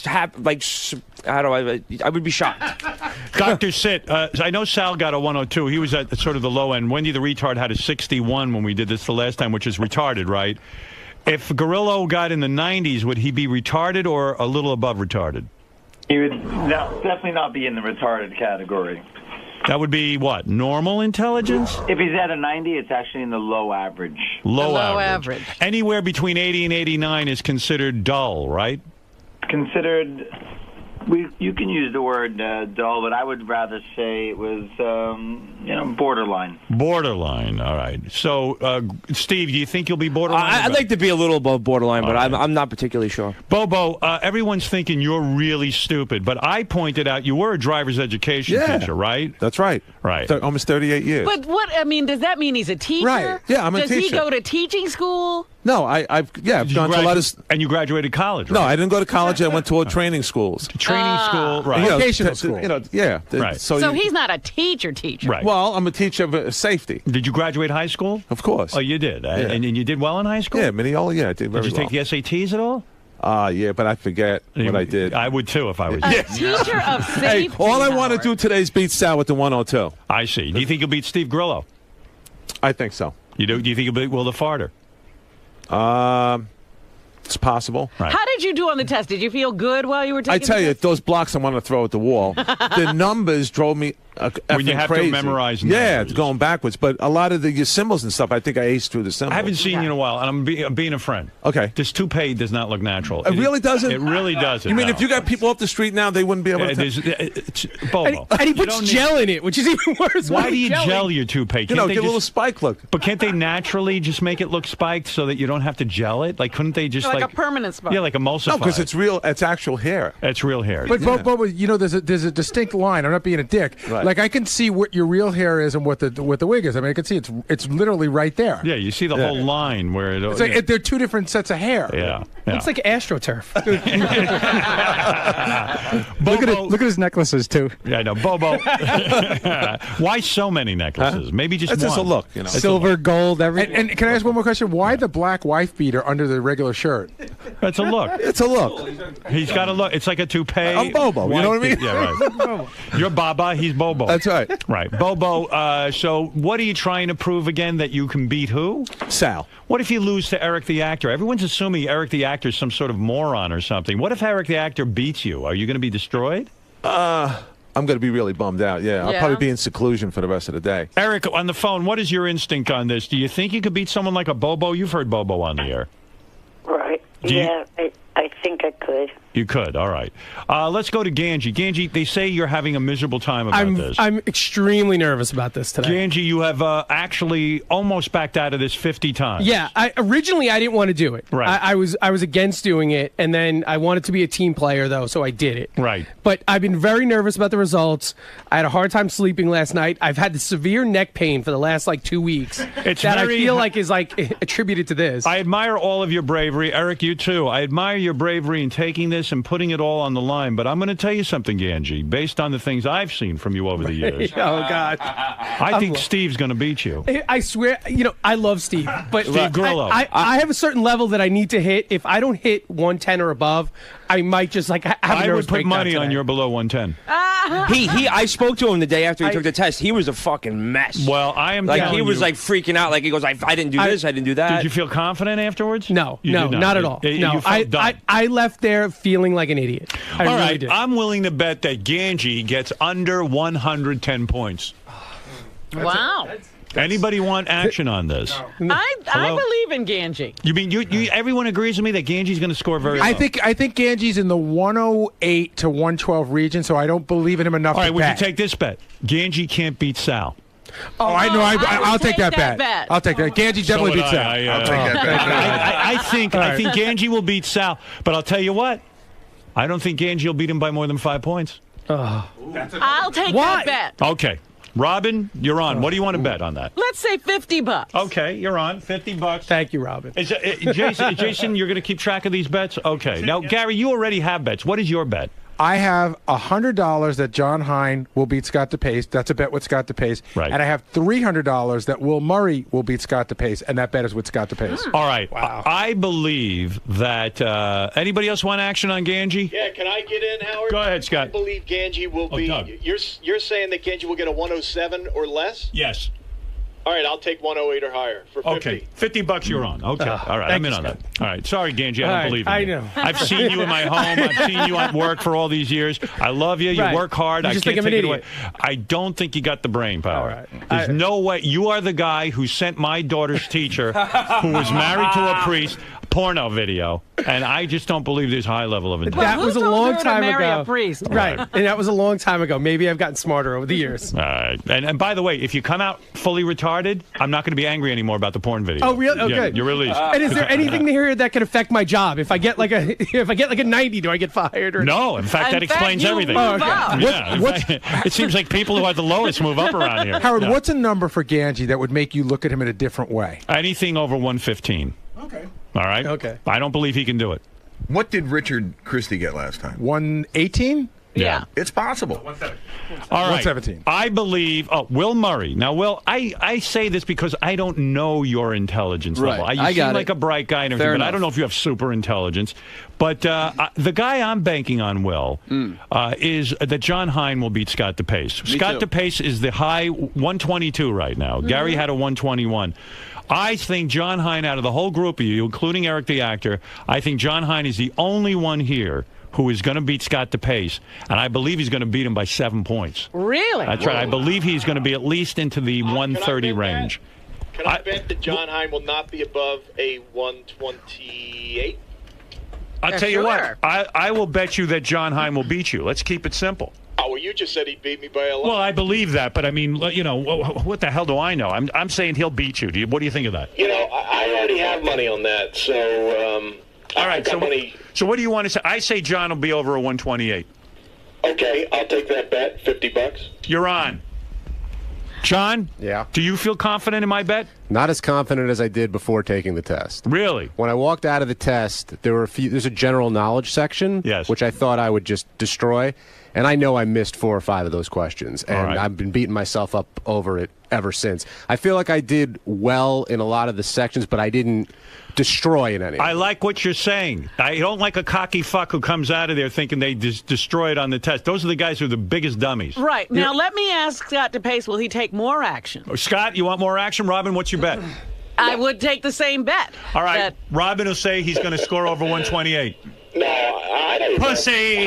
happy. Like, I would be shocked. Dr. Sit, I know Sal got a 102. He was at sort of the low end. Wendy the retard had a 61 when we did this the last time, which is retarded, right? If Gorillo got in the 90s, would he be retarded or a little above retarded? He would definitely not be in the retarded category. That would be what? Normal intelligence? If he's at a 90, it's actually in the low average. Low average. Anywhere between 80 and 89 is considered dull, right? Considered... You can use the word dull, but I would rather say it was, borderline. Borderline, all right. So, Steve, do you think you'll be borderline? I'd like to be a little above borderline, but I'm not particularly sure. Bobo, everyone's thinking you're really stupid, but I pointed out you were a driver's education teacher, right? That's right. Right. Almost 38 years. But does that mean he's a teacher? Right. Yeah, I'm a teacher. Does he go to teaching school? No, I've gone to a lot of... And you graduated college, right? No, I didn't go to college. I went to training schools. Training school, right. Vocational school. Right. So he's not a teacher. Right. Well, I'm a teacher of safety. Did you graduate high school? Of course. Oh, you did? Yeah. And you did well in high school? Yeah, I did very well. Did you take the SATs at all? Yeah, but I forget what I did. I would too if I was a teacher of safety. Hey, all I want to do today is beat Sal with the 102. I see. Do you think you'll beat Steve Grillo? I think so. You do? Do you think you'll beat Will the Farter? It's possible. Right. How did you do on the test? Did you feel good while you were taking I tell the you, test? those blocks I want to throw at the wall. The numbers drove me when you have crazy. to memorize numbers. Yeah, it's going backwards. But a lot of the symbols and stuff, I think I aced through the symbols. I haven't seen you in a while, and I'm being a friend. Okay. This toupee does not look natural. It really doesn't? It really doesn't. You mean no. if you got people off the street now, they wouldn't be able to... Bobo. And he puts gel in it, which is even worse. Why do you gel your toupee? Get a little spike look. But can't they naturally just make it look spiked so that you don't have to gel it? Like, couldn't they just like a permanent spike? Yeah, like emulsify. No, because it's real. It's actual hair. It's real hair. But Bobo, there's a distinct line. I'm not being a dick. Right. Like I can see what your real hair is and what the wig is. I mean, I can see it's literally right there. Yeah, you see the whole line where it. It's like they're two different sets of hair. Yeah. It's like AstroTurf. Look at his necklaces too. Yeah, I know, Bobo. Why so many necklaces? Maybe just it's one. just a look, Silver, gold, everything. And can I ask one more question? Why the black wife beater under the regular shirt? That's a look. It's a look. He's got a look. It's like a toupee. I'm Bobo. You know what I mean? Yeah, right. You're Baba. He's Bobo. That's right. Right. Bobo, so what are you trying to prove again? That you can beat who? Sal. What if you lose to Eric the actor? Everyone's assuming Eric the actor is some sort of moron or something. What if Eric the actor beats you? Are you going to be destroyed? I'm going to be really bummed out. Yeah, I'll probably be in seclusion for the rest of the day. Eric, on the phone, what is your instinct on this? Do you think you could beat someone like a Bobo? You've heard Bobo on the air. Right. I think I could. You could. All right. Let's go to Ganji. Ganji, they say you're having a miserable time about this. I'm extremely nervous about this today. Ganji, you have actually almost backed out of this 50 times. Yeah, originally I didn't want to do it. Right. I was against doing it, and then I wanted to be a team player, though, so I did it. Right. But I've been very nervous about the results. I had a hard time sleeping last night. I've had the severe neck pain for the last, 2 weeks. It's that very- I feel like is, attributed to this. I admire all of your bravery. Eric, you too. I admire your bravery in taking this and putting it all on the line. But I'm going to tell you something, Ganji, based on the things I've seen from you over the years. Oh, God. I think Steve's going to beat you. I swear, I love Steve, but Steve Grillo. I have a certain level that I need to hit. If I don't hit 110 or above, I might just have a I nervous would put breakdown money today. on you're below 110. I spoke to him the day after he took the test. He was a fucking mess. Well, I am like telling he was you- like freaking out. Like he goes, I didn't do this, I didn't do that. Did you feel confident afterwards? No, You did not at all. You No, felt dumb. I left there feeling like an idiot. I All really right, did. I'm willing to bet that Ganji gets under 110 points. Wow. Anybody want action on this? I Hello? believe in Ganji. You mean everyone agrees with me that Ganji's going to score very low? I think Ganji's in the 108 to 112 region, so I don't believe in him enough All right, to would bet. you take this bet? Ganji can't beat Sal. Oh, I know. I'll take that bet. bet. I'll take that. Ganji definitely would beats Sal. I'll take that bet. I think Ganji will beat Sal, but I'll tell you what. I don't think Ganji will beat him by more than 5 points. I'll take that bet. Okay. Robin, you're on. What do you want to bet on that? Let's say $50. Okay, you're on. $50. Thank you, Robin. Jason, you're going to keep track of these bets? Okay. Now, Gary, you already have bets. What is your bet? I have $100 that John Hine will beat Scott DePace. That's a bet with Scott DePace. Right. And I have $300 that Will Murray will beat Scott DePace, and that bet is with Scott DePace. All right. Wow. I believe that anybody else want action on Ganji? Yeah, can I get in, Howard? Go ahead, Scott. I believe Ganji will be. Doug. You're saying that Ganji will get a 107 or less? Yes. All right, I'll take 108 or higher for 50. Okay, $50 you're on. Okay, all right, I'm in on that. All right, sorry, Ganji, I don't believe in you. I know. I've seen you in my home. I've seen you at work for all these years. I love you. You Right. work hard. You I just can't think I'm take an it away. idiot. I don't think you got the brain power. All right. There's no way. You are the guy who sent my daughter's teacher, who was married to a priest, porno video, and I just don't believe there's high level of intelligence. That was a long time marry ago. a priest? Right. And that was a long time ago. Maybe I've gotten smarter over the years. All right. And by the way, if you come out fully retarded, I'm not going to be angry anymore about the porn video. Oh, really? Oh, Yeah, good. You're released. And is there anything here that could affect my job? If I get like a 90, do I get fired? Or No, in fact, that explains everything. Oh, okay. Yeah, in fact, it seems like people who are the lowest move up around here. Howard, Yeah. what's a number for Ganji that would make you look at him in a different way? Anything over 115. Okay. All right? Okay. I don't believe he can do it. What did Richard Christie get last time? 118? Yeah. It's possible. All right. 117. I believe. Oh, Will Murray. Now, Will, I say this because I don't know your intelligence Right. level. You I seem got like it. a bright guy and Fair everything, but I enough. don't know if you have super intelligence. But the guy I'm banking on, Will, is that John Hine will beat Scott DePace. Me Scott too. DePace is the high 122 right now. Gary had a 121. I think John Hine, out of the whole group of you, including Eric the actor, I think John Hine is the only one here who is going to beat Scott DePace, and I believe he's going to beat him by 7 points. Really? That's right. I believe he's going to be at least into the 130 range. Can I bet that John Hine will not be above a 128? I'll tell you what. I will bet you that John Hine will beat you. Let's keep it simple. Oh, well, you just said he beat me by a lot. Well, I believe that, but I mean, you know, what the hell do I know? I'm saying he'll beat you. What do you think of that? You know, I already have money on that, so All right. got money. So what do you want to say? I say John will be over a 128. Okay, I'll take that bet. $50. You're on. John? Yeah. Do you feel confident in my bet? Not as confident as I did before taking the test. Really? When I walked out of the test, there's a general knowledge section, which I thought I would just destroy, and I know I missed 4 or 5 of those questions, and I've been beating myself up over it ever since. I feel like I did well in a lot of the sections, but I didn't destroy in any. I like what you're saying. I don't like a cocky fuck who comes out of there thinking they destroy it on the test. Those are the guys who are the biggest dummies. Right. Now, let me ask Scott DePace, will he take more action? Scott, you want more action? Robin, what's your bet? I would take the same bet. All right. Robin will say he's going to score over 128. No, I don't. Pussy!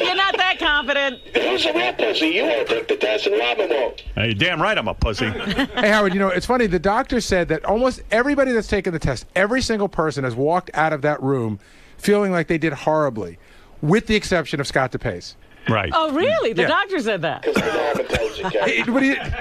You're not that confident. Who's a real pussy? You won't take the test, and Robin won't. Hey, you're damn right I'm a pussy. Hey, Howard, you know, it's funny. The doctor said that almost everybody that's taken the test, every single person has walked out of that room feeling like they did horribly, with the exception of Scott DePace. Right. Oh, really? The Yeah. doctor said that.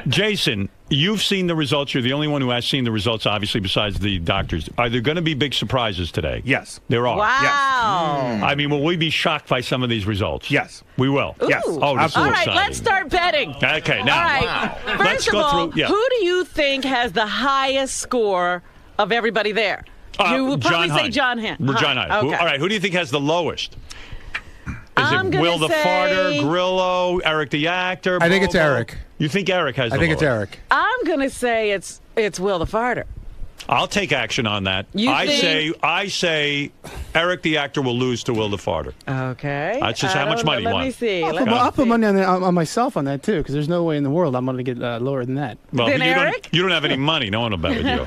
Jason, you've seen the results. You're the only one who has seen the results, obviously, besides the doctors. Are there going to be big surprises today? Yes. There are. Wow. I mean, will we be shocked by some of these results? Yes. We will. Ooh. Yes. Oh, this All is right, exciting. let's start betting. Okay, now. All right. Wow. First Let's of go all, through. Yeah. who do you think has the highest score of everybody there? You would probably say John Hine. John Hine. Okay. All right, who do you think has the lowest? Is I'm it gonna Will the say- Farter, Grillo, Eric the Actor? I think it's Bobo? Eric. You think Eric has the I think it's lowest? Eric. I'm going to say it's Will the Farter. I'll take action on that. You think- I say Eric the Actor will lose to Will the Farter. Okay. That's just I how much don't money know. you Let want. me see. I'll put money on myself on that too, because there's no way in the world I'm going to get lower than that. Well, Then Eric? you don't have any money. No one will bet with you.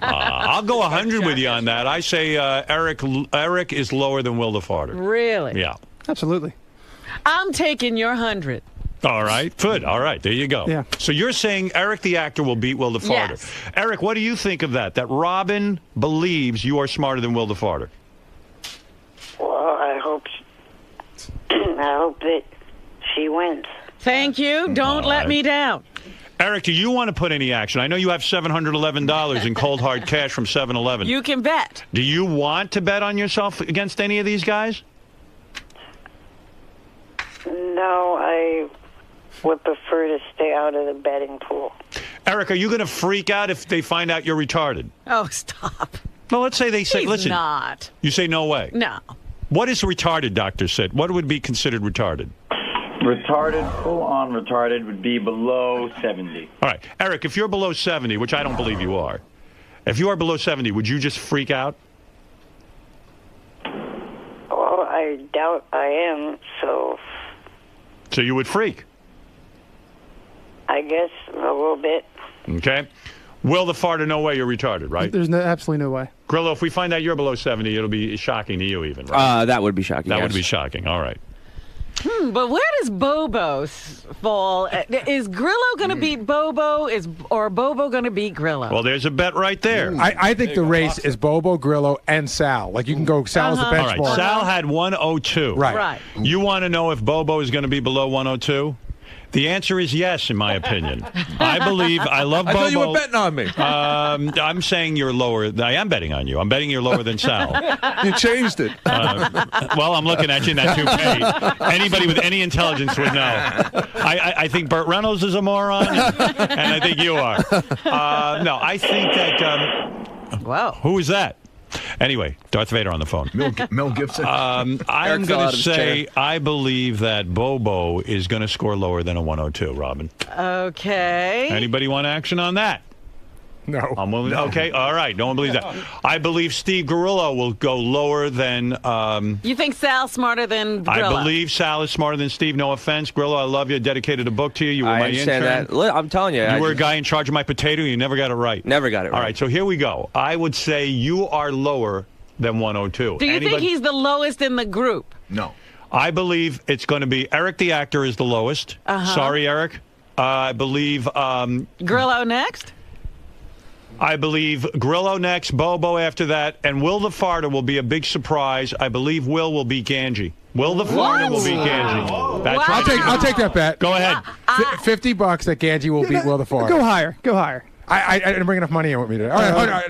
I'll go 100 with you on that. I say Eric is lower than Will the Farter. Really? Yeah. Absolutely. I'm taking your 100. All right. Good. All right. There you go. Yeah. So you're saying Eric the Actor will beat Will the Farter. Yes. Eric, what do you think of that? That Robin believes you are smarter than Will the Farter. Well, I hope that she wins. Thank you. Don't All let right. me down. Eric, do you want to put any action? I know you have $711 in cold hard cash from 7-Eleven. You can bet. Do you want to bet on yourself against any of these guys? No, I would prefer to stay out of the betting pool. Eric, are you going to freak out if they find out you're retarded? Oh, stop. Well, let's say they say, He's listen. not. You say no way. No. What is retarded, doctor said? What would be considered retarded? Retarded, full-on retarded, would be below 70. All right. Eric, if you're below 70, which I don't believe you are, if you are below 70, would you just freak out? Well, I doubt I am, so So you would freak. I guess a little bit. Okay. Will the Farter, no way you're retarded, right? There's absolutely no way. Grillo, if we find out you're below 70, it'll be shocking to you even, right? That would be shocking. That yes. would be shocking. All right. But where does Bobo fall? Is Grillo going to beat Bobo? Or Bobo going to beat Grillo? Well, there's a bet right there. I think the race is Bobo, Grillo, and Sal. Like, you can go Sal's the All benchmark. right. Sal had 102. Right. You want to know if Bobo is going to be below 102? The answer is yes, in my opinion. I love Bobo. I thought you were betting on me. I'm saying you're lower. I am betting on you. I'm betting you're lower than Sal. You changed it. Well, I'm looking at you in that toupee. Anybody with any intelligence would know. I think Burt Reynolds is a moron, and I think you are. No, I think that... wow. Who is that? Anyway, Darth Vader on the phone. Mel Gibson. I'm Eric fell going out to of his say chair. I believe that Bobo is going to score lower than a 102, Robin. Okay. Anybody want action on that? No. I'm willing. Okay, all right. No one believes that. I believe Steve Garillo will go lower than... You think Sal's smarter than I Grillo? believe Sal is smarter than Steve. No offense. Grillo, I love you. I dedicated a book to you. You were I my understand intern. that. Look, I'm telling you. You were a guy in charge of my potato. You never got it right. Never got it right. All right, so here we go. I would say you are lower than 102. Do you think he's the lowest in the group? No. I believe it's going to be Eric the Actor is the lowest. Uh-huh. Sorry, Eric. I believe... Grillo next? I believe Grillo next, Bobo after that, and Will the Farter will be a big surprise. I believe Will beat Ganji. Will the Farter will beat Ganji. That's Wow. right. I'll take that bet. Go ahead. $50 that Ganji will beat Will the Farter. Go higher. Go higher. I didn't bring enough money in with me today. All right, $100?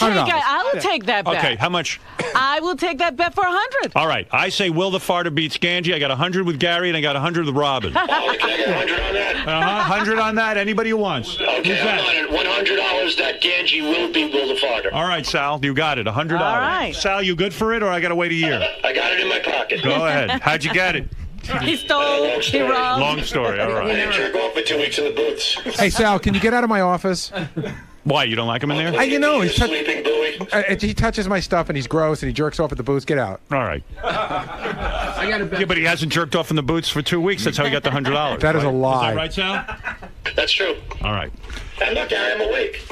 I will take that bet. Okay, how much? I will take that bet for 100. All right, I say Will the Farter beats Ganji. I got 100 with Gary, and I got 100 with Robin. Can I get 100 on that? 100 on that. Anybody who wants. Okay, Who's that? I'm on it. $100 that Ganji will beat Will the Farter. All right, Sal, you got it. $100. All right. Sal, you good for it, or I got to wait a year? I got it in my pocket. Go ahead. How'd you get it? He stole, he robbed. Long story. All I right. didn't jerk off for 2 weeks in the boots. Hey, Sal, can you get out of my office? Why, you don't like him in there? You know, Sleeping buoy. he touches my stuff and he's gross and he jerks off at the boots. Get out. All right. I got Yeah, but he hasn't jerked off in the boots for 2 weeks. That's how he got the $100. That is a lie. Is that right, Sal? That's true. All right. And look, Gary, I'm awake.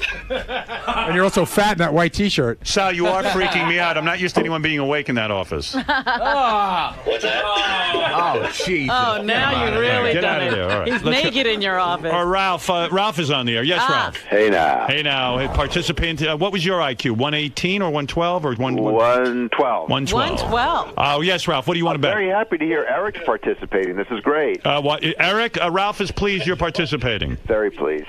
And you're also fat in that white T-shirt. Sal, you are freaking me out. I'm not used to anyone being awake in that office. What's that? Oh, Jesus. Oh, now you really Get done out of it. there. All right. He's Let's naked in your office. Or Ralph. Ralph is on the air. Yes, Ralph. Hey now. Hey now. Participant. What was your IQ? 118 or 112 or 112. 112. Oh, yes, Ralph. What do you want to bet? Very happy to hear Eric's participating. This is great. Eric, Ralph is pleased you're participating. Very pleased.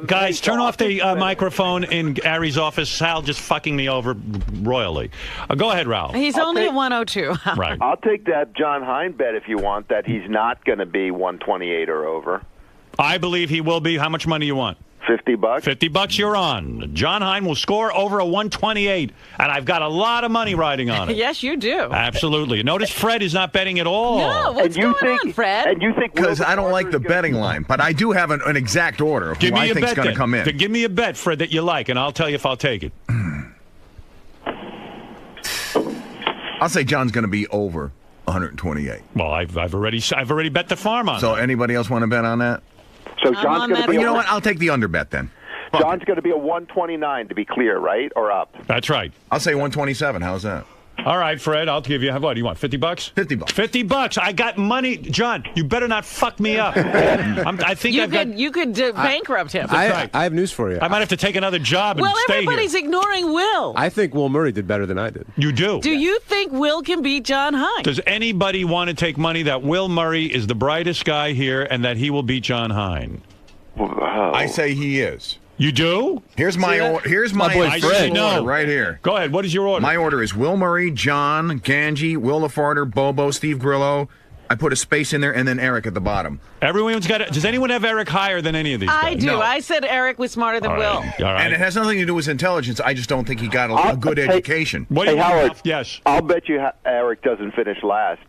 Guys, turn off the microphone in Ari's office. Sal just fucking me over royally. Go ahead, Ralph. He's only at 102. Right. I'll take that John Hein bet if you want, that he's not going to be 128 or over. I believe he will be. How much money you want? $50. $50 you're on. John Hein will score over a 128, and I've got a lot of money riding on it. Yes, you do. Absolutely. Notice Fred is not betting at all. No, what's going on, Fred? And you think Because I don't like the betting line, but I do have an exact order of who I think is going to come in. Then give me a bet, Fred, that you like, and I'll tell you if I'll take it. I'll say John's going to be over 128. Well, I've already bet the farm on. So anybody else want to bet on that? So John's going to be. You know what? I'll take the under bet then. John's going to be a 129 to be clear, right? Or up? That's right. I'll say 127. How's that? All right, Fred, I'll give you, what do you want, $50? $50. $50. I got money. John, you better not fuck me up. I think you could bankrupt him. I have news for you. I might have to take another job and stay here. Everybody's ignoring Will. I think Will Murray did better than I did. You do? Do you think Will can beat John Hein? Does anybody want to take money that Will Murray is the brightest guy here and that he will beat John Hein? I say he is. You do? Here's my boy Fred. order right here. Go ahead. What is your order? My order is Will Murray, John, Ganji, Will LaFarter, Bobo, Steve Grillo. I put a space in there and then Eric at the bottom. Everyone's got. Does anyone have Eric higher than any of these guys? I do. No. I said Eric was smarter than Will. All right. And it has nothing to do with intelligence. I just don't think he got a good education. What do you Howard, want? Yes. I'll bet you Eric doesn't finish last.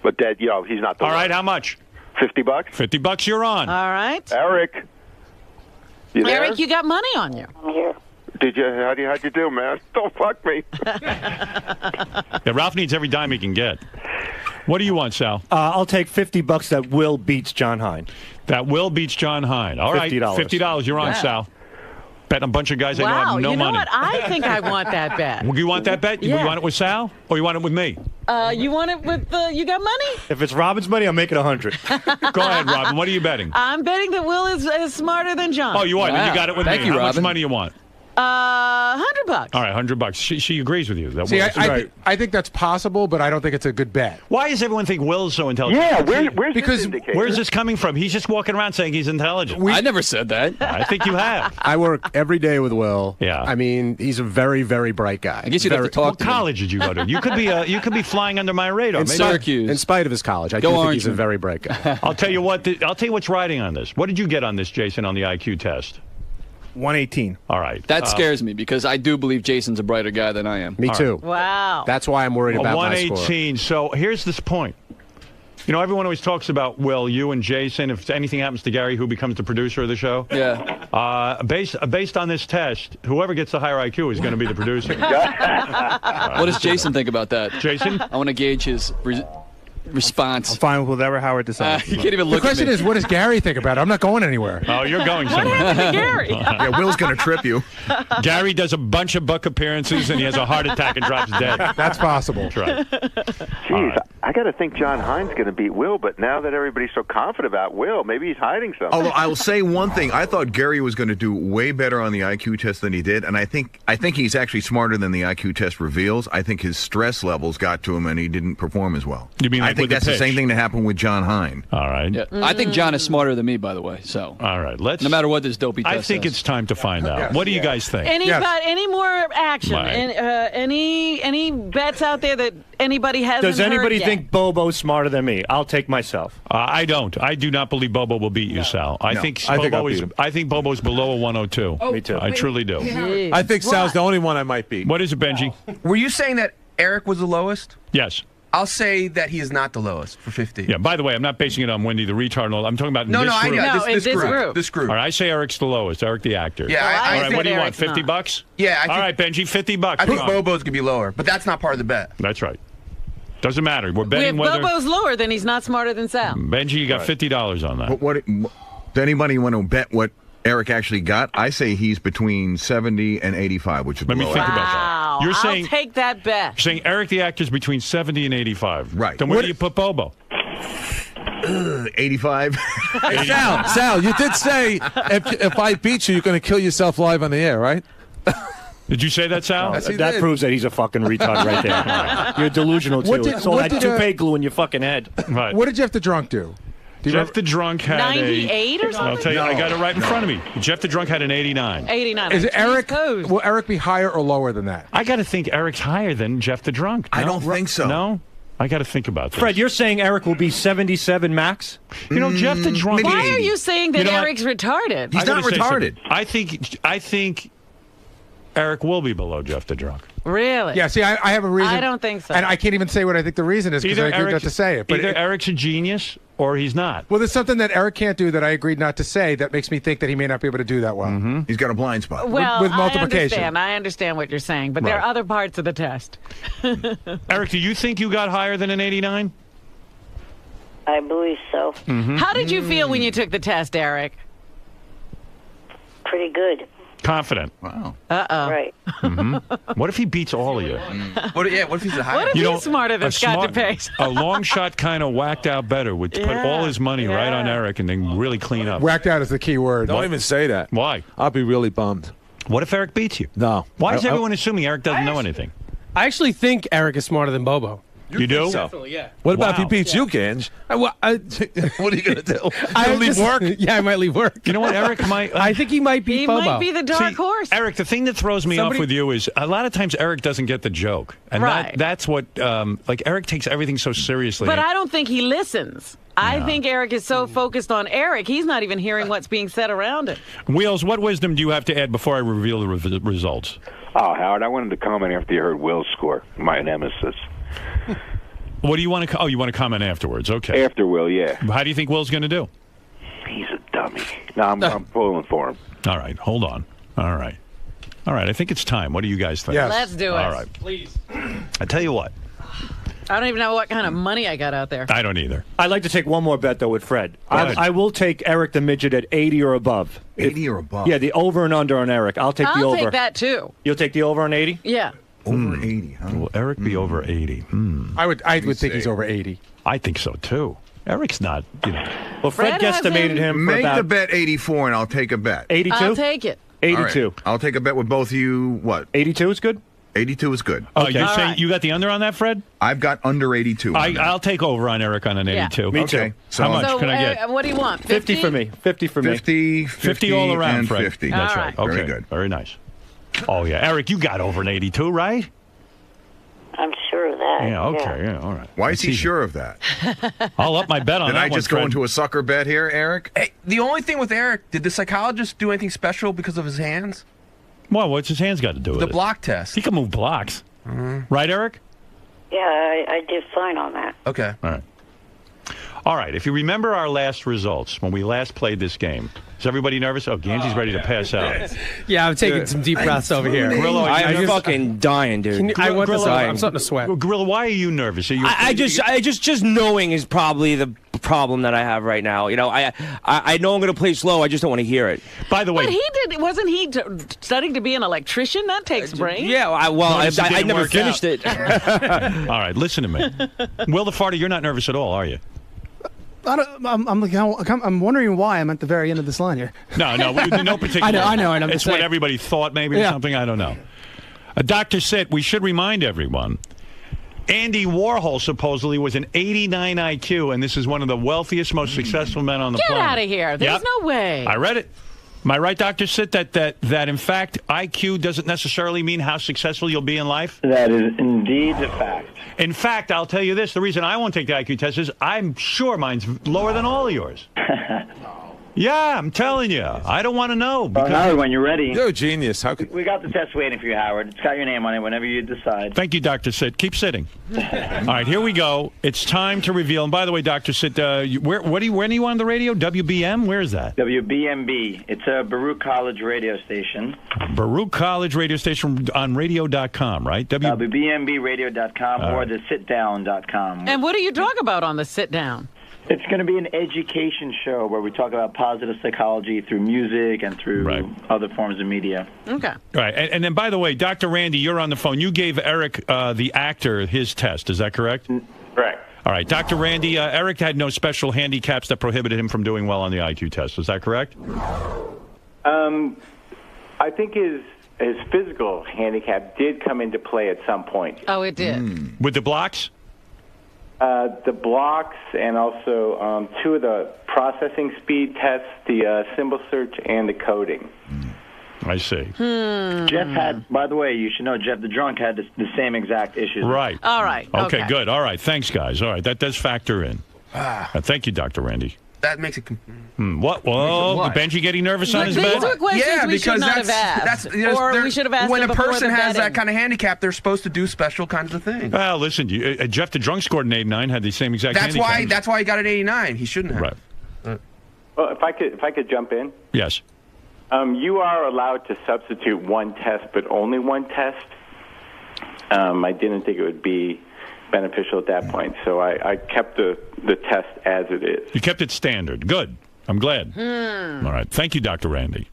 But that, he's not the All one. right, how much? $50. $50 you're on. All right. Eric. You there? Eric, you got money on you. I'm here. Did you? How'd you do, man? Don't fuck me. Yeah, Ralph needs every dime he can get. What do you want, Sal? I'll take $50 that Will beats John Hein. That Will beats John Hein. All right, $50. You're on, Sal. Betting a bunch of guys I know have no you know money. what? I think I want that bet. You want that bet? Yeah. You want it with Sal, or you want it with me? You want it with you got money? If it's Robin's money, I'll make it 100. Go ahead, Robin. What are you betting? I'm betting that Will is smarter than John. Oh, you are? Then you got it with me. Thank you, How much Robin. money you want? $100. All right, $100. She agrees with you. That See, Will- I think that's possible, but I don't think it's a good bet. Why does everyone think Will's so intelligent? Yeah, where's Because this indicator? Where's this coming from? He's just walking around saying he's intelligent. I never said that. I think you have. I work every day with Will. Yeah. I mean, he's a very, very bright guy. I guess you'd have to talk What to him. college did you go to? You could be flying under my radar. In Maybe- Syracuse. In spite of his college, I do think he's a Orangeman. very bright guy. I'll tell you what. I'll tell you what's riding on this. What did you get on this, Jason, on the IQ test? 118. All right. That scares me because I do believe Jason's a brighter guy than I am. Me too. Wow. That's why I'm worried about my score. 118. So here's this point. You know, everyone always talks about, Will, you and Jason, if anything happens to Gary, who becomes the producer of the show? Yeah. Based on this test, whoever gets the higher IQ is going to be the producer. What does Jason think about that? Jason? I want to gauge his response. I'm fine with whatever Howard decides. You can't even look The question at me. is, what does Gary think about it? I'm not going anywhere. Oh, you're going somewhere. What happened to Gary? Yeah, Will's going to trip you. Gary does a bunch of book appearances, and he has a heart attack and drops dead. That's possible. That's right. Jeez, I got to think John Hein's going to beat Will, but now that everybody's so confident about Will, maybe he's hiding something. Although I will say one thing, I thought Gary was going to do way better on the IQ test than he did, and I think he's actually smarter than the IQ test reveals. I think his stress levels got to him, and he didn't perform as well. You mean like I think with the that's the pitch? same thing that happened with John Hein. All right. Yeah. I think John is smarter than me, by the way. So. All right. No matter what this dopey test I think says. it's time to find out. What do you guys think? Any more action? Right. Any bets out there that anybody hasn't Does anybody heard yet? think Bobo's smarter than me? I'll take myself. I don't. I do not believe Bobo will beat you, Sal. I think I think I'll Bobo beat is. him. I think Bobo's below a 102. Me too. I truly do. I think Sal's the only one I might beat. What is it, Benji? Were you saying that Eric was the lowest? Yes. I'll say that he is not the lowest for 50. Yeah. By the way, I'm not basing it on Wendy the retard. and all. I'm talking about No, this no, I group. know. This group. This group. All right. I say Eric's the lowest. Eric the actor. Yeah, I all right. think What do you want? Eric's $50? Yeah. All right, Benji. $50. I think Come on. Bobo's going to be lower, but that's not part of the bet. That's right. Doesn't matter. We're If betting whether. Bobo's lower, then he's not smarter than Sal. Benji, you got $50 on that. What does anybody want to bet what Eric actually got. I say he's between 70 and 85, which is Let me below think average. about that. You're I'll saying take that bet. You're saying Eric the actor's between 70 and 85. Right. Then where do you put Bobo? 85. Hey, Sal, you did say if I beat you, you're going to kill yourself live on the air, right? Did you say that, Sal? Yes, he That did. proves that he's a fucking retard right there. You're delusional, too. It's all that toupee glue in your fucking head. Right. What did Jeff the Drunk do? Jeff the Drunk had 98 or something? I'll tell you, I got it right in front of me. Jeff the Drunk had an 89. 89. Is Jeez, Eric? Coast. Will Eric be higher or lower than that? I got to think Eric's higher than Jeff the Drunk. I don't think so. No? I got to think about this. Fred, you're saying Eric will be 77 max? You know, Jeff the Drunk... maybe Why are 80. you saying that You know what? Eric's retarded? He's I gotta not say retarded. something. I think Eric will be below Jeff the Drunk. Really? Yeah. See, I have a reason. I don't think so. And I can't even say what I think the reason is because I agreed not to say it. But either Eric's a genius or he's not. well, there's something that Eric can't do that I agreed not to say that makes me think that he may not be able to do that well. Mm-hmm. He's got a blind spot. Well, with multiplication. I understand what you're saying, but there are Right. other parts of the test. Eric, do you think you got higher than an 89? I believe so. Mm-hmm. How did you feel when you took the test, Eric? Pretty good. Confident. Wow. Uh-oh. Right. Mm-hmm. What if he beats all of you? What if he's a high? What if You know, he's smarter than a Scott smart- DePace? A long shot kind of whacked out better would put all his money right on Eric and then really clean up. Whacked out is the key word. Don't even say that. Why? I'll be really bummed. What if Eric beats you? No. Why is everyone assuming Eric doesn't know anything? I actually think Eric is smarter than Bobo. You do? Definitely, yeah. What about if he Wow. beats you, Gange? What are you going to do? I leave work? Yeah, I might leave work. You know what, Eric might... I think he might beat He Bobo. might be the dark See, horse. Eric, the thing that throws me off with you is a lot of times Eric doesn't get the joke. And Right. that's what, like, Eric takes everything so seriously. But I don't think he listens. I think Eric is so focused on Eric, he's not even hearing what's being said around him. Wheels, what wisdom do you have to add before I reveal the results? Oh, Howard, I wanted to comment after you heard Will's score, my nemesis. What do you want to... Oh, you want to comment afterwards. Okay. After Will, yeah. How do you think Will's going to do? He's a dummy. No, I'm pulling for him. All right, hold on. All right. I think it's time. What do you guys think? Yes. Let's do it. All right. Please. I tell you what. I don't even know what kind of money I got out there. I don't either. I'd like to take one more bet, though, with Fred. ahead. I will take Eric the Midget at 80 or above. 80 or above? Yeah, the over and under on Eric. I'll take the I'll over. take that too. You'll take the over on 80? Yeah. Over 80, huh? Will Eric be over 80? I would think he's over 80. I think so, too. Eric's not, you know. Well, Fred Fred has guesstimated him for Make about the bet 84, and I'll take a bet. 82? I'll take it. 82. All right. I'll take a bet with both of you. What? 82 is good? 82 is good. Oh, you're All saying right. you got the under on that, Fred? I've got under 82. on that. I'll take over on Eric on an Yeah. 82. Me Okay. too. So How much So can I get? what do you want? 50 for me. 50 for me. 50 all around, and Fred. 50. That's All right. right. Okay. Very good. Very nice. Oh, yeah. Eric, you got over an 82, right? I'm sure of that. Yeah, okay. Yeah, all right. Why is he sure of that? I'll up my bet on Did that I just one, go Fred. into a sucker bet here, Eric? Hey, the only thing with Eric, did the psychologist do anything special because of his hands? Well, what's his hands got to do with The it? block test. He can move blocks. Right, Eric? Yeah, I did fine on that. Okay. All right. All right. If you remember our last results, when we last played this game, is everybody nervous? Oh, Ganji's ready to pass out. Yeah, I'm taking some deep breaths over here. Grillo, I'm fucking dying, dude. I want this. Grillo, I'm starting to sweat. Gorilla, why are you nervous? Are you I just knowing is probably the problem that I have right now. You know, I know I'm going to play slow. I just don't want to hear it. By the way, But wasn't he studying to be an electrician? That takes brains. Yeah, I Notice it I didn't never work finished out. it. all right, listen to me. Will the Farty, you're not nervous at all, are you? I'm wondering why I'm at the very end of this line here. No, no particular. I know. And I'm it's just what saying. everybody thought, maybe, or something. I don't know. Dr. Sitt, we should remind everyone. Andy Warhol supposedly was an 89 IQ, and this is one of the wealthiest, most successful men on the Get planet. out of here. There's Yep. no way. I read it. Am I right, Dr. Sitt, that in fact IQ doesn't necessarily mean how successful you'll be in life? That is indeed a fact. In fact, I'll tell you this. The reason I won't take the IQ test is I'm sure mine's lower than all of yours. Yeah, I'm telling you. I don't want to know. Well, Howard, when you're ready. You're a genius. How could... We got the test waiting for you, Howard. It's got your name on it whenever you decide. Thank you, Dr. Sitt. Keep sitting. All right, here we go. It's time to reveal. And by the way, Dr. Sitt, when are you on the radio? WBM? Where is that? WBMB. It's a Baruch College radio station. Baruch College radio station on radio.com, right? WBMBradio.com or right. the sitdown.com. And what do you talk about on the sit down? It's going to be an education show where we talk about positive psychology through music and through other forms of media. Okay. All right. And then, by the way, Dr. Randy, you're on the phone. You gave Eric, the actor, his test. Is that correct? Correct. All right. Dr. Randy, Eric had no special handicaps that prohibited him from doing well on the IQ test. Is that correct? I think his physical handicap did come into play at some point. Oh, it did. With the blocks? The blocks and also two of the processing speed tests, the symbol search and the coding. I see. Jeff had, by the way, you should know, Jeff the drunk had the same exact issues. Right. All right. Okay, good. All right. Thanks, guys. All right. That does factor in. Thank you, Dr. Randy. That makes it. What? Well, Benji getting nervous on his bed? These were questions we should not have asked. Or we should have asked when them a before person the has betting. that kind of handicap, they're supposed to do special kinds of things. Well, listen, Jeff the drunk scored an 89, had the same exact That's handicap. that's why he got an 89. He shouldn't have. Right. Well, if I could jump in. Yes. You are allowed to substitute one test, but only one test. I didn't think it would be beneficial at that point, so I kept the test as it is. You kept it standard. Good. I'm glad. All right. Thank you, Dr. Randy.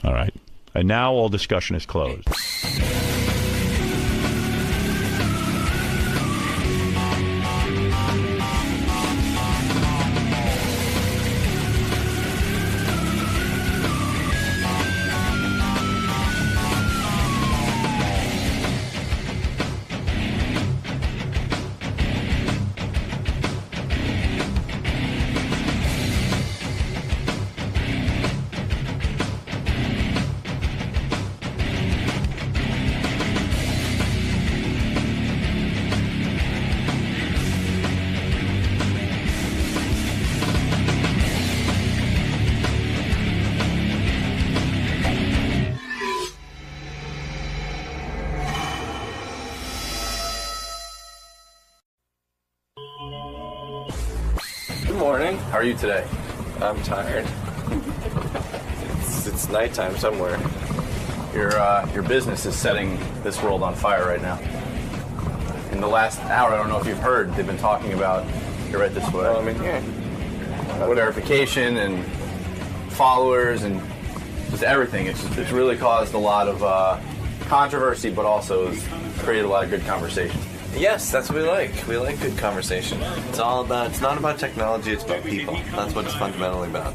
All right. And now all discussion is closed. Good morning. How are you today? I'm tired. It's nighttime somewhere. Your business is setting this world on fire right now. In the last hour, I don't know if you've heard, they've been talking about, you're right this way. Well, I mean, yeah. Verification and followers and just everything. It's really caused a lot of controversy, but also has created a lot of good conversation. Yes, that's what we like. We like good conversation. It's not about technology, it's about people. That's what it's fundamentally about.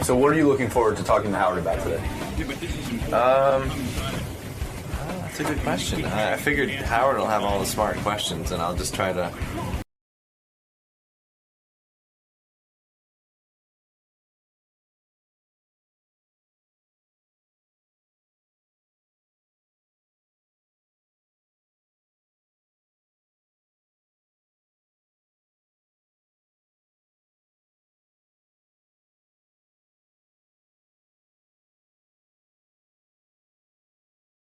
So what are you looking forward to talking to Howard about today? That's a good question. I figured Howard will have all the smart questions, and I'll just try to